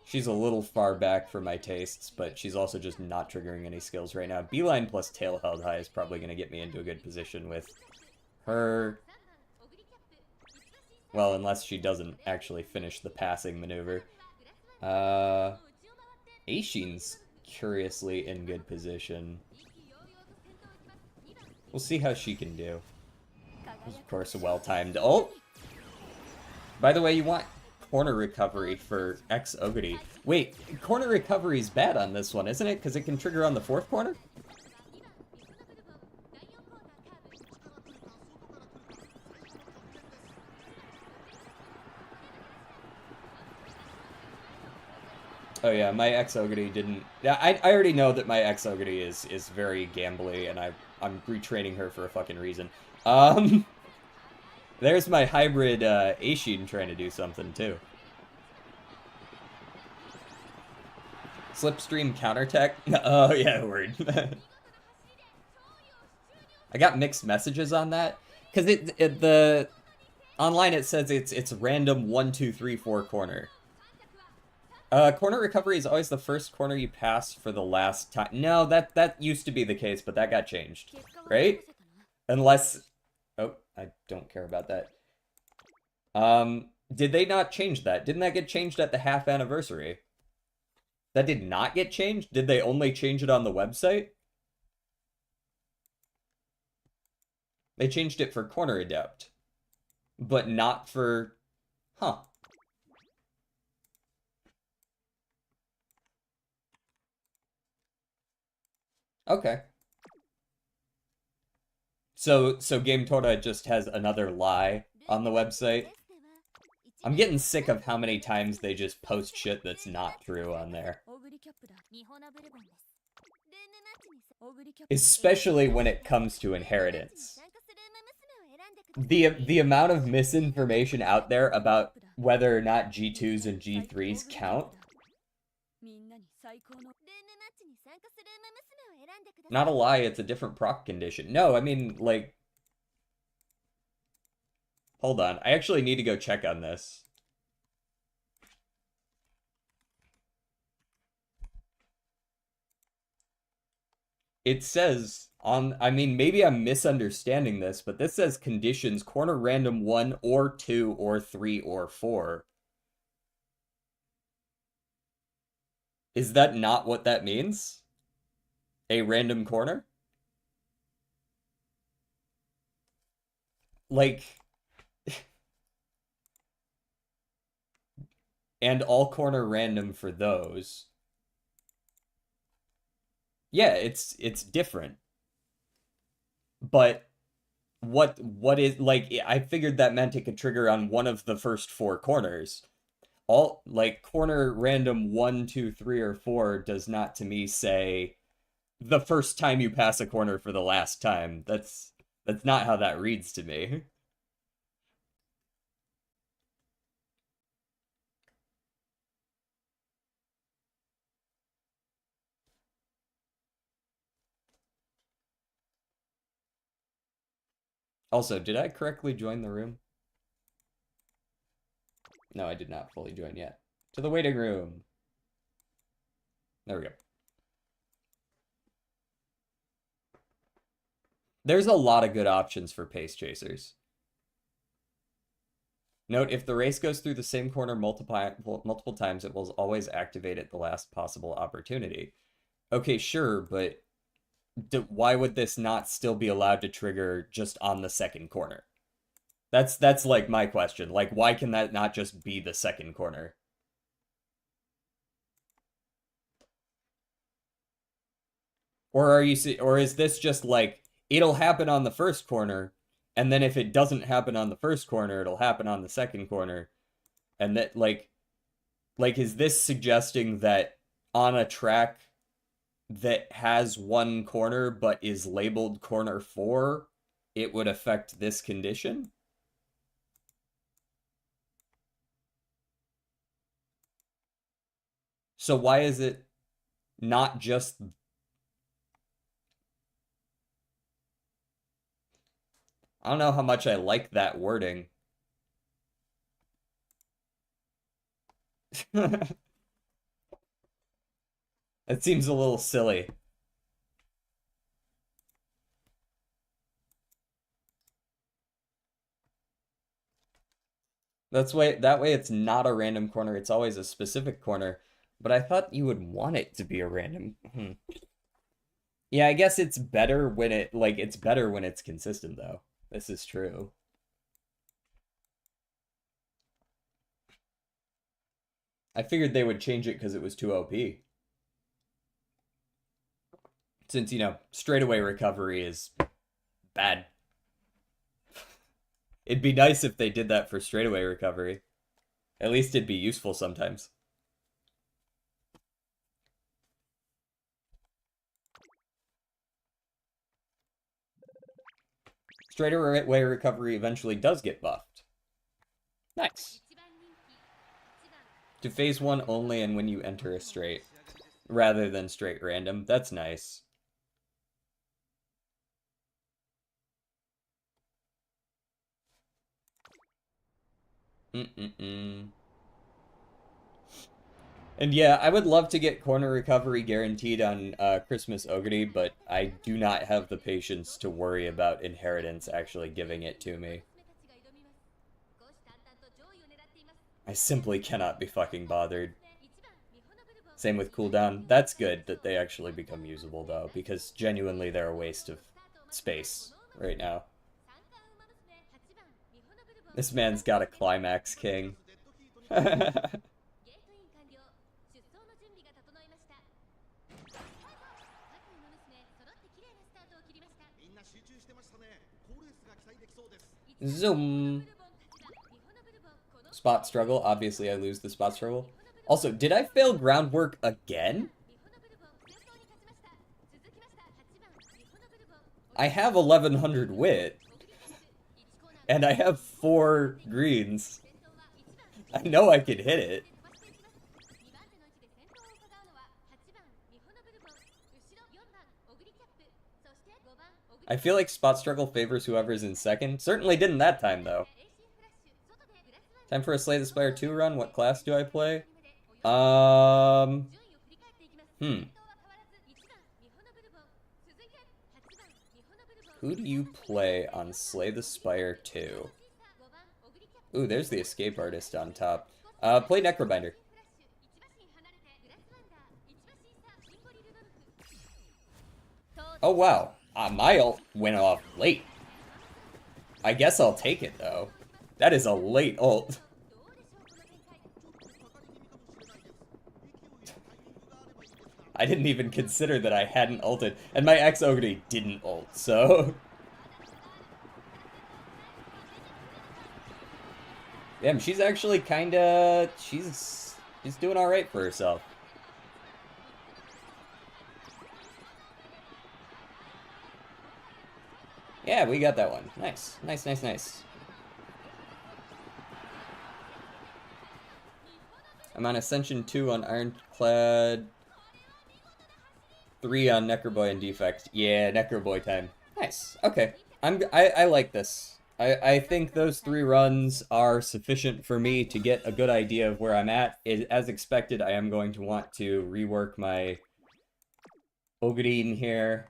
She's a little far back for my tastes, but she's also just not triggering any skills right now. Beeline plus tail held high is probably going to get me into a good position with her. Well, unless she doesn't actually finish the passing maneuver. Aishin's curiously in good position. We'll see how she can do. Of course, a well-timed ult. By the way, you want corner recovery for XOguri. Wait, corner recovery's bad on this one, isn't it? Because it can trigger on the fourth corner? Oh yeah, my XOguri didn't... I already know that my XOguri is very gambly, and I'm retraining her for a fucking reason. There's my hybrid Aishin trying to do something, too. Slipstream counterattack? Oh, yeah, word. I got mixed messages on that. Because the... Online it says it's random 1, 2, 3, 4 corner. Corner recovery is always the first corner you pass for the last time. No, that used to be the case, but that got changed. Right? Unless... Oh, I don't care about that. Did they not change that? Didn't that get changed at the half anniversary? That did not get changed? Did they only change it on the website? They changed it for Corner Adept. But not for... Huh. Okay. So Game Tora just has another lie on the website. I'm getting sick of how many times they just post shit that's not true on there. Especially when it comes to inheritance. The amount of misinformation out there about whether or not G2s and G3s count. Not a lie, it's a different proc condition. No, I mean, like... Hold on, I actually need to go check on this. It says on... I mean, maybe I'm misunderstanding this, but this says conditions, corner random 1 or 2 or 3 or 4. Is that not what that means? A random corner? Like... and all corner random for those. Yeah, it's different. But what is like I figured that meant it could trigger on one of the first 4 corners. All like corner random 1, 2, 3, or 4 does not to me say the first time you pass a corner for the last time. That's not how that reads to me. Also, did I correctly join the room? No, I did not fully join yet. To the waiting room. There we go. There's a lot of good options for pace chasers. Note, if the race goes through the same corner multiple times, it will always activate at the last possible opportunity. Okay, sure, but why would this not still be allowed to trigger just on the second corner? That's like my question. Like, why can that not just be the second corner? Or is this just like it'll happen on the first corner, and then if it doesn't happen on the first corner, it'll happen on the second corner, and that like is this suggesting that on a track that has one corner but is labeled corner 4, it would affect this condition? So why is it not just... I don't know how much I like that wording. It seems a little silly. That way it's not a random corner, it's always a specific corner. But I thought you would want it to be a random. Yeah, I guess it's better when it's better when it's consistent though. This is true. I figured they would change it because it was too OP. Since, straightaway recovery is bad. It'd be nice if they did that for straightaway recovery. At least it'd be useful sometimes. Straightaway recovery eventually does get buffed. Nice. To phase 1 only and when you enter a straight, rather than straight random. That's nice. Mm-mm-mm. And yeah, I would love to get corner recovery guaranteed on Christmas Ogre, but I do not have the patience to worry about inheritance actually giving it to me. I simply cannot be fucking bothered. Same with cooldown. That's good that they actually become usable, though, because genuinely they're a waste of space right now. This man's got a climax king. Zoom. Spot struggle. Obviously, I lose the spot struggle. Also, did I fail groundwork again? I have 1100 wit. And I have 4 greens. I know I could hit it. I feel like spot struggle favors whoever's in second. Certainly didn't that time, though. Time for a Slay the Spire 2 run. What class do I play? Who do you play on Slay the Spire 2? Ooh, there's the escape artist on top. Play Necrobinder. Oh, wow. My ult went off late. I guess I'll take it, though. That is a late ult. I didn't even consider that I hadn't ulted. And my XOguri didn't ult, so... Damn, she's actually kinda... She's doing alright for herself. Yeah, we got that one. Nice. Nice, nice, nice. I'm on Ascension 2 on Ironclad. 3 on Necroboy and Defect. Yeah, Necroboy time. Nice. Okay. I like this. I think those 3 runs are sufficient for me to get a good idea of where I'm at. As expected, I am going to want to rework my Ogre here.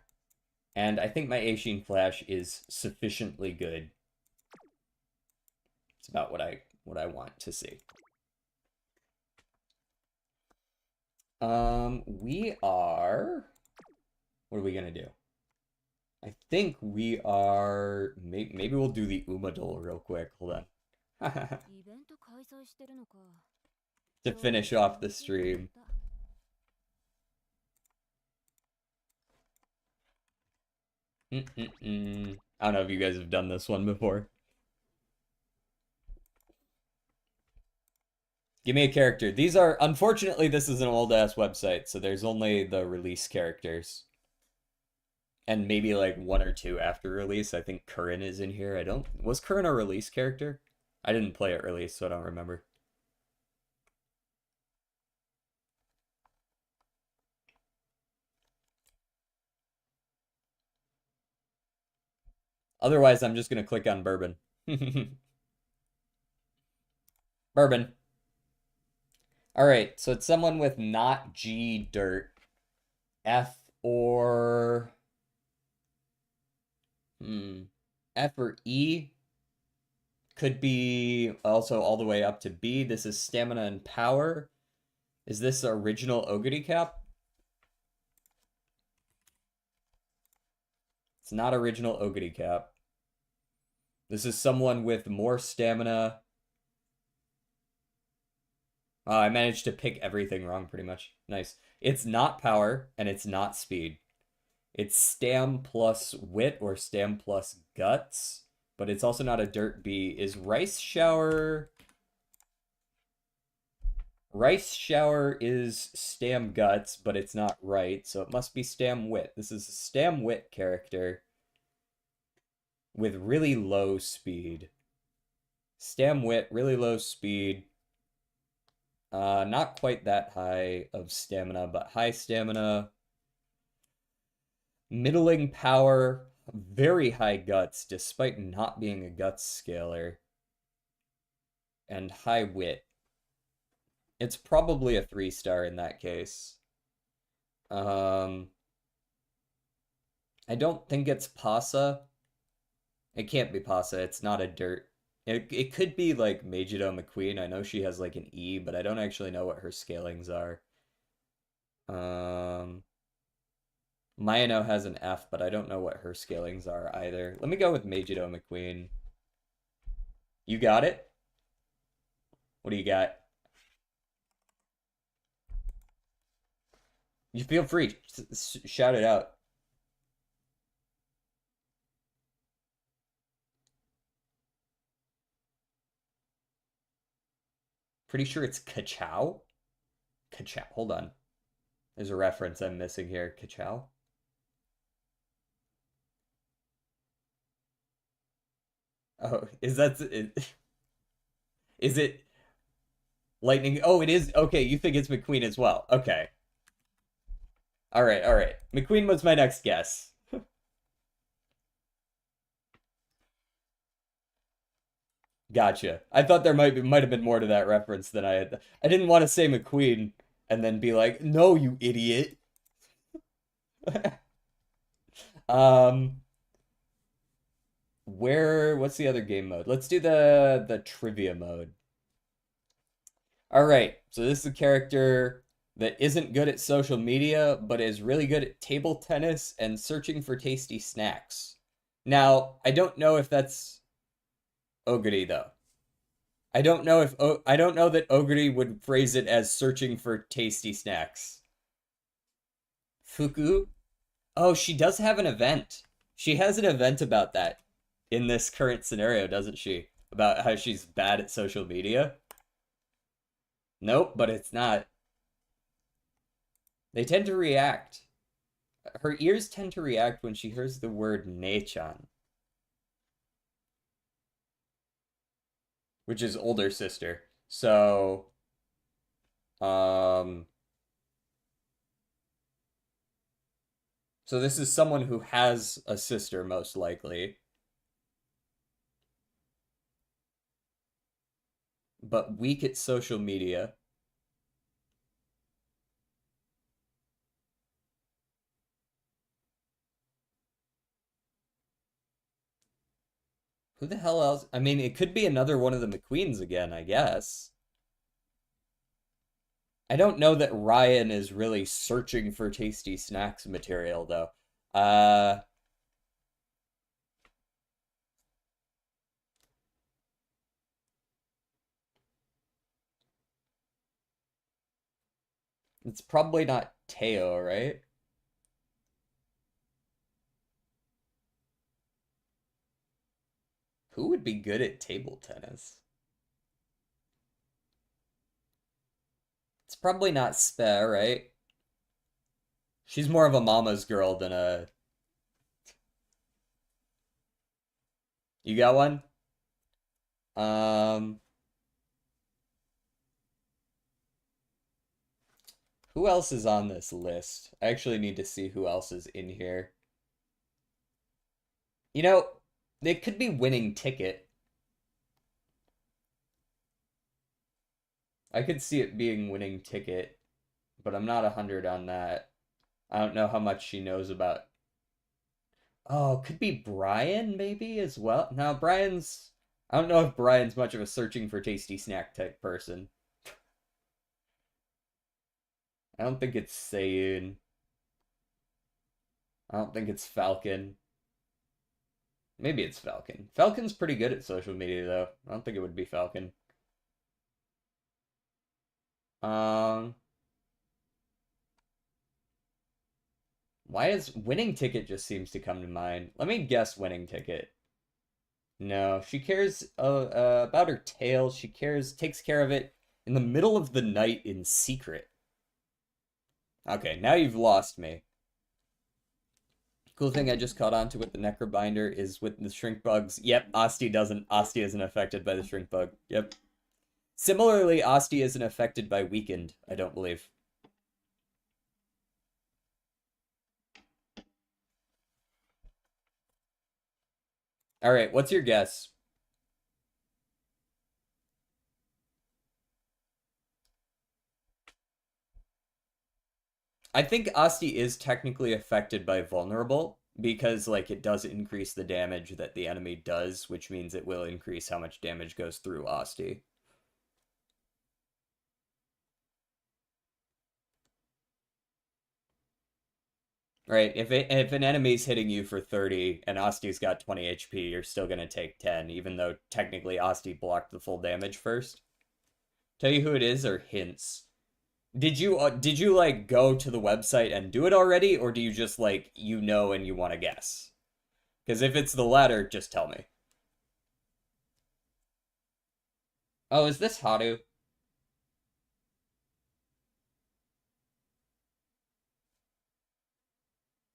And I think my Aishin Flash is sufficiently good. It's about what I want to see. We are... What are we gonna do? I think we are... Maybe we'll do the Umadol real quick. Hold on. To finish off the stream. I don't know if you guys have done this one before. Give me a character. These are... Unfortunately, this is an old-ass website, so there's only the release characters. And maybe like 1 or 2 after release. I think Curran is in here. Was Curran a release character? I didn't play it release, so I don't remember. Otherwise, I'm just gonna click on bourbon. Bourbon. All right, so it's someone with not G dirt. F or hmm, F or E could be also all the way up to B. This is stamina and power. Is this original Oguri cap? It's not original Oguri cap. This is someone with more stamina. I managed to pick everything wrong pretty much. Nice. It's not power and it's not speed. It's stam plus wit or stam plus guts, but it's also not a dirt B. Is rice shower? Rice shower is stam guts, but it's not right, so it must be stam wit. This is a stam wit character with really low speed. Stam wit, really low speed. Not quite that high of stamina, but high stamina. Middling power, very high guts, despite not being a guts scaler. And high wit. It's probably a 3-star in that case. Um, I don't think it's Pasa. It can't be Pasa. It's not a dirt. It could be like Majido McQueen. I know she has like an E, but I don't actually know what her scalings are. Um, Mayano has an F, but I don't know what her scalings are either. Let me go with Majido McQueen. You got it? What do you got? You feel free. Shout it out. Pretty sure it's Kachow? Kachow. Hold on. There's a reference I'm missing here. Kachow? Oh, is it Lightning? Oh, it is. Okay, you think it's McQueen as well. Okay. All right, all right. McQueen was my next guess. Gotcha. I thought there might have been more to that reference than I had. I didn't want to say McQueen and then be like, "No, you idiot." Um, what's the other game mode? Let's do the trivia mode. All right. So this is a character that isn't good at social media, but is really good at table tennis and searching for tasty snacks. Now, I don't know if that's Oguri though. I don't know that Oguri would phrase it as searching for tasty snacks. Fuku? Oh, she does have an event. She has an event about that in this current scenario, doesn't she? About how she's bad at social media. Nope, but it's not. They tend to react. Her ears tend to react when she hears the word Nechan, which is older sister. Um, so this is someone who has a sister, most likely, but weak at social media. Who the hell else? I mean, it could be another one of the McQueens again, I guess. I don't know that Ryan is really searching for tasty snacks material, though. Uh, it's probably not Teo, right? Who would be good at table tennis? It's probably not Spe, right? She's more of a mama's girl than a. You got one? Um, who else is on this list? I actually need to see who else is in here. You know, It could be winning ticket. I could see it being winning ticket, but I'm not 100 on that. I don't know how much she knows about. Oh, could be Brian maybe as well. Now Brian's. I don't know if Brian's much of a searching for tasty snack type person. I don't think it's Sayun. I don't think it's Falcon. Maybe it's Falcon. Falcon's pretty good at social media though. I don't think it would be Falcon. Um, why is winning ticket just seems to come to mind? Let me guess winning ticket. No, she cares about her tail. She takes care of it in the middle of the night in secret. Okay, now you've lost me. Cool thing I just caught on to with the Necrobinder is with the shrink bugs. Yep, Asti isn't affected by the shrink bug. Yep. Similarly, Asti isn't affected by weakened, I don't believe. All right, what's your guess? I think Asti is technically affected by vulnerable because like it does increase the damage that the enemy does, which means it will increase how much damage goes through Asti. Right, if an enemy's hitting you for 30 and Asti's got 20 HP, you're still gonna take 10, even though technically Asti blocked the full damage first. Tell you who it is or hints? Did you like go to the website and do it already, or do you just like you know and you want to guess? Because if it's the latter, just tell me. Oh, is this Haru?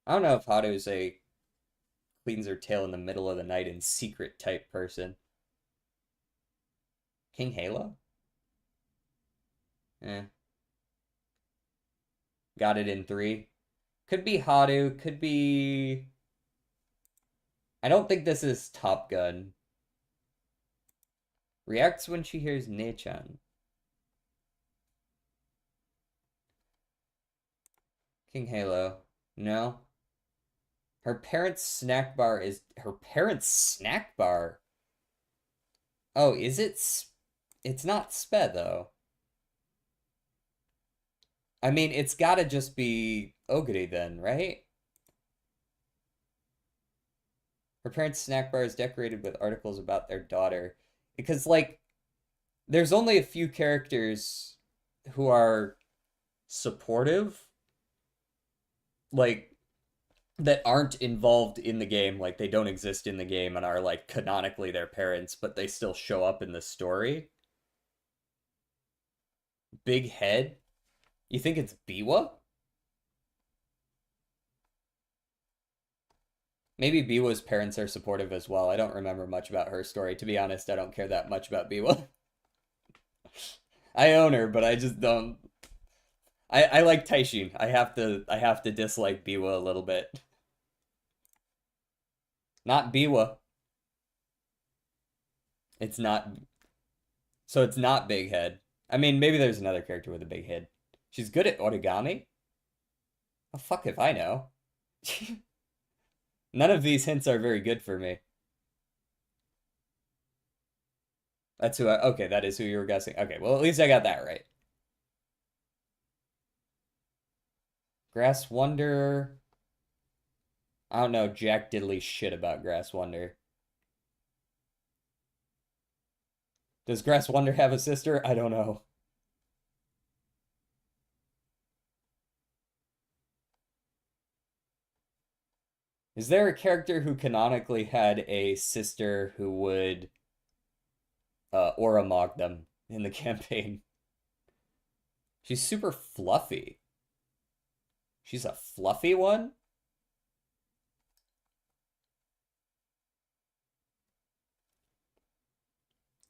I don't know if Haru's a cleans her tail in the middle of the night in secret type person. King Halo? Eh, got it in three. Could be Haru, could be. I don't think this is Top Gun. Reacts when she hears Nechan. King Halo. No. Her parents' snack bar is her parents' snack bar. Oh, is it? It's not Sped though. I mean, it's gotta just be Oguri then, right? Her parents' snack bar is decorated with articles about their daughter. Because, like, there's only a few characters who are supportive, like, that aren't involved in the game, like, they don't exist in the game and are, like, canonically their parents, but they still show up in the story. Big head? You think it's Biwa? Maybe Biwa's parents are supportive as well. I don't remember much about her story. To be honest, I don't care that much about Biwa. I own her, but I just don't. I like Taishin. I have to dislike Biwa a little bit. Not Biwa. It's not. So it's not Big Head. I mean, maybe there's another character with a big head. She's good at origami. Oh fuck if I know. None of these hints are very good for me. That's who I. Okay, that is who you were guessing. Okay, well at least I got that right. Grass Wonder. I don't know jack diddly shit about Grass Wonder. Does Grass Wonder have a sister? I don't know. Is there a character who canonically had a sister who would Oramog them in the campaign? She's super fluffy. She's a fluffy one?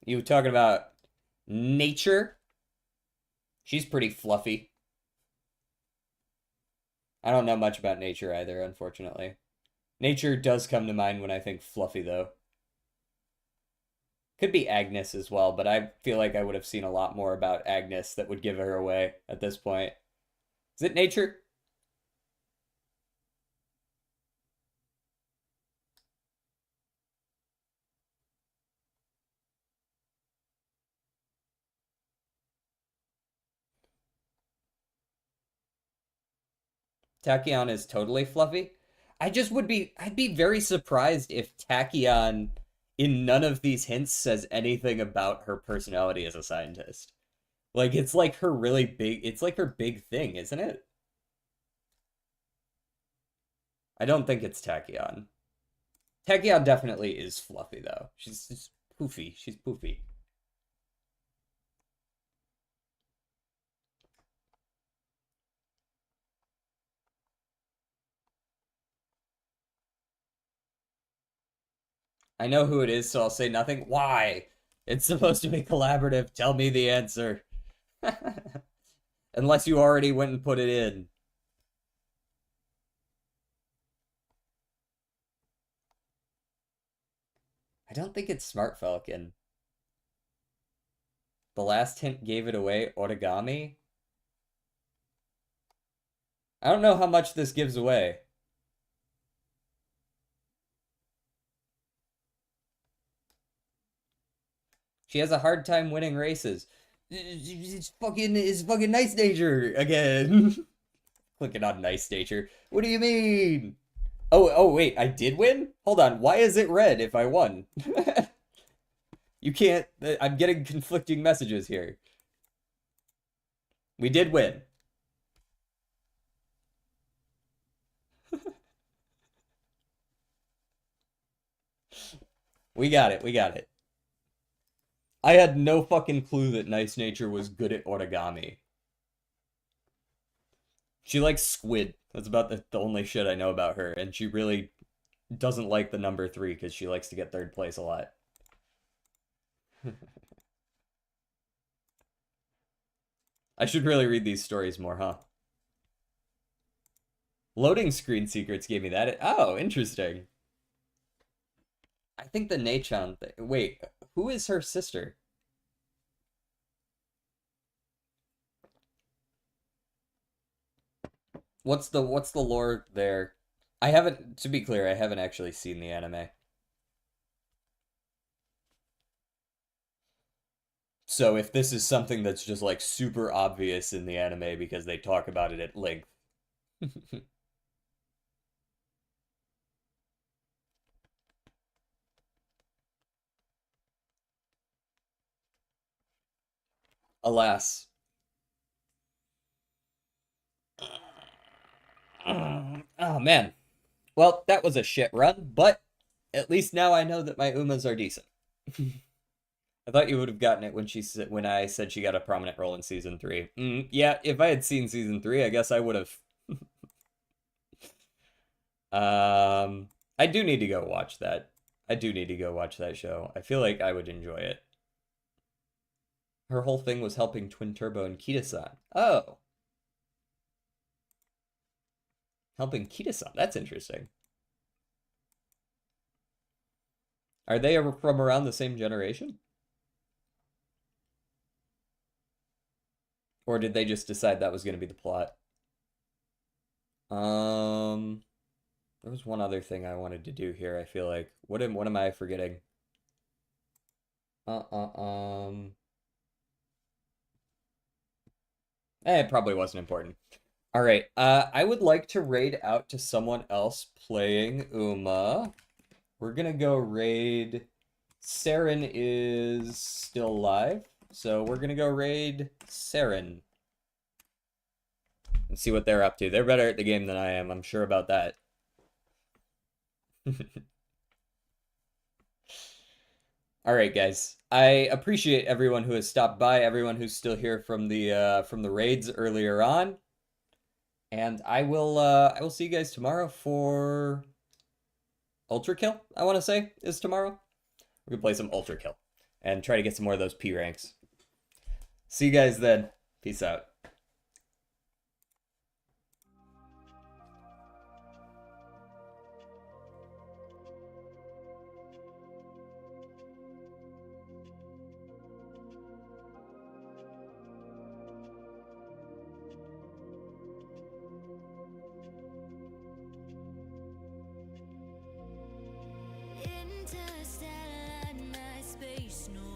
You talking about nature? She's pretty fluffy. I don't know much about nature either, unfortunately. Nature does come to mind when I think fluffy, though. Could be Agnes as well, but I feel like I would have seen a lot more about Agnes that would give her away at this point. Is it nature? Tachyon is totally fluffy. I'd be very surprised if Tachyon in none of these hints says anything about her personality as a scientist. Like it's like her really big, it's like her big thing, isn't it? I don't think it's Tachyon. Tachyon definitely is fluffy though. She's just poofy. She's poofy. I know who it is, so I'll say nothing. Why? It's supposed to be collaborative. Tell me the answer. Unless you already went and put it in. I don't think it's Smart Falcon. The last hint gave it away. Origami? I don't know how much this gives away. She has a hard time winning races. It's fucking Nice Nature again. Clicking on Nice Nature. What do you mean? Oh, wait, I did win? Hold on, why is it red if I won? You can't, I'm getting conflicting messages here. We did win. We got it, we got it. I had no fucking clue that Nice Nature was good at origami. She likes squid. That's about the only shit I know about her. And she really doesn't like the number 3 because she likes to get third place a lot. I should really read these stories more, huh? Loading screen secrets gave me that. Oh, interesting. I think the Nachan thing. Wait, who is her sister? What's the lore there? I haven't, to be clear, I haven't actually seen the anime. So if this is something that's just like super obvious in the anime because they talk about it at length. Alas. Oh man. Well, that was a shit run, but at least now I know that my Umas are decent. I thought you would have gotten it when when I said she got a prominent role in season 3. Yeah, if I had seen season 3, I guess I would have. I do need to go watch that. I do need to go watch that show. I feel like I would enjoy it. Her whole thing was helping Twin Turbo and Kita-san. Oh, helping Kita-san. That's interesting. Are they from around the same generation? Or did they just decide that was going to be the plot? Um, there was one other thing I wanted to do here, I feel like. What am I forgetting? Uh, uh, um, it probably wasn't important. All right, I would like to raid out to someone else playing Uma. We're gonna go raid. Saren is still alive, so we're gonna go raid Saren and see what they're up to. They're better at the game than I am, I'm sure about that. All right, guys. I appreciate everyone who has stopped by, everyone who's still here from the raids earlier on. And I will see you guys tomorrow for Ultra Kill, I want to say, is tomorrow. We're gonna play some Ultra Kill and try to get some more of those P ranks. See you guys then. Peace out. Interstellar night, space, no